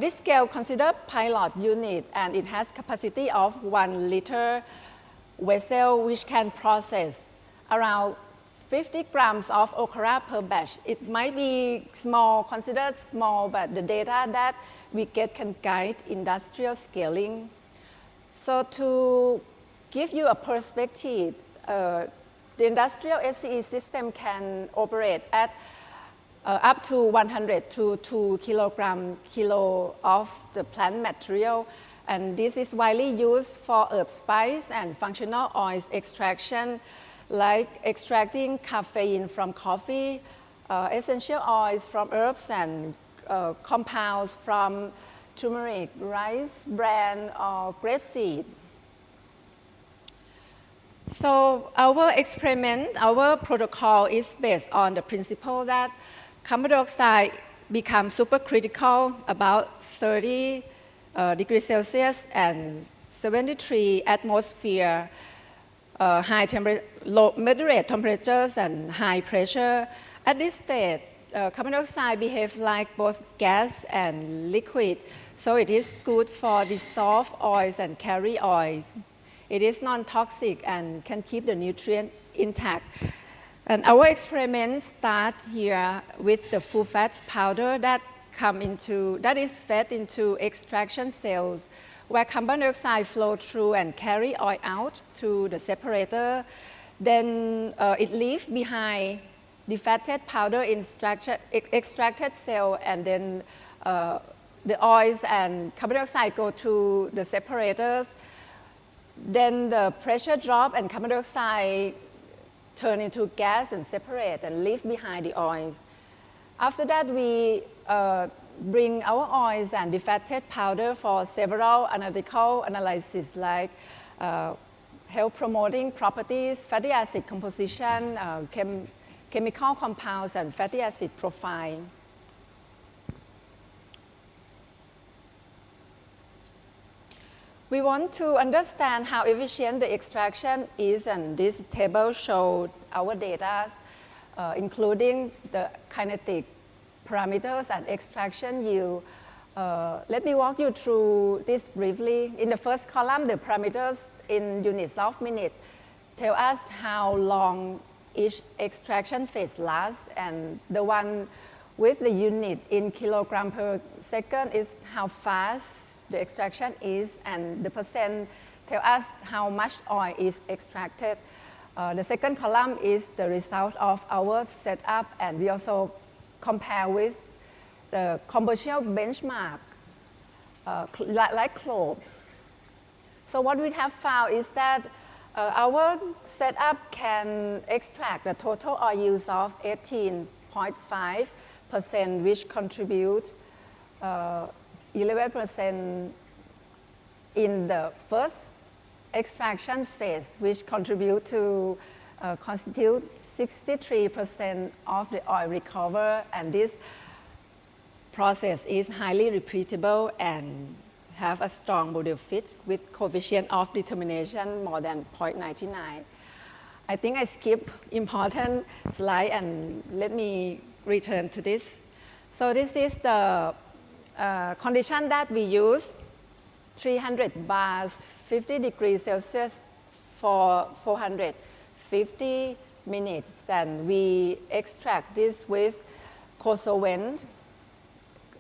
This scale considered pilot unit, and it has capacity of 1 liter vessel, which can process around 50 grams of okra per batch. It might be small, considered small, but the data that we get can guide industrial scaling. So to give you a perspective, the industrial SCE system can operate at up to 100 to 2 kilo of the plant material, and this is widely used for herb spice and functional oils extraction, like extracting caffeine from coffee, essential oils from herbs, and compounds from turmeric, rice bran, or grapeseed. So our experiment, our protocol is based on the principle that carbon dioxide becomes supercritical about 30 degrees Celsius and 73 atmosphere, moderate temperatures and high pressure. At this state, carbon dioxide behaves like both gas and liquid, so it is good for dissolved oils and carry oils. It is non-toxic and can keep the nutrient intact. And our experiments start here with the full fat powder that is fed into extraction cells, where carbon dioxide flow through and carry oil out to the separator. Then it leaves behind defatted powder in extracted cell, and then the oils and carbon dioxide go to the separators. Then the pressure drop and carbon dioxide turn into gas and separate and leave behind the oils. After that, we bring our oils and defatted powder for several analytical analyses, like health promoting properties, fatty acid composition, chemical compounds, and fatty acid profile. We want to understand how efficient the extraction is, and this table shows our data, including the kinetic parameters and extraction yield. Let me walk you through this briefly. In the first column, the parameters in units of minute tell us how long each extraction phase lasts, and the one with the unit in kilogram per second is how fast the extraction is, and the percent tell us how much oil is extracted. The second column is the result of our setup, and we also compare with the commercial benchmark, like clove. So what we have found is that our setup can extract the total oil use of 18.5%, which contribute 11% in the first extraction phase, which contribute to constitute 63% of the oil recover, and this process is highly repeatable and have a strong model fit with coefficient of determination more than 0.99. I think I skip important slide and let me return to this. So this is the condition that we use, 300 bars, 50 degrees Celsius for 450 minutes, and we extract this with co-solvent,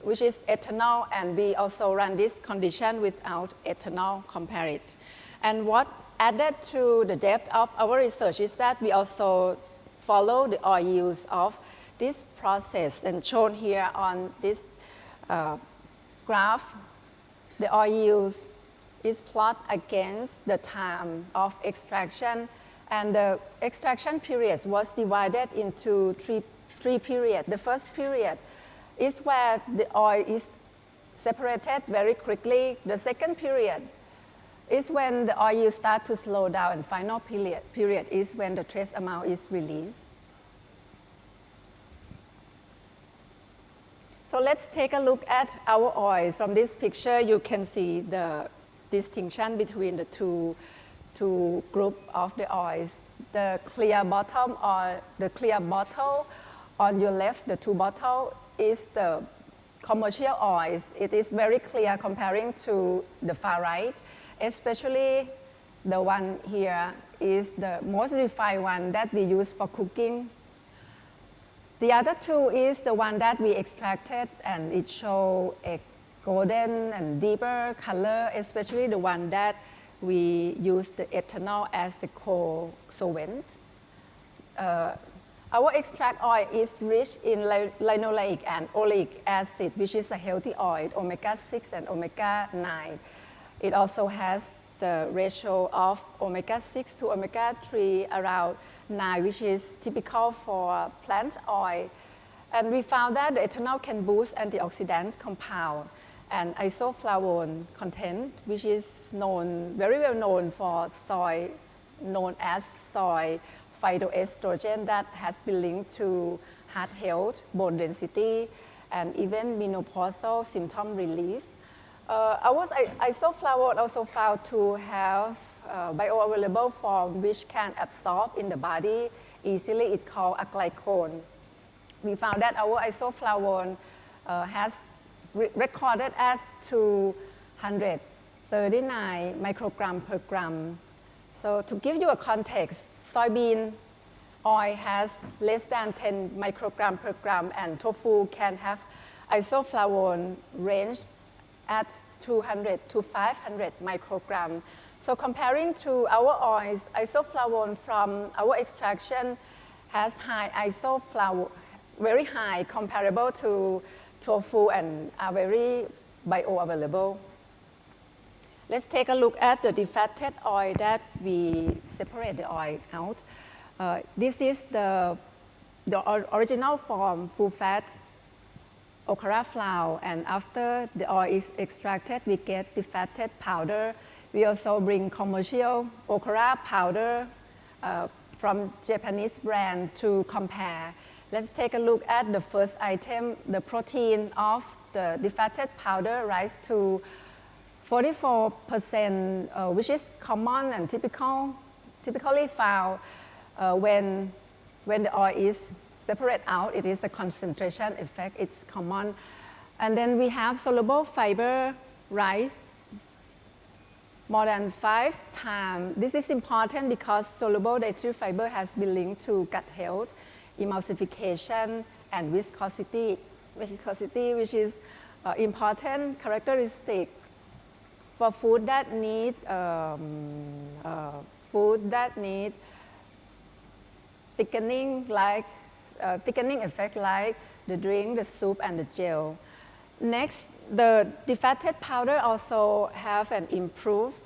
which is ethanol, and we also run this condition without ethanol, compare it. And what added to the depth of our research is that we also follow the oil use of this process, and shown here on this graph, the oil use is plotted against the time of extraction, and the extraction period was divided into three periods. The first period is where the oil is separated very quickly. The second period is when the oil use starts to slow down, and final period is when the trace amount is released. So let's take a look at our oils. From this picture, you can see the distinction between the two groups of the oils. The clear bottom or the clear bottle on your left, the two bottles, is the commercial oils. It is very clear comparing to the far right, especially the one here is the most refined one that we use for cooking. The other two is the one that we extracted, and it shows a golden and deeper color, especially the one that we use the ethanol as the co-solvent. Our extract oil is rich in linoleic and oleic acid, which is a healthy oil, omega-6 and omega-9. It also has the ratio of omega-6 to omega-3 around 9, which is typical for plant oil. And we found that the ethanol can boost antioxidant compound and isoflavone content, which is very well known for soy, known as soy phytoestrogen, that has been linked to heart health, bone density, and even menopausal symptom relief. Our isoflavone also found to have bioavailable form which can absorb in the body easily. It's called a glycone. We found that our isoflavone has recorded as 239 microgram per gram. So to give you a context, soybean oil has less than 10 microgram per gram, and tofu can have isoflavone range at 200 to 500 microgram. So comparing to our oils, isoflavone from our extraction has high isoflavone, very high, comparable to tofu, and are very bioavailable. Let's take a look at the defatted oil that we separate the oil out. This is the original form, full fat okra flour, and after the oil is extracted, we get defatted powder. We also bring commercial okra powder from Japanese brand to compare. Let's take a look at the first item. The protein of the defatted powder rise to 44%, which is common and typically found when the oil is separated out. It is the concentration effect. It's common. And then we have soluble fiber rise more than 5 times. This is important because soluble dietary fiber has been linked to gut health, emulsification, and viscosity, which is important characteristic for food that need thickening effect like the drink, the soup, and the gel. Next, the defatted powder also have an improved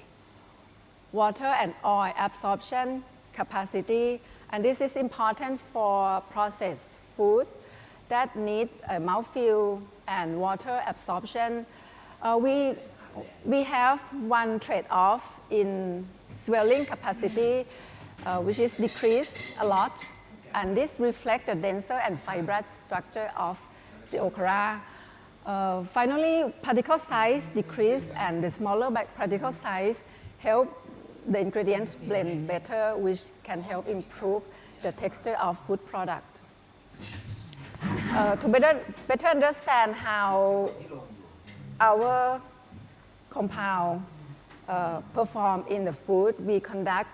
water and oil absorption capacity, and this is important for processed food that need a mouthfeel and water absorption. We have one trade-off in swelling capacity, which is decreased a lot, and this reflects the denser and fibrous structure of the okra. Finally, particle size decrease, and the smaller particle size help the ingredients blend better, which can help improve the texture of food product. To better understand how our compound perform in the food, we conduct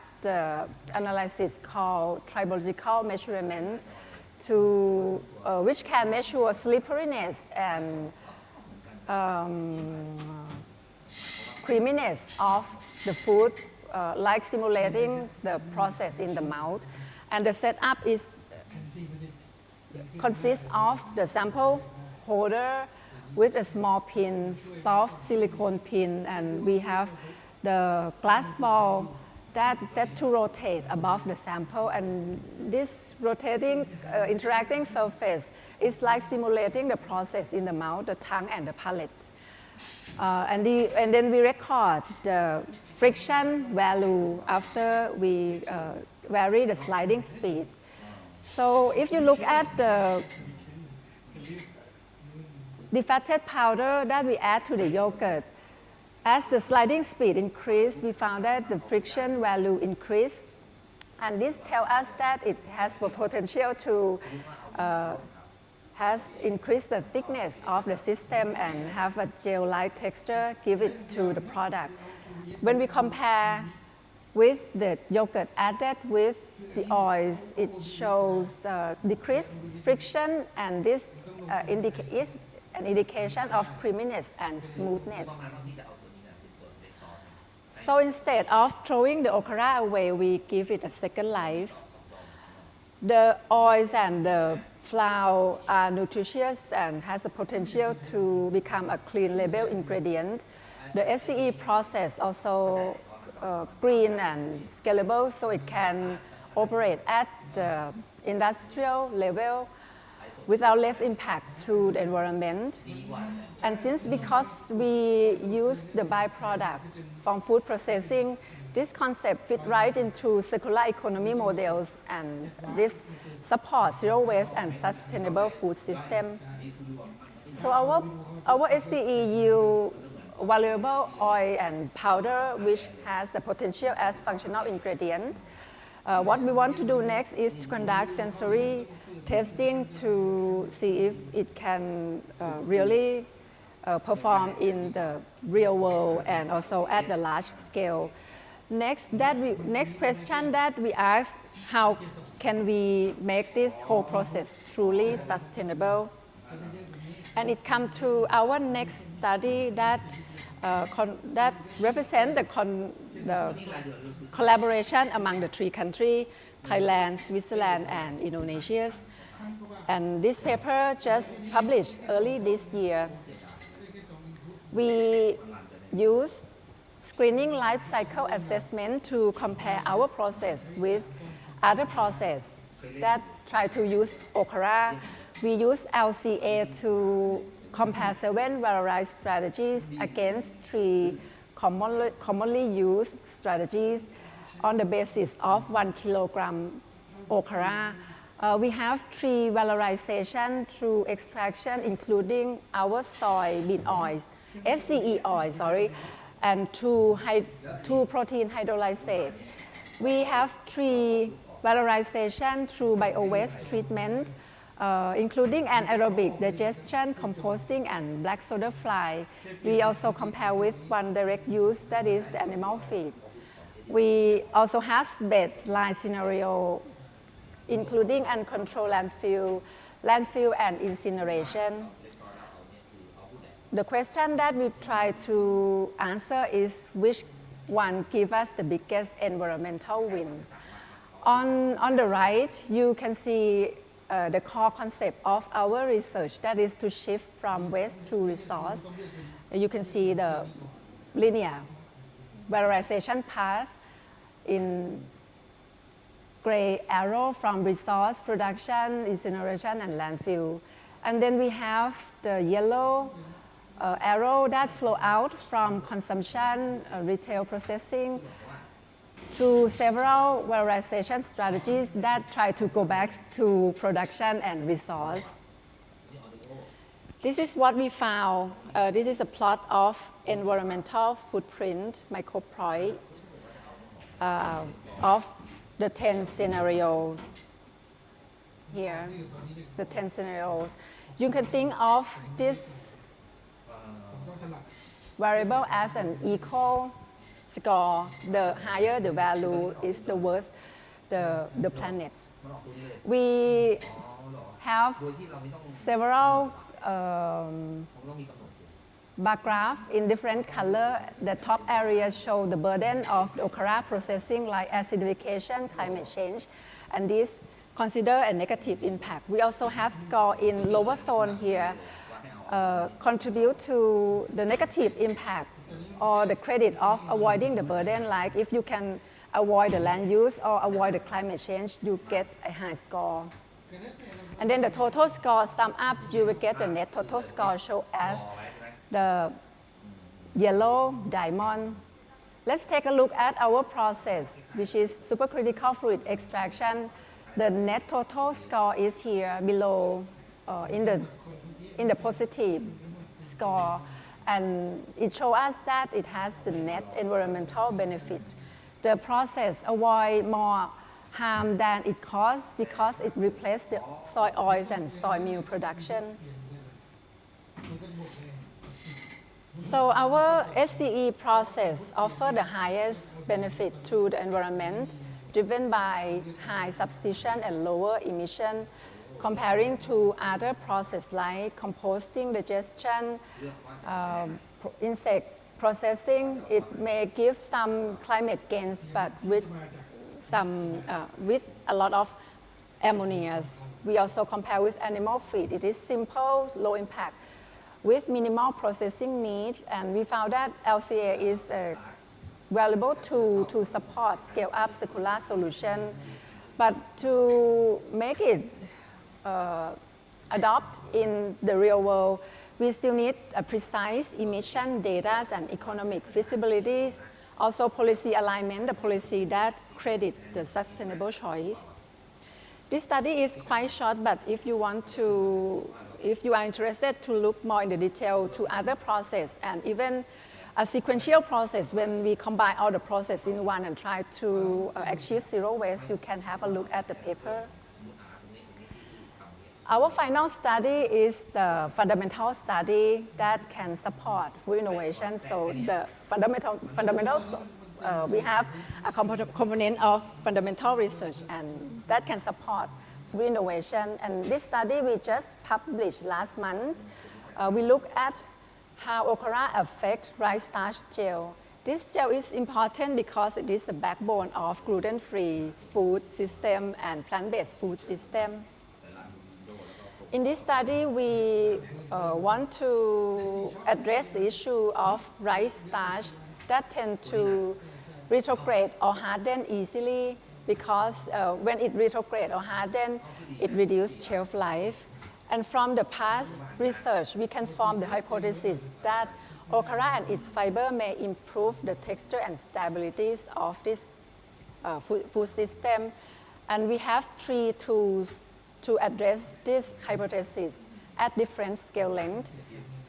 analysis called tribological measurement to which can measure slipperiness and creaminess of the food, like simulating the process in the mouth. And the setup consists of the sample holder with a small pin, soft silicone pin, and we have the glass ball that is set to rotate above the sample, and this rotating, interacting surface is like simulating the process in the mouth, the tongue, and the palate. And then we record the friction value after we vary the sliding speed. So if you look at the defatted powder that we add to the yogurt, as the sliding speed increased, we found that the friction value increased, and this tells us that it has the potential to has increased the thickness of the system and have a gel-like texture, give it to the product. When we compare with the yogurt added with the oils, it shows decreased friction, and this is an indication of creaminess and smoothness. So instead of throwing the okra away, we give it a second life. The oils and the flour are nutritious and has the potential to become a clean label ingredient. The SCE process also green and scalable, so it can operate at the industrial level without less impact to the environment. And because we use the byproduct from food processing, this concept fit right into circular economy models, and this supports zero waste and sustainable food system. So our SCE yield valuable oil and powder, which has the potential as functional ingredient. What we want to do next is to conduct sensory testing to see if it can really perform in the real world and also at the large scale. Next question that we ask, how can we make this whole process truly sustainable? And it comes to our next study that represents the collaboration among the three countries, Thailand, Switzerland, and Indonesia. And this paper just published early this year. We use screening life cycle assessment to compare our process with other process that try to use okra. We use LCA to compare 7 valorized strategies against 3 commonly used strategies on the basis of 1 kilogram okra. We have 3 valorization through extraction, including our soybean oils, SCE oil, and 2 protein hydrolysate. We have 3 valorization through bio-waste treatment, including anaerobic digestion, composting, and black soda fly. We also compare with 1 direct use, that is the animal feed. We also have baseline scenario, including uncontrolled landfill and incineration. The question that we try to answer is which one gives us the biggest environmental wins. On the right, you can see the core concept of our research, that is to shift from waste to resource. You can see the linear valorization path in gray arrow from resource production, incineration, and landfill. And then we have the yellow arrow that flow out from consumption, retail processing, through several valorization strategies that try to go back to production and resource. This is what we found. This is a plot of environmental footprint, microproject, of the 10 scenarios here, the 10 scenarios. You can think of this variable as an eco score. The higher the value is, the worse the planet. We have several bar graph in different color. The top areas show the burden of the Okara processing like acidification, climate change, and these consider a negative impact. We also have score in lower zone here, contribute to the negative impact or the credit of avoiding the burden, like if you can avoid the land use or avoid the climate change, you get a high score. And then the total score sum up, you will get the net total score show as the yellow diamond. Let's take a look at our process, which is supercritical fluid extraction. The net total score is here below in the positive score, and it shows us that it has the net environmental benefit. The process avoids more harm than it causes because it replaces the soy oils and soy meal production. So our SCE process offers the highest benefit to the environment, driven by high substitution and lower emission, comparing to other processes like composting, digestion, insect processing. It may give some climate gains, but with a lot of ammonia. We also compare with animal feed. It is simple, low impact, with minimal processing needs, and we found that LCA is valuable to support scale-up circular solution, but to make it adopt in the real world, we still need a precise emission data and economic feasibilities, also policy alignment, the policy that credit the sustainable choice. This study is quite short, but if you are interested to look more in the detail to other process and even a sequential process, when we combine all the process in one and try to achieve zero waste, you can have a look at the paper. Our final study is the fundamental study that can support food innovation. So the fundamentals, we have a component of fundamental research, and that can support food innovation. And this study we just published last month. We look at how okra affects rice starch gel. This gel is important because it is the backbone of gluten-free food system and plant-based food system. In this study, we want to address the issue of rice starch that tend to retrograde or harden easily because when it retrograde or harden, it reduces shelf life. And from the past research, we can form the hypothesis that okra and its fiber may improve the texture and stability of this food system. And we have 3 tools to address this hypothesis at different scale lengths.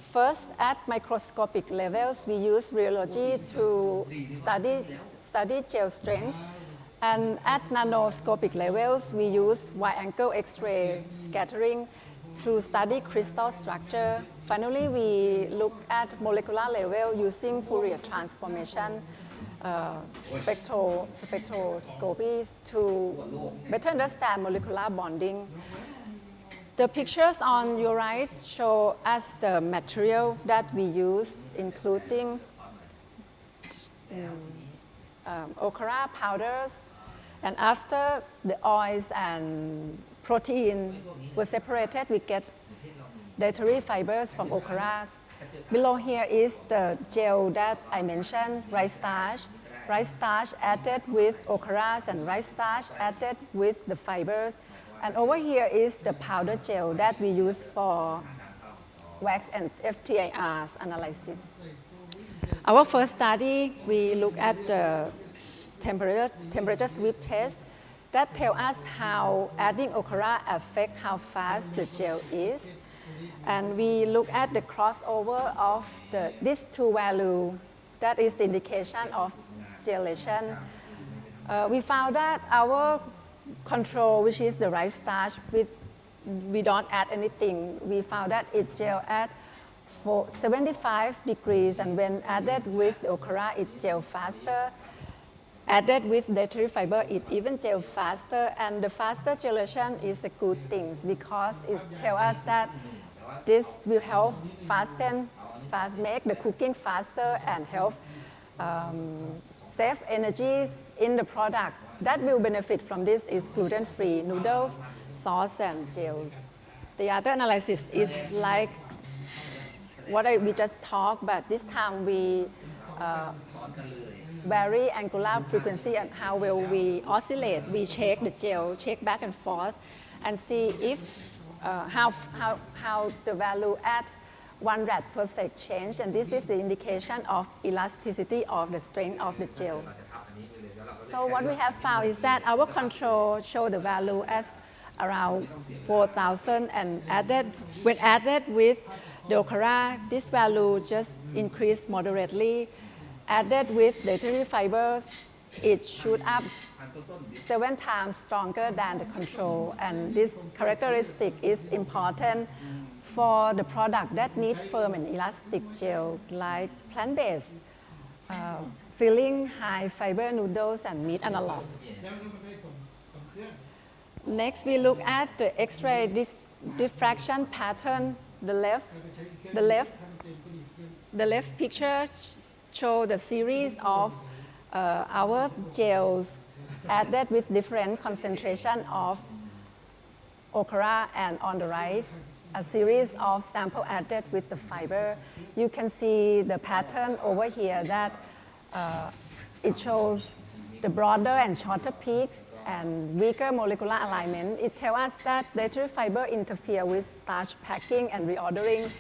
First, at microscopic levels, we use rheology to study gel strength. And at nanoscopic levels, we use wide-angle X-ray scattering to study crystal structure. Finally, we look at molecular level using Fourier transformation spectroscopies to better understand molecular bonding. The pictures on your right show us the material that we use, including okra powders And after the oils and protein were separated, we get dietary fibers from okras. Below here is the gel that I mentioned, rice starch added with okras and rice starch added with the fibers. And over here is the powder gel that we use for wax and FTIR's analysis. Our first study, we look at the temperature sweep test that tell us how adding okra affect how fast the gel is. And we look at the crossover of these two values. That is the indication of gelation. We found that our control, which is the rice starch, we don't add anything. We found that it gel at 75 degrees, and when added with the okra, it gel faster. Added with dietary fiber, it even gel faster, and the faster gelation is a good thing because it tells us that this will help make the cooking faster and help save energies in the product. That will benefit from this is gluten-free noodles, sauce, and gels. The other analysis is like what we just talked, but this time we vary angular frequency and how well we oscillate. We check the gel, check back and forth, and see if how the value at 1 rad per sec change, and this is the indication of elasticity of the strength of the gel. So what we have found is that our control show the value as around 4,000, and when added with the okra, this value just increased moderately. Added with dietary fibers, it shoot up 7 times stronger than the control, and this characteristic is important for the product that need firm and elastic gel like plant-based, filling high fiber noodles and meat analog. Next, we look at the X-ray diffraction pattern. The left picture show the series of our gels added with different concentration of okra, and on the right, a series of sample added with the fiber. You can see the pattern over here that it shows the broader and shorter peaks and weaker molecular alignment. It tells us that dietary fiber interfere with starch packing and reordering.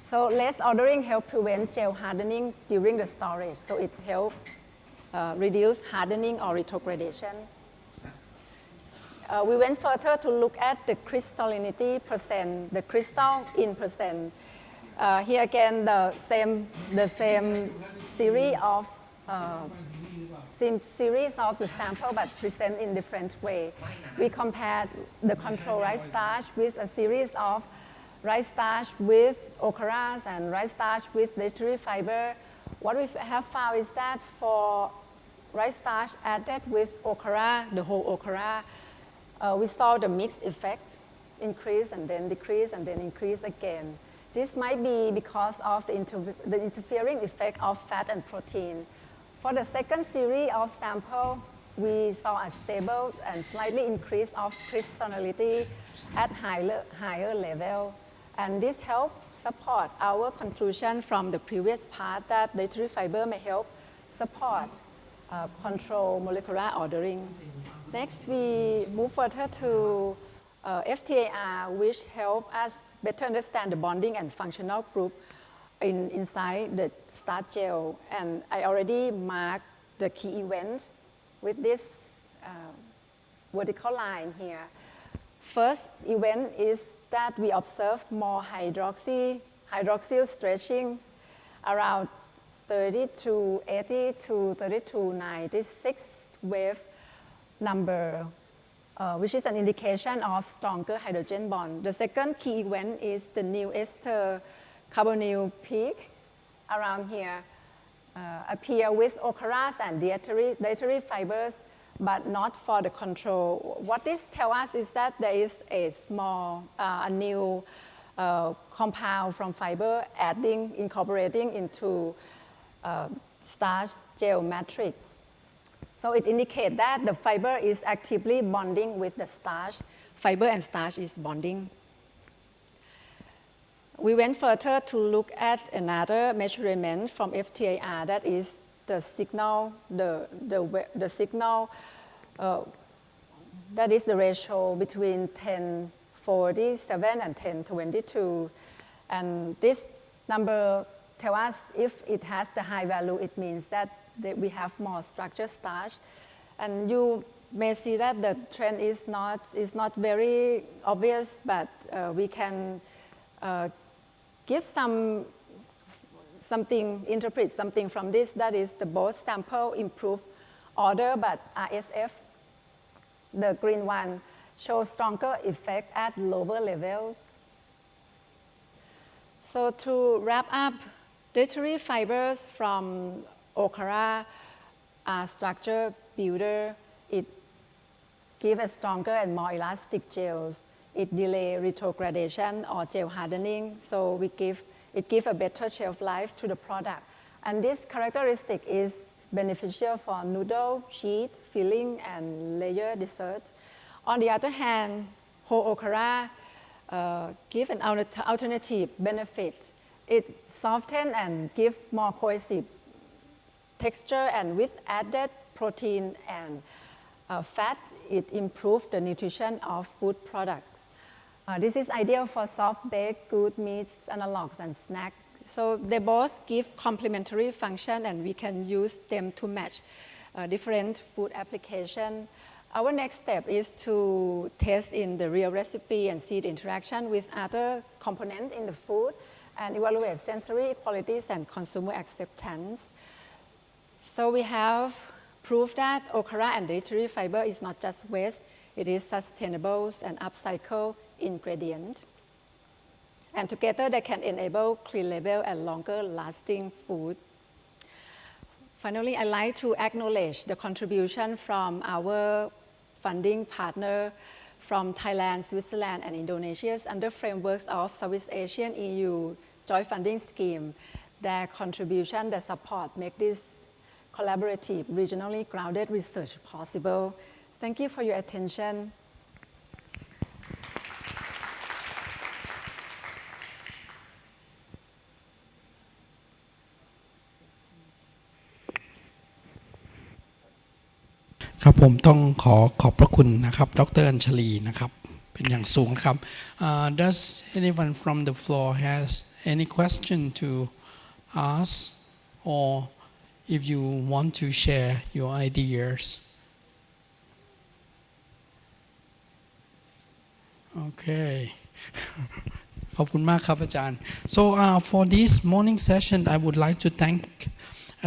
So less ordering helps prevent gel hardening during the storage. So it helps reduce hardening or retrogradation. We went further to look at the crystallinity percent, the crystal in percent. Here again, the same series of the sample, but present in different way. We compared the control rice starch with a series of rice starch with okras and rice starch with dietary fiber. What we have found is that for rice starch added with okra, the whole okra, we saw the mixed effect, increase and then decrease and then increase again. This might be because of the interfering effect of fat and protein. For the second series of sample, we saw a stable and slightly increase of crystallinity at higher level. And this helped support our conclusion from the previous part that dietary fiber may help support control molecular ordering. Next, we move further to FTIR, which help us better understand the bonding and functional group inside the starch gel. And I already marked the key event with this vertical line here. First event is that we observe more hydroxyl stretching around 30 to 80 to 30 to 96 wave number, which is an indication of stronger hydrogen bond. The second key event is the new ester carbonyl peak around here appear with okras and dietary fibers, but not for the control. What this tells us is that there is a new compound from fiber incorporating into starch gel matrix. So it indicates that the fiber is actively bonding with the starch. Fiber and starch is bonding. We went further to look at another measurement from FTIR, that is the signal, the signal, that is the ratio between 1047 and 1022. And this number tells us if it has the high value, it means that we have more structured starch. And you may see that the trend is not very obvious, but we can give interpret something from this, that is the both sample improve order, but RSF, the green one, shows stronger effect at lower levels. So to wrap up, dietary fibers from okra are structure builder. It gives a stronger and more elastic gels. It delays retrogradation or gel hardening, so it gives a better shelf life to the product. And this characteristic is beneficial for noodle, sheet, filling, and layer desserts. On the other hand, whole okra give an alternative benefit. It softens and gives more cohesive texture, and with added protein and fat, it improves the nutrition of food products. This is ideal for soft baked good meats, analogs, and snacks. So they both give complementary function, and we can use them to match different food applications. Our next step is to test in the real recipe and see the interaction with other components in the food and evaluate sensory qualities and consumer acceptance. So we have proof that okra and dietary fiber is not just waste, it is sustainable and upcycled ingredient. And together they can enable clean label and longer lasting food. Finally, I'd like to acknowledge the contribution from our funding partner from Thailand, Switzerland, and Indonesia under frameworks of Southeast Asian EU joint funding scheme. Their contribution, their support make this collaborative, regionally grounded research possible. Thank you for your attention.ครับผมต้องขอบพระคุณนะครับดร.อัญชลีนะครับเป็นอย่างสูงครับ Does anyone from the floor has any question to ask, or if you want to share your ideas? Okay. ขอบคุณมากครับอาจารย์ So for this morning session, I would like to thank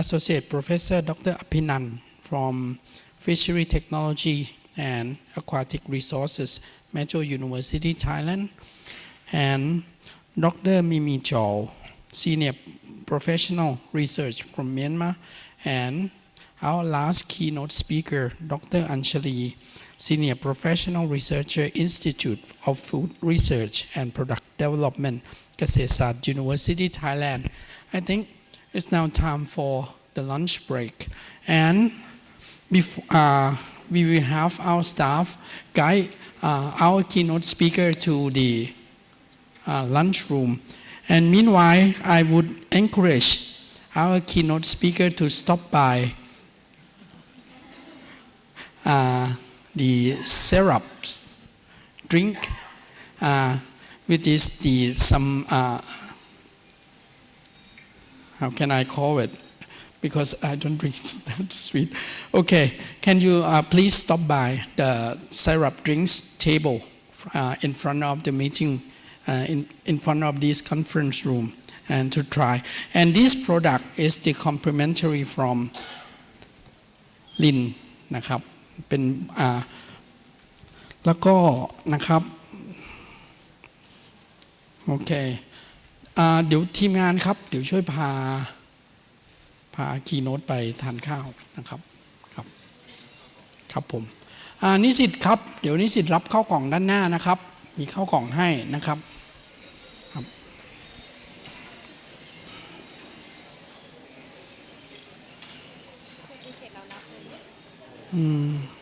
Associate Professor Dr. Apinun from Fishery Technology and Aquatic Resources, Metro University, Thailand, and Dr. Mimi Chol, Senior Professional Research from Myanmar, and our last keynote speaker, Dr. Anchali, Senior Professional Researcher, Institute of Food Research and Product Development, Kasetsart, University, Thailand. I think it's now time for the lunch break. And before, we will have our staff guide our keynote speaker to the lunchroom. And meanwhile, I would encourage our keynote speaker to stop by the syrup drink, which is how can I call it? Because I don't drink that sweet. Okay, can you please stop by the syrup drinks table in front of the meeting, in front of this conference room, and to try. And this product is the complementary from Lin นะครับเป็นแล้วก็นะครับโอเคเดี๋ยวทีมงานครับเดี๋ยวช่วยพาคีย์โน้ตไปทานข้าวนะครับครับผมนิสิตครับเดี๋ยวนิสิตรับข้าวกล่องด้านหน้านะครับมีข้าวกล่องให้นะครับ Mm.